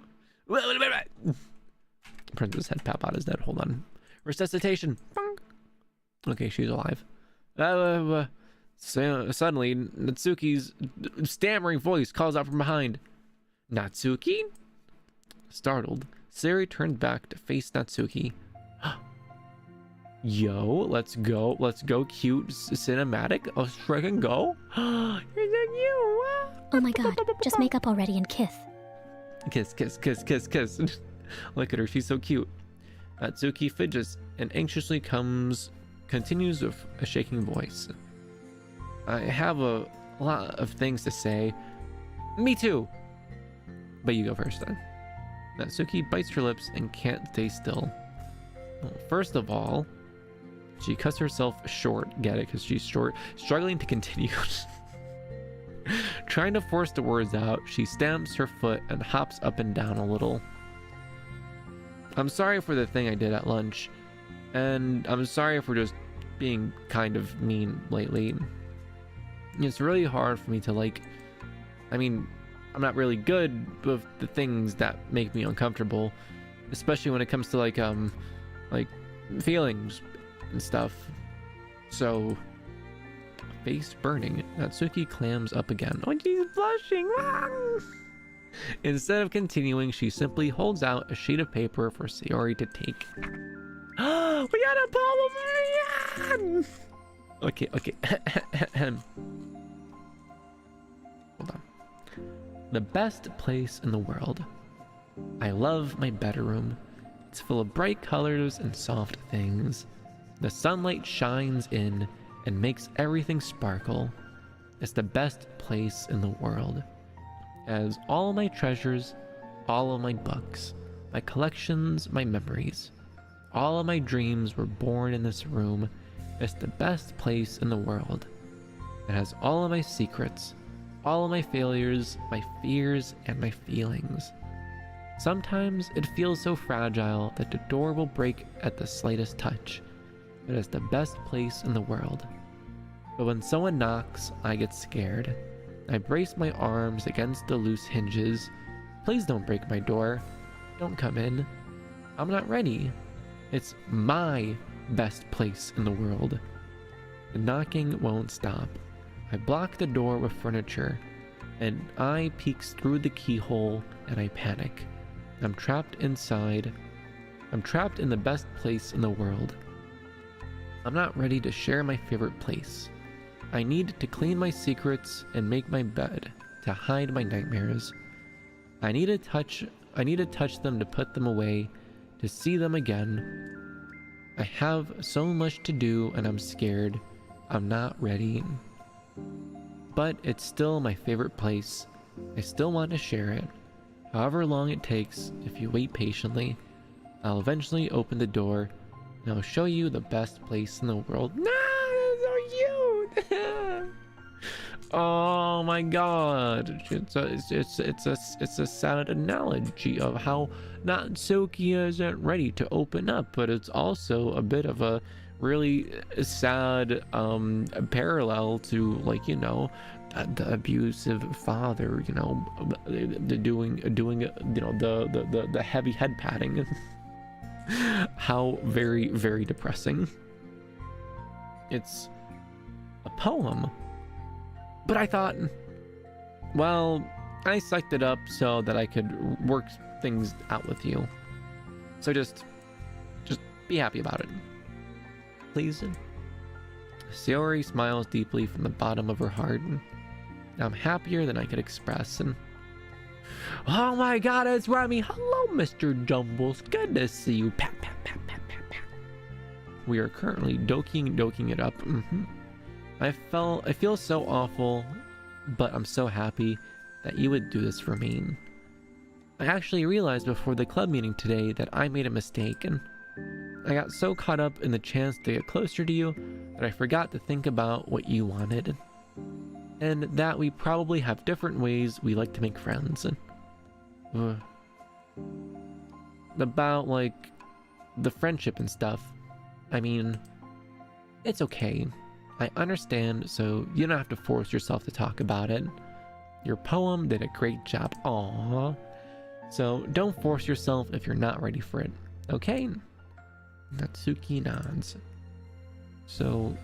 Princess head pop out is dead. Hold on. Resuscitation. Okay, she's alive. Suddenly, Natsuki's stammering voice calls out from behind. Natsuki? Startled, Sayori turned back to face Natsuki. Yo, let's go. Let's go. Cute cinematic. Oh, freaking go. You're so cute. Oh my god, just make up already and kiss. Kiss, kiss, kiss, kiss, kiss. Look at her. She's so cute. Natsuki fidgets and anxiously continues with a shaking voice. I have a lot of things to say. Me too. But you go first then. Natsuki bites her lips and can't stay still. Well, first of all, she cuts herself short. Get it? Because she's short. Struggling to continue. Trying to force the words out, she stamps her foot and hops up and down a little. I'm sorry for the thing I did at lunch. And I'm sorry for just being kind of mean lately. It's really hard for me to I'm not really good with the things that make me uncomfortable, especially when it comes to like feelings and stuff. So, face burning, Natsuki clams up again. Oh, she's blushing. Instead of continuing, she simply holds out a sheet of paper for Sayori to take. Oh, we got a poem. Okay. Hold on. The best place in the world. I love my bedroom. It's full of bright colors and soft things. The sunlight shines in and makes everything sparkle. It's the best place in the world. It has all of my treasures, all of my books, my collections, my memories. All of my dreams were born in this room. It's the best place in the world. It has all of my secrets, all of my failures, my fears, and my feelings. Sometimes it feels so fragile that the door will break at the slightest touch, but it's the best place in the world. But when someone knocks, I get scared. I brace my arms against the loose hinges. Please don't break my door. Don't come in. I'm not ready. It's my best place in the world. The knocking won't stop. I block the door with furniture. An eye peeks through the keyhole and I panic. I'm trapped inside. I'm trapped in the best place in the world. I'm not ready to share my favorite place. I need to clean my secrets and make my bed to hide my nightmares. I need to touch them to put them away, to see them again. I have so much to do and I'm scared. I'm not ready. But it's still my favorite place. I still want to share it. However long it takes, if you wait patiently, I'll eventually open the door and I'll show you the best place in the world. No, that's so cute. Oh my god. It's a sad analogy of how Natsuki isn't ready to open up, but it's also a bit of a really sad parallel to, like, you know, the abusive father, you know, doing you know, the heavy head patting. How very, very depressing. It's a poem, but I thought, well, I psyched it up so that I could work things out with you. So just be happy about it, please. Sayori smiles deeply from the bottom of her heart. I'm happier than I could express. And oh my god, it's Remi. Hello, Mr. Jumbles. Good to see you. Pat, pat, pat, pat, pat, pat. We are currently doking it up. I feel so awful, but I'm so happy that you would do this for me. I actually realized before the club meeting today that I made a mistake, and I got so caught up in the chance to get closer to you that I forgot to think about what you wanted, and that we probably have different ways we like to make friends, and about like the friendship and stuff. I mean, it's okay. I understand, so you don't have to force yourself to talk about it. Your poem did a great job. Aww. So don't force yourself if you're not ready for it. Okay? Natsuki nods. So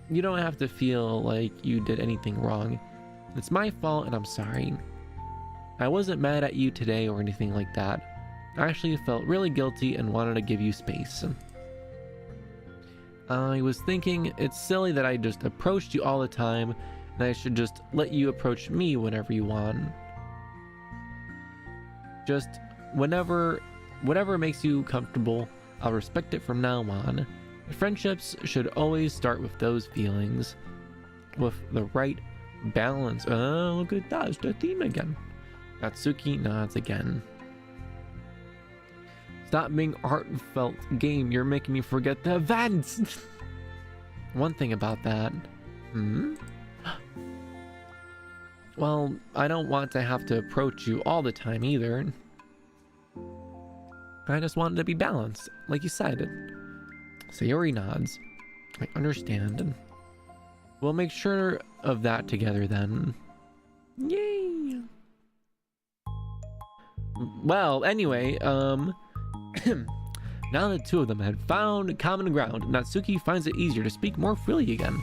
you don't have to feel like you did anything wrong. It's my fault and I'm sorry. I wasn't mad at you today or anything like that. I actually felt really guilty and wanted to give you space. I was thinking it's silly that I just approached you all the time, and I should just let you approach me whenever you want. Just whatever makes you comfortable, I'll respect it from now on. Friendships should always start with those feelings, with the right balance. Oh, look at that, it's the theme again. Natsuki nods again. Stop being heartfelt, game. You're making me forget the events. One thing about that. Well, I don't want to have to approach you all the time either. I just wanted to be balanced, like you said. Sayori nods. I understand. We'll make sure of that together then. Yay! Well, anyway, now that the two of them had found common ground, Natsuki finds it easier to speak more freely again.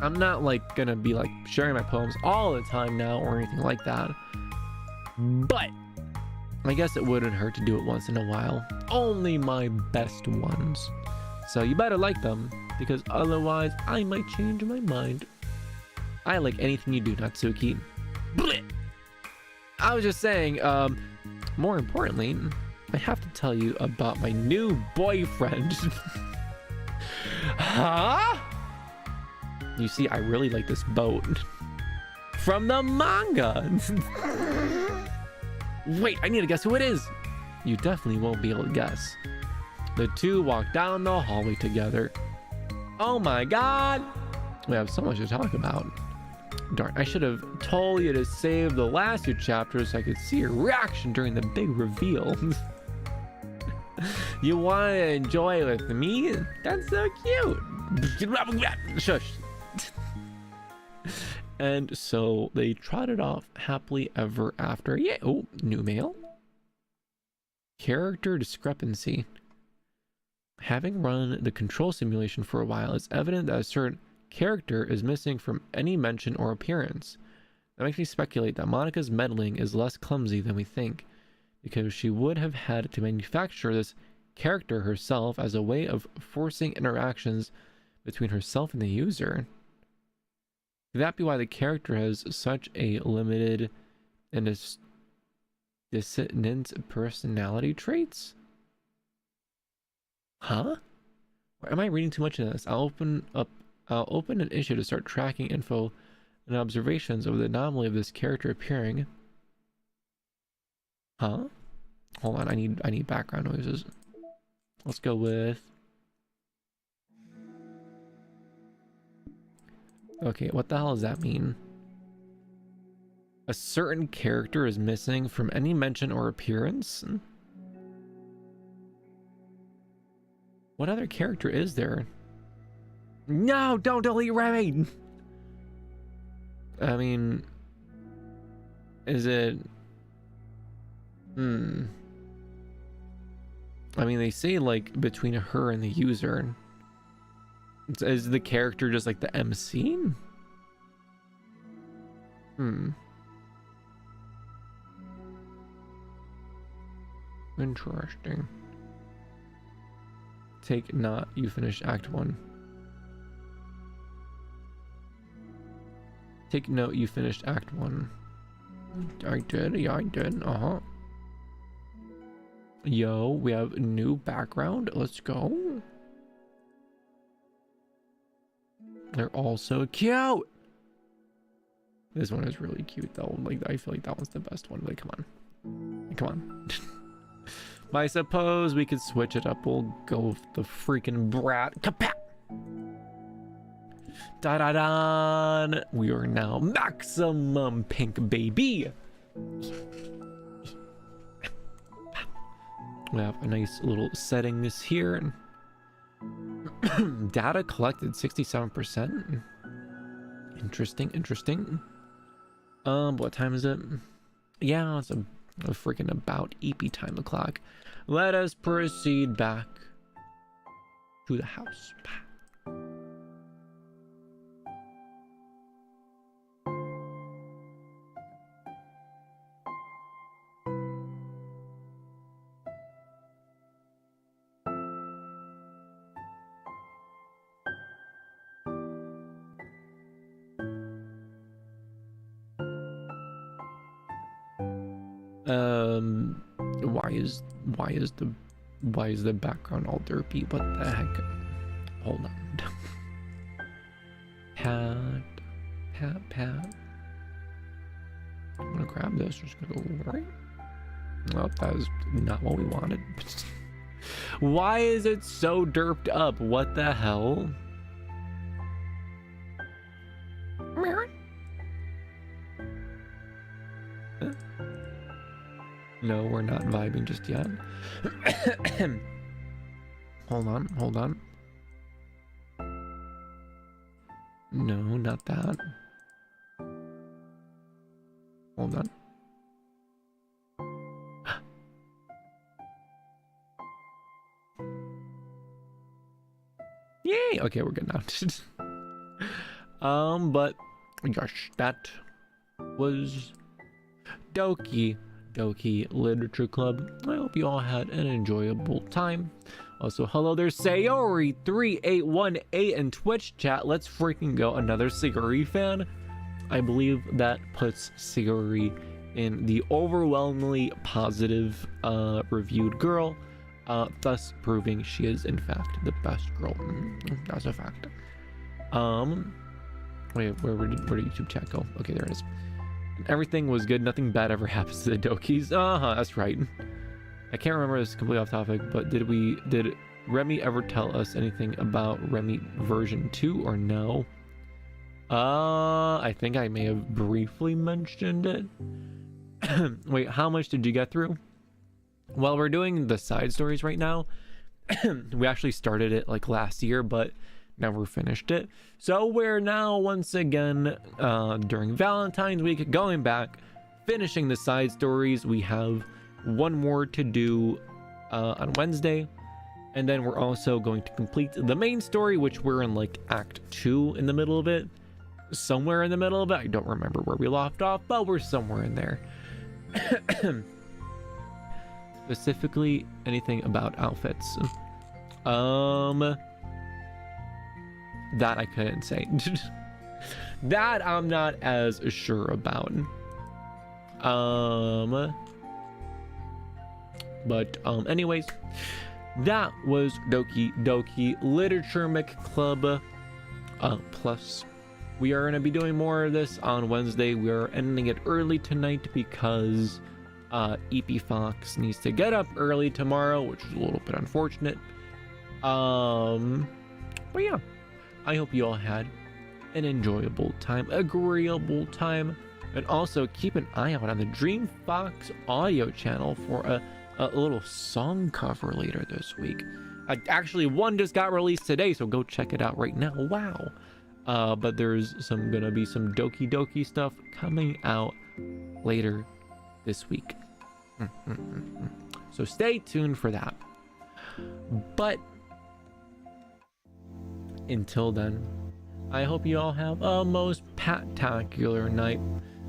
I'm not like gonna be like sharing my poems all the time now or anything like that, but I guess it wouldn't hurt to do it once in a while. Only my best ones. So you better like them, because otherwise I might change my mind. I like anything you do, Natsuki. Blech! I was just saying, more importantly, I have to tell you about my new boyfriend. Huh? You see, I really like this boat. From the manga. Wait, I need to guess who it is. You definitely won't be able to guess. The two walk down the hallway together. Oh my god. We have so much to talk about. Darn, I should have told you to save the last two chapters so I could see your reaction during the big reveal. You want to enjoy with me? That's so cute. Shush. And so they trotted off happily ever after. Yeah. Oh, new mail. Character discrepancy. Having run the control simulation for a while, it's evident that a certain character is missing from any mention or appearance. That makes me speculate that Monika's meddling is less clumsy than we think, because she would have had to manufacture this character herself as a way of forcing interactions between herself and the user. Could that be why the character has such a limited and dissonant personality traits? Huh? Or am I reading too much into this? I'll open an issue to start tracking info and observations of the anomaly of this character appearing. Huh? Hold on, I need background noises. Let's go with... Okay, what the hell does that mean? A certain character is missing from any mention or appearance? What other character is there? No, don't delete Remi! I mean... Is it... I mean, they say, like, between her and the user. Is the character just, like, the MC? Interesting. Take not, you finished Act 1. Take note, you finished Act 1. I did, yeah, I did, Yo, we have a new background. Let's go. They're all so cute. This one is really cute though. Like, I feel like that one's the best one. Like, come on. Come on. But I suppose we could switch it up. We'll go with the freaking brat. Kapat! Da-da-da! We are now maximum pink, baby! We have a nice little settings here. Data collected 67%. Interesting. What time is it? Yeah, it's a freaking about EP time o'clock. Let us proceed back to the house. Why is the background all derpy? What the heck? Hold on. Pat. I'm gonna grab this. Just gonna go right. Well, that was not what we wanted. Why is it so derped up? What the hell? No, we're not vibing just yet. Hold on. No, not that. Hold on. Yay! Okay, we're good now. But gosh, that was Doki Literature Club. I hope you all had an enjoyable time. Also, hello there, Sayori3818 in Twitch chat. Let's freaking go. Another Sayori fan. I believe that puts Sayori in the overwhelmingly positive reviewed girl, thus proving she is in fact the best girl. That's a fact. Wait, where did YouTube chat go? Okay, there it is. Everything was good. Nothing bad ever happens to the Dokis. That's right. I can't remember, this is completely off topic, but did Remi ever tell us anything about Remi version 2 or no? I think I may have briefly mentioned it. Wait, how much did you get through? Well, we're doing the side stories right now. We actually started it like last year, but never finished it. So we're now once again during Valentine's week going back, finishing the side stories. We have one more to do on Wednesday, and then we're also going to complete the main story, which we're in like act 2 in the middle of it, somewhere in the middle of it. I don't remember where we left off, but we're somewhere in there. Specifically anything about outfits, that I couldn't say. That I'm not as sure about. But anyways, that was Doki Literature Club plus. We are going to be doing more of this on Wednesday. We are ending it early tonight because EP Fox needs to get up early tomorrow, which is a little bit unfortunate. But yeah, I hope you all had an enjoyable time, agreeable time, and also keep an eye out on the Dreamfox audio channel for a little song cover later this week. Actually, one just got released today, so go check it out right now. Wow. But there's gonna be some Doki stuff coming out later this week. So stay tuned for that. But until then, I hope you all have a most pat-tacular night.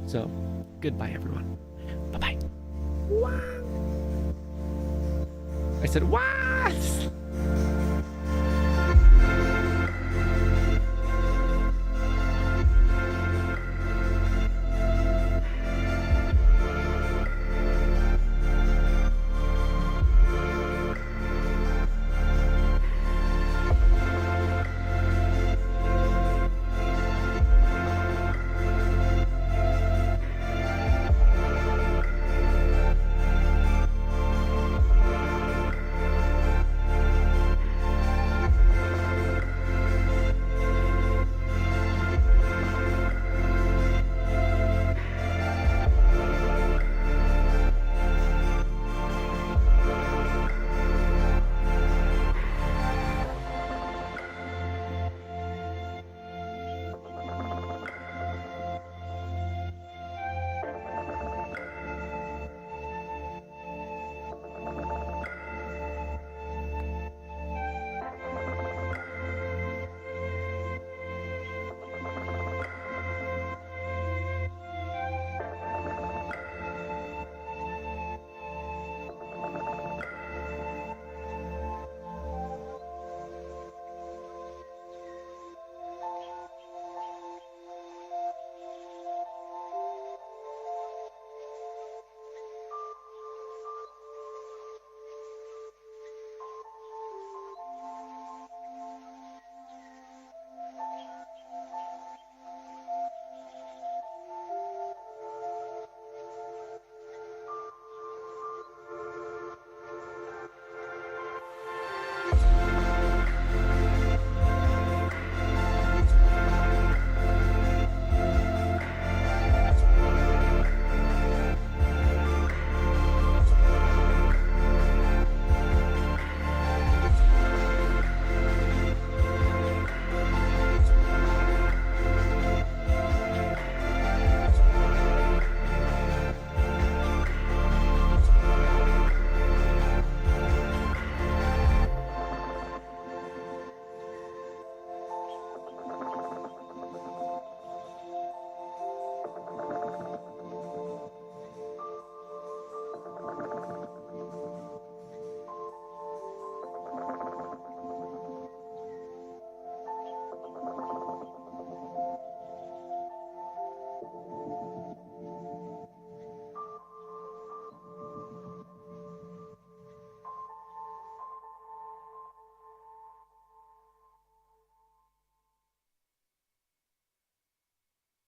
So goodbye, everyone. Bye-bye. What? I said what?